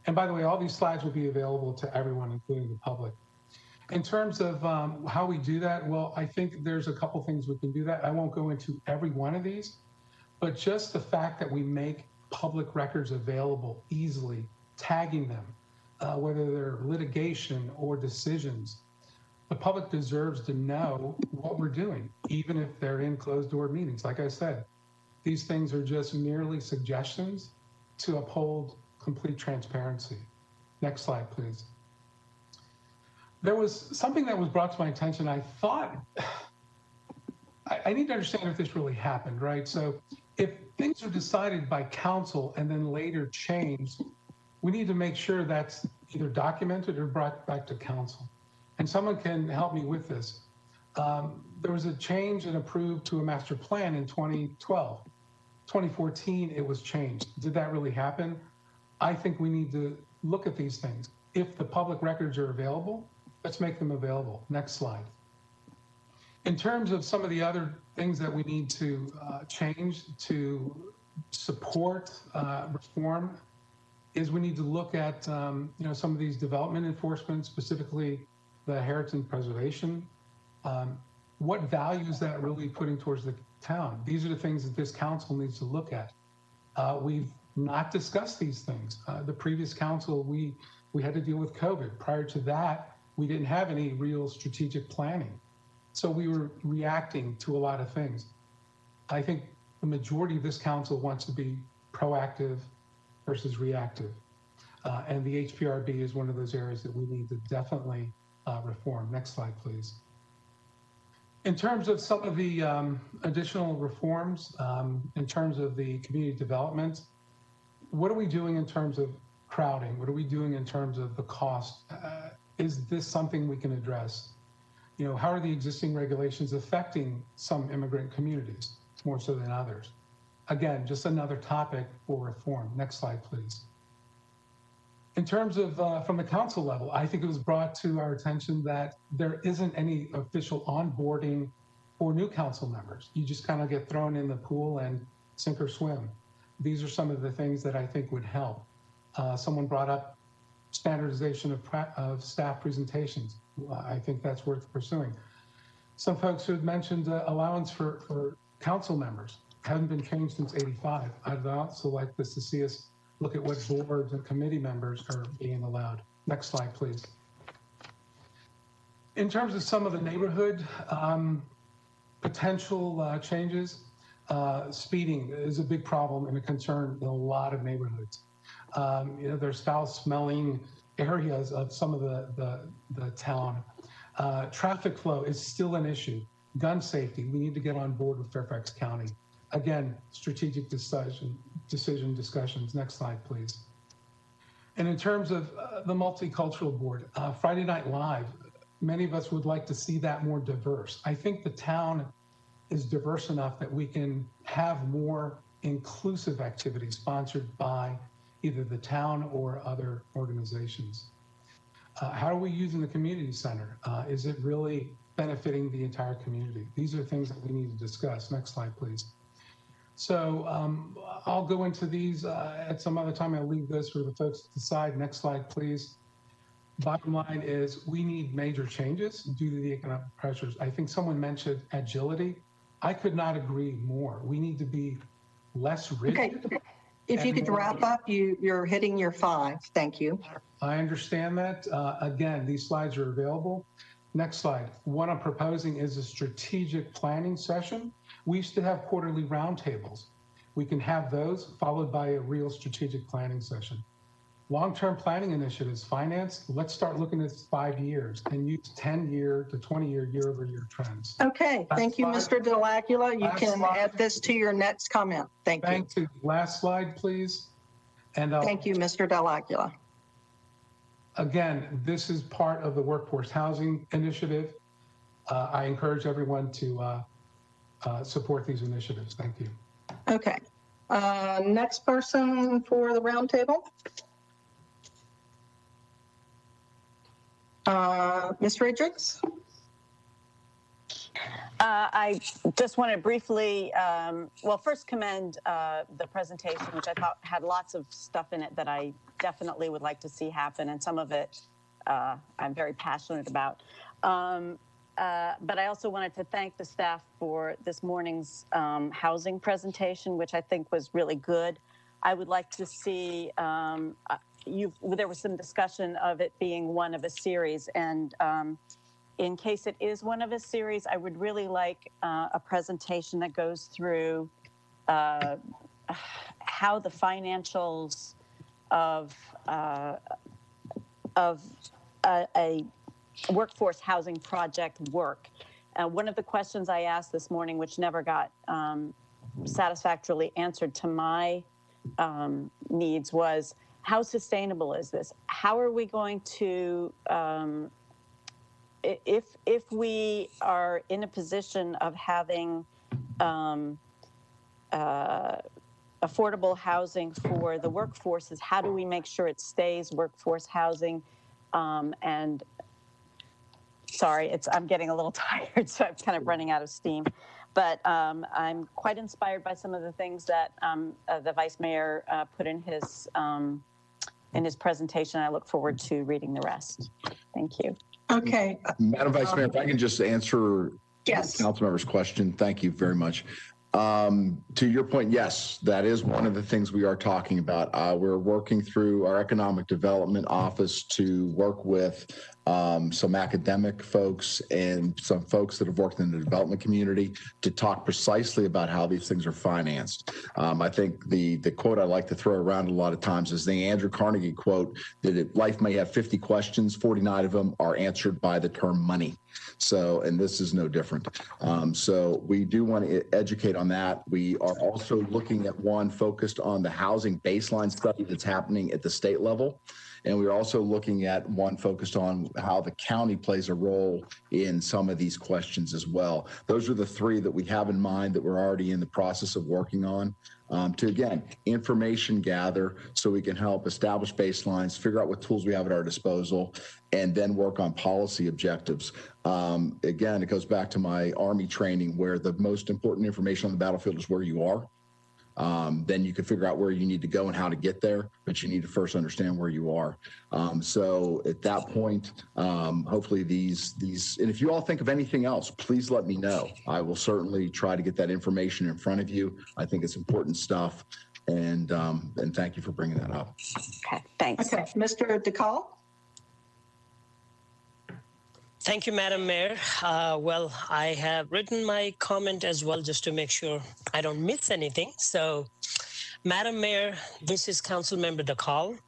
And by the way, all these slides will be available to everyone, including the public. In terms of how we do that, well, I think there's a couple things we can do that. I won't go into every one of these, but just the fact that we make public records available easily, tagging them, whether they're litigation or decisions, the public deserves to know what we're doing, even if they're in closed door meetings. Like I said, these things are just merely suggestions to uphold complete transparency. Next slide, please. There was something that was brought to my attention. I thought, I need to understand if this really happened, right? So if things are decided by council and then later changed, we need to make sure that's either documented or brought back to council. And someone can help me with this. There was a change and approved to a master plan in 2012. 2014, it was changed. Did that really happen? I think we need to look at these things. If the public records are available, let's make them available. Next slide. In terms of some of the other things that we need to change to support reform, is we need to look at some of these development enforcement, specifically the Herndon preservation. What value is that really putting towards the town? These are the things that this council needs to look at. We've not discussed these things. The previous council, we had to deal with COVID. Prior to that, we didn't have any real strategic planning. So we were reacting to a lot of things. I think the majority of this council wants to be proactive versus reactive. And the HPRB is one of those areas that we need to definitely reform. Next slide, please. In terms of some of the additional reforms, in terms of the community development, what are we doing in terms of crowding? What are we doing in terms of the cost? Is this something we can address? How are the existing regulations affecting some immigrant communities more so than others? Again, just another topic for reform. Next slide, please. In terms of from the council level, I think it was brought to our attention that there isn't any official onboarding for new council members. You just kind of get thrown in the pool and sink or swim. These are some of the things that I think would help. Someone brought up standardization of staff presentations. I think that's worth pursuing. Some folks who had mentioned allowance for council members haven't been changed since '85. I'd also like this to see us look at what boards and committee members are being allowed. Next slide, please. In terms of some of the neighborhood potential changes, speeding is a big problem and a concern in a lot of neighborhoods. There's foul-smelling areas of some of the town. Traffic flow is still an issue. Gun safety, we need to get on board with Fairfax County. Again, strategic decision discussions. Next slide, please. And in terms of the multicultural board, Friday Night Live, many of us would like to see that more diverse. I think the town is diverse enough that we can have more inclusive activities sponsored by either the town or other organizations. How are we using the community center? Is it really benefiting the entire community? These are things that we need to discuss. Next slide, please. So I'll go into these at some other time. I'll leave those for the folks to decide. Next slide, please. Bottom line is we need major changes due to the economic pressures. I think someone mentioned agility. I could not agree more. We need to be less rigid. Okay. If you could wrap up, you're hitting your 5. Thank you. I understand that. Again, these slides are available. Next slide. What I'm proposing is a strategic planning session. We used to have quarterly roundtables. We can have those followed by a real strategic planning session. Long-term planning initiatives, finance, let's start looking at 5 years and use 10-year to 20-year, year-over-year trends. Okay, thank you, Mr. Delacula. You can add this to your next comment. Thank you. Thank you. Last slide, please. And thank you, Mr. Delacula. Again, this is part of the workforce housing initiative. I encourage everyone to support these initiatives. Thank you. Okay. Next person for the roundtable. Ms. Friedrichs? I just want to briefly, well, first commend the presentation, which I thought had lots of stuff in it that I definitely would like to see happen, and some of it I'm very passionate about. But I also wanted to thank the staff for this morning's housing presentation, which I think was really good. I would like to see, there was some discussion of it being one of a series, and in case it is one of a series, I would really like a presentation that goes through how the financials of a workforce housing project work. One of the questions I asked this morning, which never got satisfactorily answered to my needs, was how sustainable is this? How are we going to, if we are in a position of having affordable housing for the workforces, how do we make sure it stays workforce housing? And sorry, I'm getting a little tired, so I'm kind of running out of steam. But I'm quite inspired by some of the things that the Vice Mayor put in his presentation. I look forward to reading the rest. Thank you. Okay. Madam Vice Mayor, if I can just answer yes. the council member's question. Thank you very much. To your point, yes, that is one of the things we are talking about. We're working through our economic development office to work with some academic folks and some folks that have worked in the development community to talk precisely about how these things are financed. I think the quote I like to throw around a lot of times is the Andrew Carnegie quote that life may have 50 questions, 49 of them are answered by the term money. So, and this is no different. So we do want to educate on that. We are also looking at one focused on the housing baseline study that's happening at the state level. And we're also looking at one focused on how the county plays a role in some of these questions as well. Those are the 3 that we have in mind that we're already in the process of working on to, again, information gather so we can help establish baselines, figure out what tools we have at our disposal, and then work on policy objectives. Again, it goes back to my Army training where the most important information on the battlefield is where you are. Then you can figure out where you need to go and how to get there, but you need to first understand where you are. So at that point, hopefully these, and if you all think of anything else, please let me know. I will certainly try to get that information in front of you. I think it's important stuff. And thank you for bringing that up. Okay, thanks. Okay, Mr. DeCall. Thank you, Madam Mayor. Well, I have written my comment as well just to make sure I don't miss anything. So, Madam Mayor, this is Councilmember DeCall.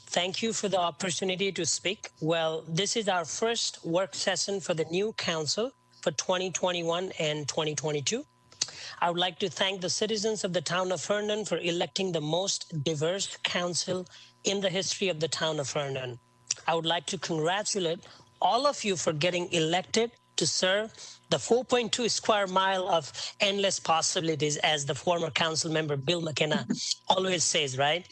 Thank you for the opportunity to speak. Well, this is our first work session for the new council for 2021 and 2022. I would like to thank the citizens of the town of Herndon for electing the most diverse council in the history of the town of Herndon. I would like to congratulate all of you for getting elected to serve the 4.2 square mile of endless possibilities, as the former council member Bill McKenna always says, right?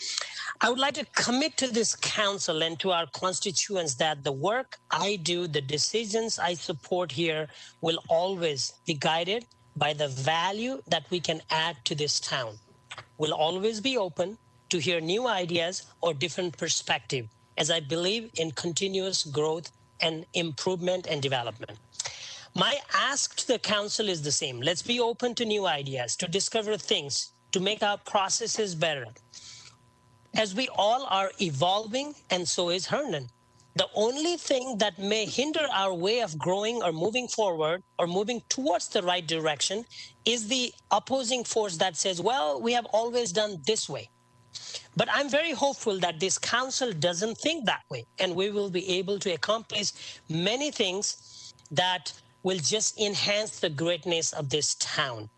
I would like to commit to this council and to our constituents that the work I do, the decisions I support here will always be guided by the value that we can add to this town. We'll always be open to hear new ideas or different perspective, as I believe in continuous growth and improvement and development. My ask to the council is the same. Let's be open to new ideas, to discover things, to make our processes better. As we all are evolving, and so is Herndon. The only thing that may hinder our way of growing or moving forward or moving towards the right direction is the opposing force that says, well, we have always done this way. But I'm very hopeful that this council doesn't think that way, and we will be able to accomplish many things that will just enhance the greatness of this town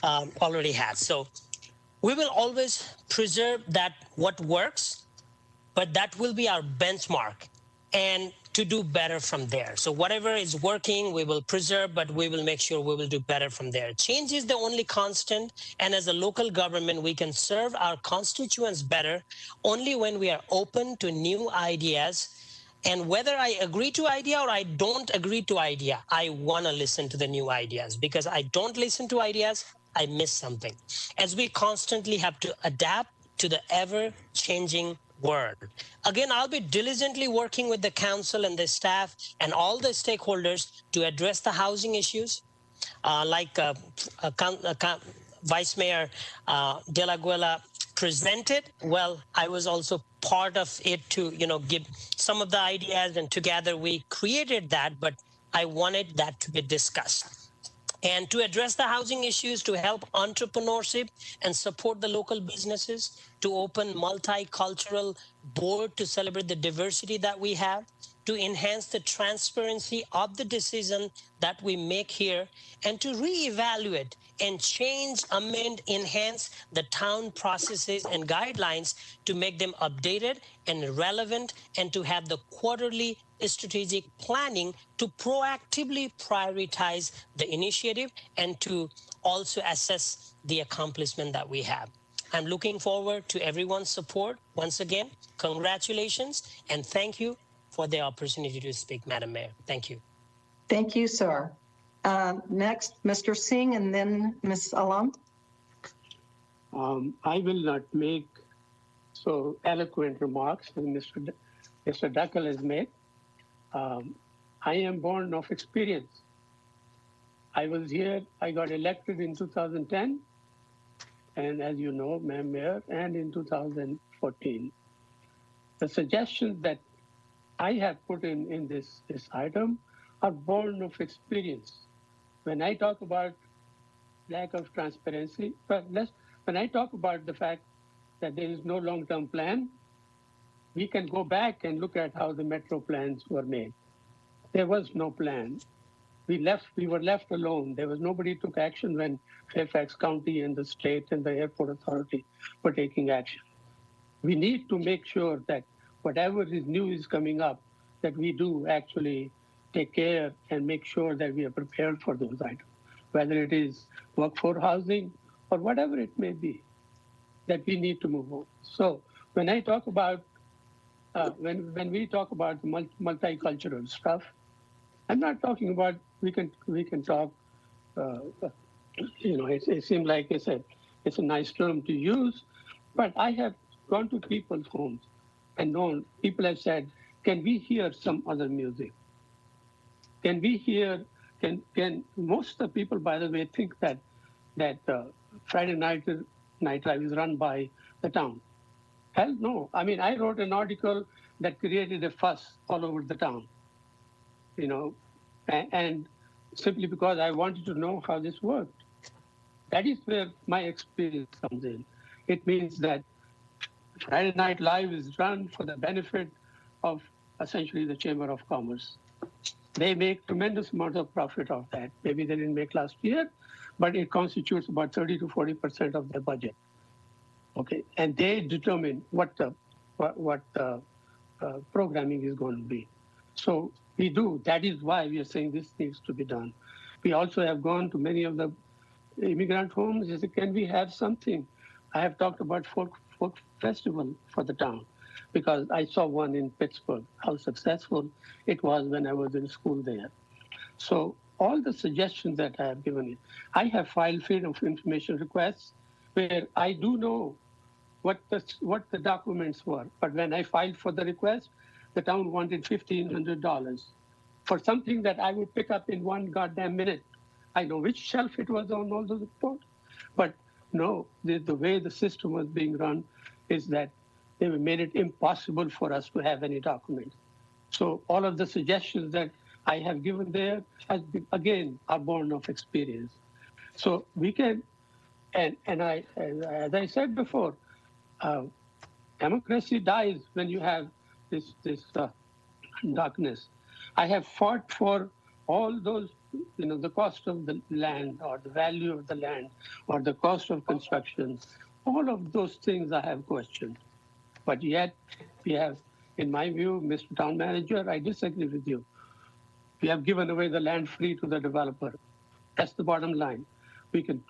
already has. So we will always preserve that what works, but that will be our benchmark, and to do better from there. So whatever is working, we will preserve, but we will make sure we will do better from there. Change is the only constant, and as a local government, we can serve our constituents better only when we are open to new ideas. And whether I agree to idea or I don't agree to idea, I want to listen to the new ideas, because I don't listen to ideas, I miss something. As we constantly have to adapt to the ever-changing world. Again, I'll be diligently working with the council and the staff and all the stakeholders to address the housing issues, like Vice Mayor De La Guela presented. Well, I was also part of it to, give some of the ideas, and together we created that, but I wanted that to be discussed. And to address the housing issues, to help entrepreneurship and support the local businesses, to open multicultural board to celebrate the diversity that we have, to enhance the transparency of the decision that we make here, and to reevaluate and change, amend, enhance the town processes and guidelines to make them updated and relevant, and to have the quarterly strategic planning to proactively prioritize the initiative and to also assess the accomplishment that we have. I'm looking forward to everyone's support. Once again, congratulations, and thank you for the opportunity to speak, Madam Mayor. Thank you. Thank you, sir. Next, Mr. Singh, and then Ms. Alam. I will not make so eloquent remarks as Mr. Duckle has made. I am born of experience. I was here, I got elected in 2010, and as you know, Madam Mayor, and in 2014. The suggestions that I have put in this item are born of experience. When I talk about lack of transparency, when I talk about the fact that there is no long-term plan, we can go back and look at how the metro plans were made. There was no plan. We were left alone. There was nobody took action when Fairfax County and the state and the airport authority were taking action. We need to make sure that whatever is new is coming up, that we do actually take care and make sure that we are prepared for those items, whether it is workforce housing or whatever it may be, that we need to move on. So when I talk about, when we talk about multicultural stuff, I'm not talking about we can talk. It seems like it's a nice term to use, but I have gone to people's homes and known people have said, "Can we hear some other music? Can we hear? Can most of the people, by the way, think that Friday night drive is run by the town? Hell no. I mean, I wrote an article that created a fuss all over the town. And simply because I wanted to know how this worked. That is where my experience comes in. It means that Friday Night Live is run for the benefit of essentially the Chamber of Commerce. They make tremendous amount of profit of that. Maybe they didn't make last year, but it constitutes about 30 to 40% of their budget. Okay, and they determine what the programming is going to be. So we do. That is why we are saying this needs to be done. We also have gone to many of the immigrant homes. I said, can we have something? I have talked about folk festival for the town because I saw one in Pittsburgh, how successful it was when I was in school there. So all the suggestions that I have given you, I have filed freedom of information requests where I do know what the documents were. But when I filed for the request, the town wanted $1,500 for something that I would pick up in one goddamn minute. I know which shelf it was on all those reports, but no, the way the system was being run is that they made it impossible for us to have any documents. So all of the suggestions that I have given there, has been, again, are born of experience. So we can, and as I said before, democracy dies when you have this darkness. I have fought for all those, the cost of the land or the value of the land or the cost of construction. All of those things I have questioned. But yet we have, in my view, Mr. Town Manager, I disagree with you. We have given away the land free to the developer. That's the bottom line. We can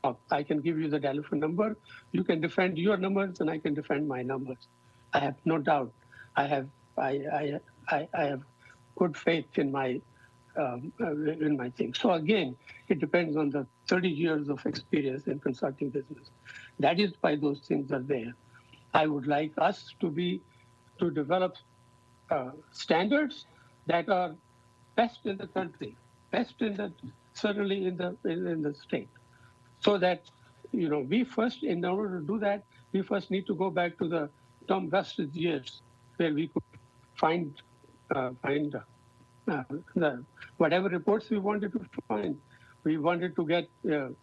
talk. I can give you the telephone number. You can defend your numbers, and I can defend my numbers. I have no doubt. I have good faith in my thing. So again, it depends on the 30 years of experience in consulting business. That is why those things are there. I would like us to develop standards that are best in the country, best in the certainly in the state, so that we first, in order to do that, we first need to go back to the Tom Vested years, where we could find the whatever reports we wanted to find. We wanted to get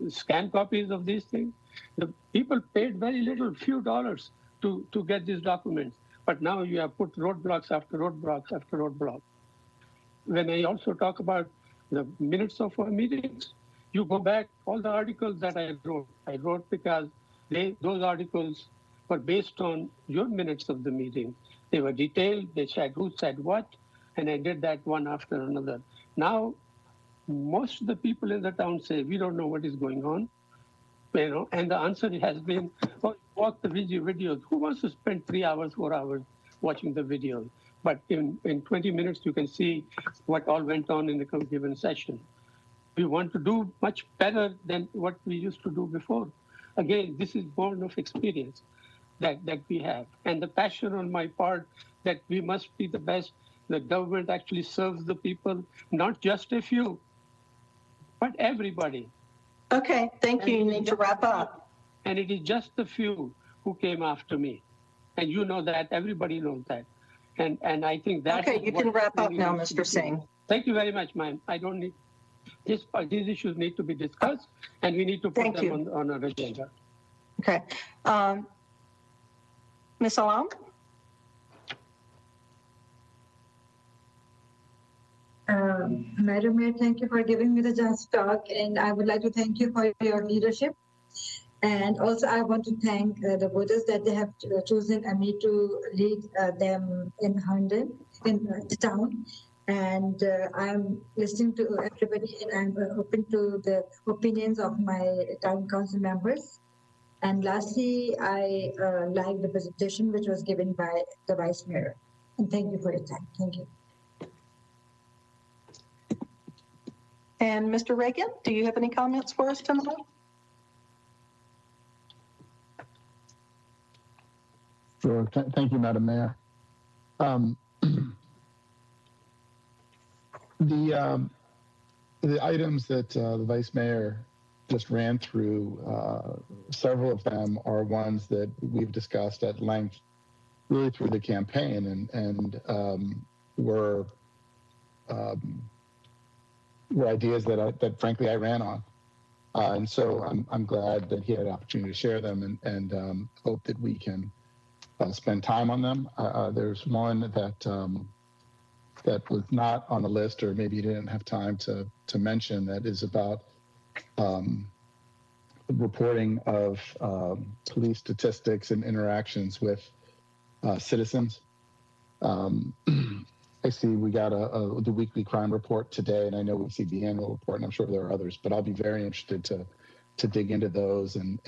scanned copies of these things. The people paid very little, few dollars to get these documents. But now you have put roadblocks after roadblocks after roadblocks. When I also talk about the minutes of our meetings, you go back, all the articles that I wrote because those articles were based on your minutes of the meeting. They were detailed, they said who said what, and I did that one after another. Now, most of the people in the town say, we don't know what is going on, and the answer has been, well, watch the videos. Who wants to spend 3 hours, 4 hours watching the videos? But in 20 minutes, you can see what all went on in the given session. We want to do much better than what we used to do before. Again, this is born of experience that we have. And the passion on my part that we must be the best. The government actually serves the people, not just a few, but everybody. Okay, thank you. You need to wrap up. And it is just the few who came after me. And you know that, everybody knows that. And I think that. Okay, you can wrap up now, Mr. Singh. Thank you very much, ma'am. I don't need, these issues need to be discussed and we need to put them on our agenda. Okay. Ms. Alam? Madam Mayor, thank you for giving me the chance to talk, and I would like to thank you for your leadership. And also, I want to thank the voters that they have chosen me to lead them in Herndon, in the town. And I'm listening to everybody, and I'm open to the opinions of my town council members. And lastly, I like the presentation which was given by the Vice Mayor. And thank you for your time. Thank you. And Mr. Reagan, do you have any comments for us tonight? Sure. Thank you, Madam Mayor. The items that the Vice Mayor just ran through, several of them are ones that we've discussed at length really through the campaign and were ideas that frankly I ran on. And so I'm glad that he had an opportunity to share them and hope that we can spend time on them. There's one that was not on the list, or maybe you didn't have time to mention, that is about reporting of police statistics and interactions with citizens. I see we got the weekly crime report today, and I know we see the annual report, and I'm sure there are others, but I'll be very interested to dig into those and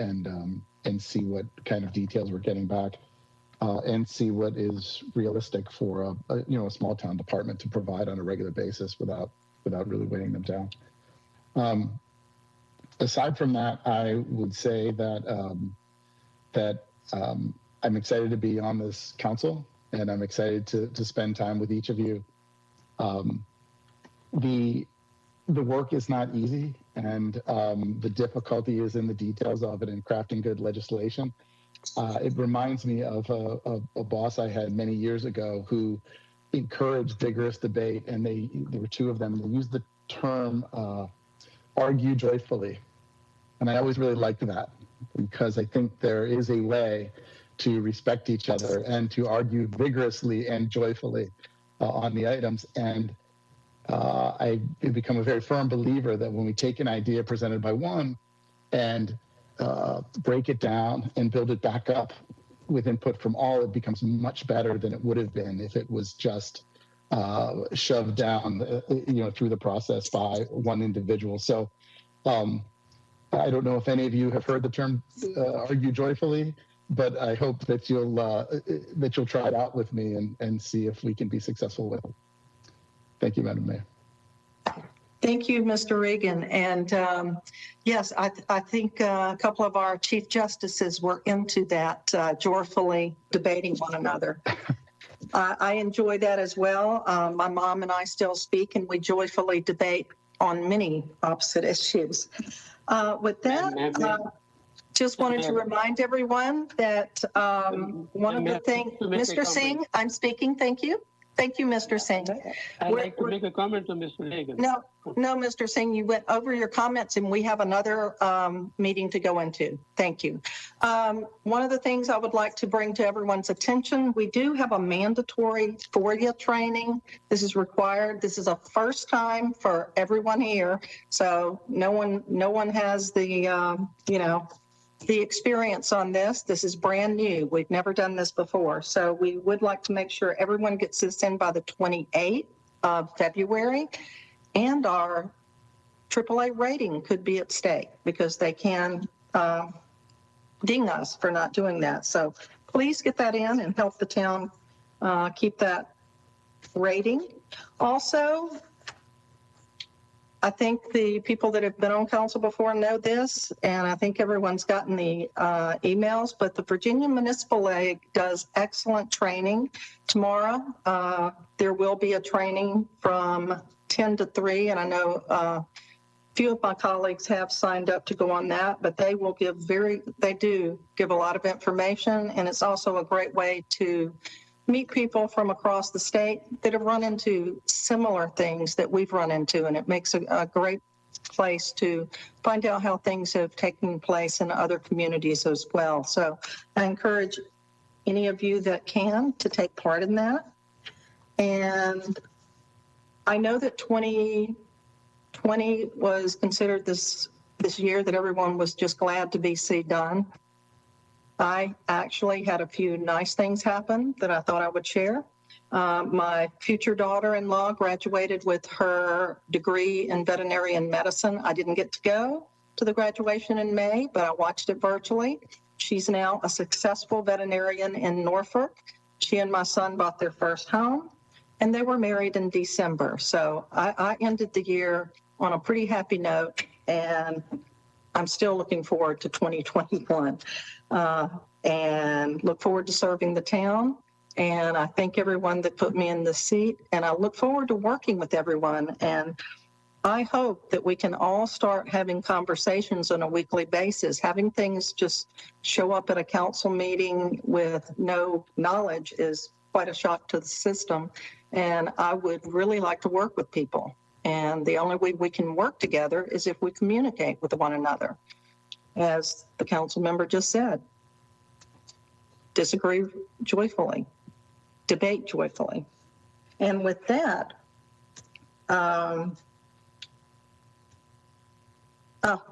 see what kind of details we're getting back, and see what is realistic for a small town department to provide on a regular basis without really weighing them down. Aside from that, I would say that I'm excited to be on this council, and I'm excited to spend time with each of you. The work is not easy, and the difficulty is in the details of it and crafting good legislation. It reminds me of a boss I had many years ago who encouraged vigorous debate, and there were two of them. They used the term argue joyfully. And I always really liked that, because I think there is a way to respect each other and to argue vigorously and joyfully on the items. And I've become a very firm believer that when we take an idea presented by one and break it down and build it back up with input from all, it becomes much better than it would have been if it was just shoved down through the process by one individual. So I don't know if any of you have heard the term argue joyfully, but I hope that you'll try it out with me and see if we can be successful with it. Thank you, Madam Mayor. Thank you, Mr. Regan. And yes, I think a couple of our chief justices were into that, joyfully debating one another. I enjoy that as well. My mom and I still speak, and we joyfully debate on many opposite issues. With that, just wanted to remind everyone that one of the things, Mr. Singh, I'm speaking. Thank you. Thank you, Mr. Singh. I'd like to make a comment to Mr. Regan. No, Mr. Singh, you went over your comments, and we have another meeting to go into. Thank you. One of the things I would like to bring to everyone's attention, we do have a mandatory FOIA training. This is required. This is a first time for everyone here. So no one has the experience on this. This is brand new. We've never done this before. So we would like to make sure everyone gets this in by the 28th of February. And our AAA rating could be at stake because they can ding us for not doing that. So please get that in and help the town keep that rating. Also, I think the people that have been on council before know this, and I think everyone's gotten the emails, but the Virginia Municipal League does excellent training. Tomorrow, there will be a training from 10 to 3, and I know a few of my colleagues have signed up to go on that, but they will they do give a lot of information, and it's also a great way to meet people from across the state that have run into similar things that we've run into, and it makes a great place to find out how things have taken place in other communities as well. So I encourage any of you that can to take part in that. And I know that 2020 was considered this year that everyone was just glad to be done. I actually had a few nice things happen that I thought I would share. My future daughter-in-law graduated with her degree in veterinarian medicine. I didn't get to go to the graduation in May, but I watched it virtually. She's now a successful veterinarian in Norfolk. She and my son bought their first home, and they were married in December. So I ended the year on a pretty happy note, and I'm still looking forward to 2021 and look forward to serving the town. And I thank everyone that put me in this seat, and I look forward to working with everyone. And I hope that we can all start having conversations on a weekly basis. Having things just show up at a council meeting with no knowledge is quite a shock to the system. And I would really like to work with people. And the only way we can work together is if we communicate with one another. As the council member just said, disagree joyfully, debate joyfully. And with that,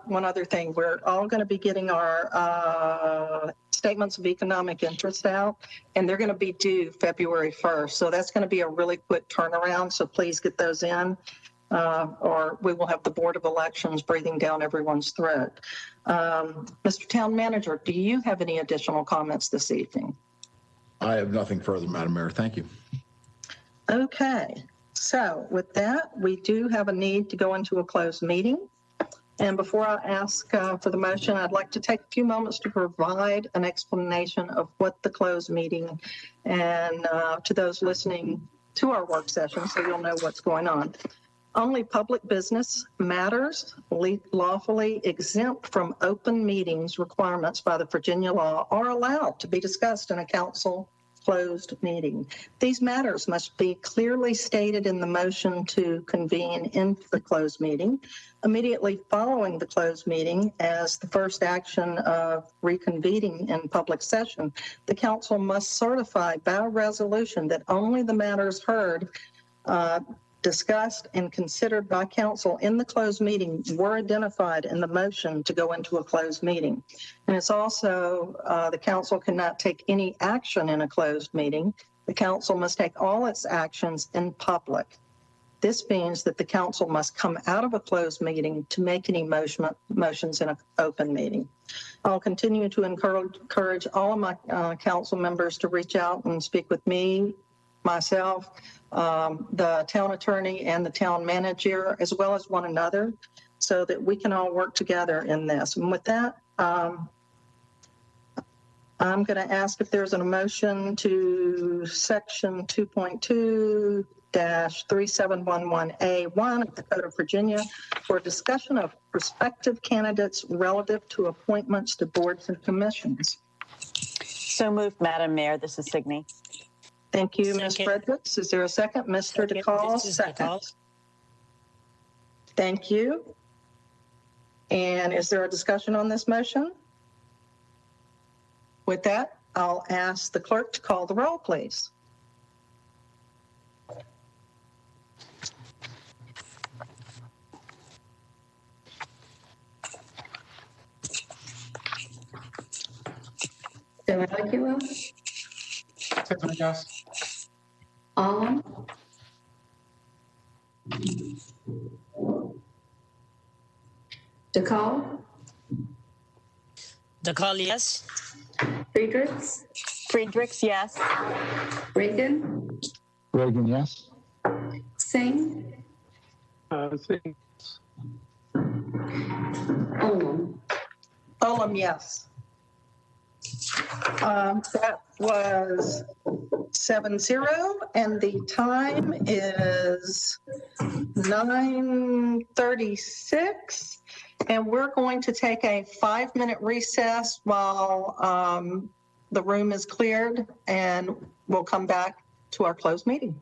one other thing, we're all going to be getting our statements of economic interest out, and they're going to be due February 1st. So that's going to be a really quick turnaround. So please get those in, or we will have the Board of Elections breathing down everyone's throat. Mr. Town Manager, do you have any additional comments this evening? I have nothing further, Madam Mayor. Thank you. Okay. So with that, we do have a need to go into a closed meeting. And before I ask for the motion, I'd like to take a few moments to provide an explanation of what the closed meeting and to those listening to our work session so you'll know what's going on. Only public business matters lawfully exempt from open meetings requirements by the Virginia law are allowed to be discussed in a council closed meeting. These matters must be clearly stated in the motion to convene into the closed meeting. Immediately following the closed meeting, as the first action of reconvening in public session, the council must certify by resolution that only the matters heard, discussed and considered by council in the closed meeting were identified in the motion to go into a closed meeting. And it's also, the council cannot take any action in a closed meeting. The council must take all its actions in public. This means that the council must come out of a closed meeting to make any motions in an open meeting. I'll continue to encourage all of my council members to reach out and speak with me, myself, the town attorney and the town manager, as well as one another, so that we can all work together in this. And with that, I'm going to ask if there's a motion to section 2.2-3711A1 of the Code of Virginia for discussion of prospective candidates relative to appointments to boards and commissions. So moved, Madam Mayor. This is Signe. Thank you, Ms. Fredericks. Is there a second? Mr. DeCall, second. Thank you. And is there a discussion on this motion? With that, I'll ask the clerk to call the roll, please. Delacqua, Yes. Allen, DeCall, yes. Friedrichs, Friedrichs, yes. Reagan, Reagan, yes. Singh, Singh, Olam, yes. That was 7-0, and the time is 9:36, and we're going to take a 5-minute recess while the room is cleared, and we'll come back to our closed meeting.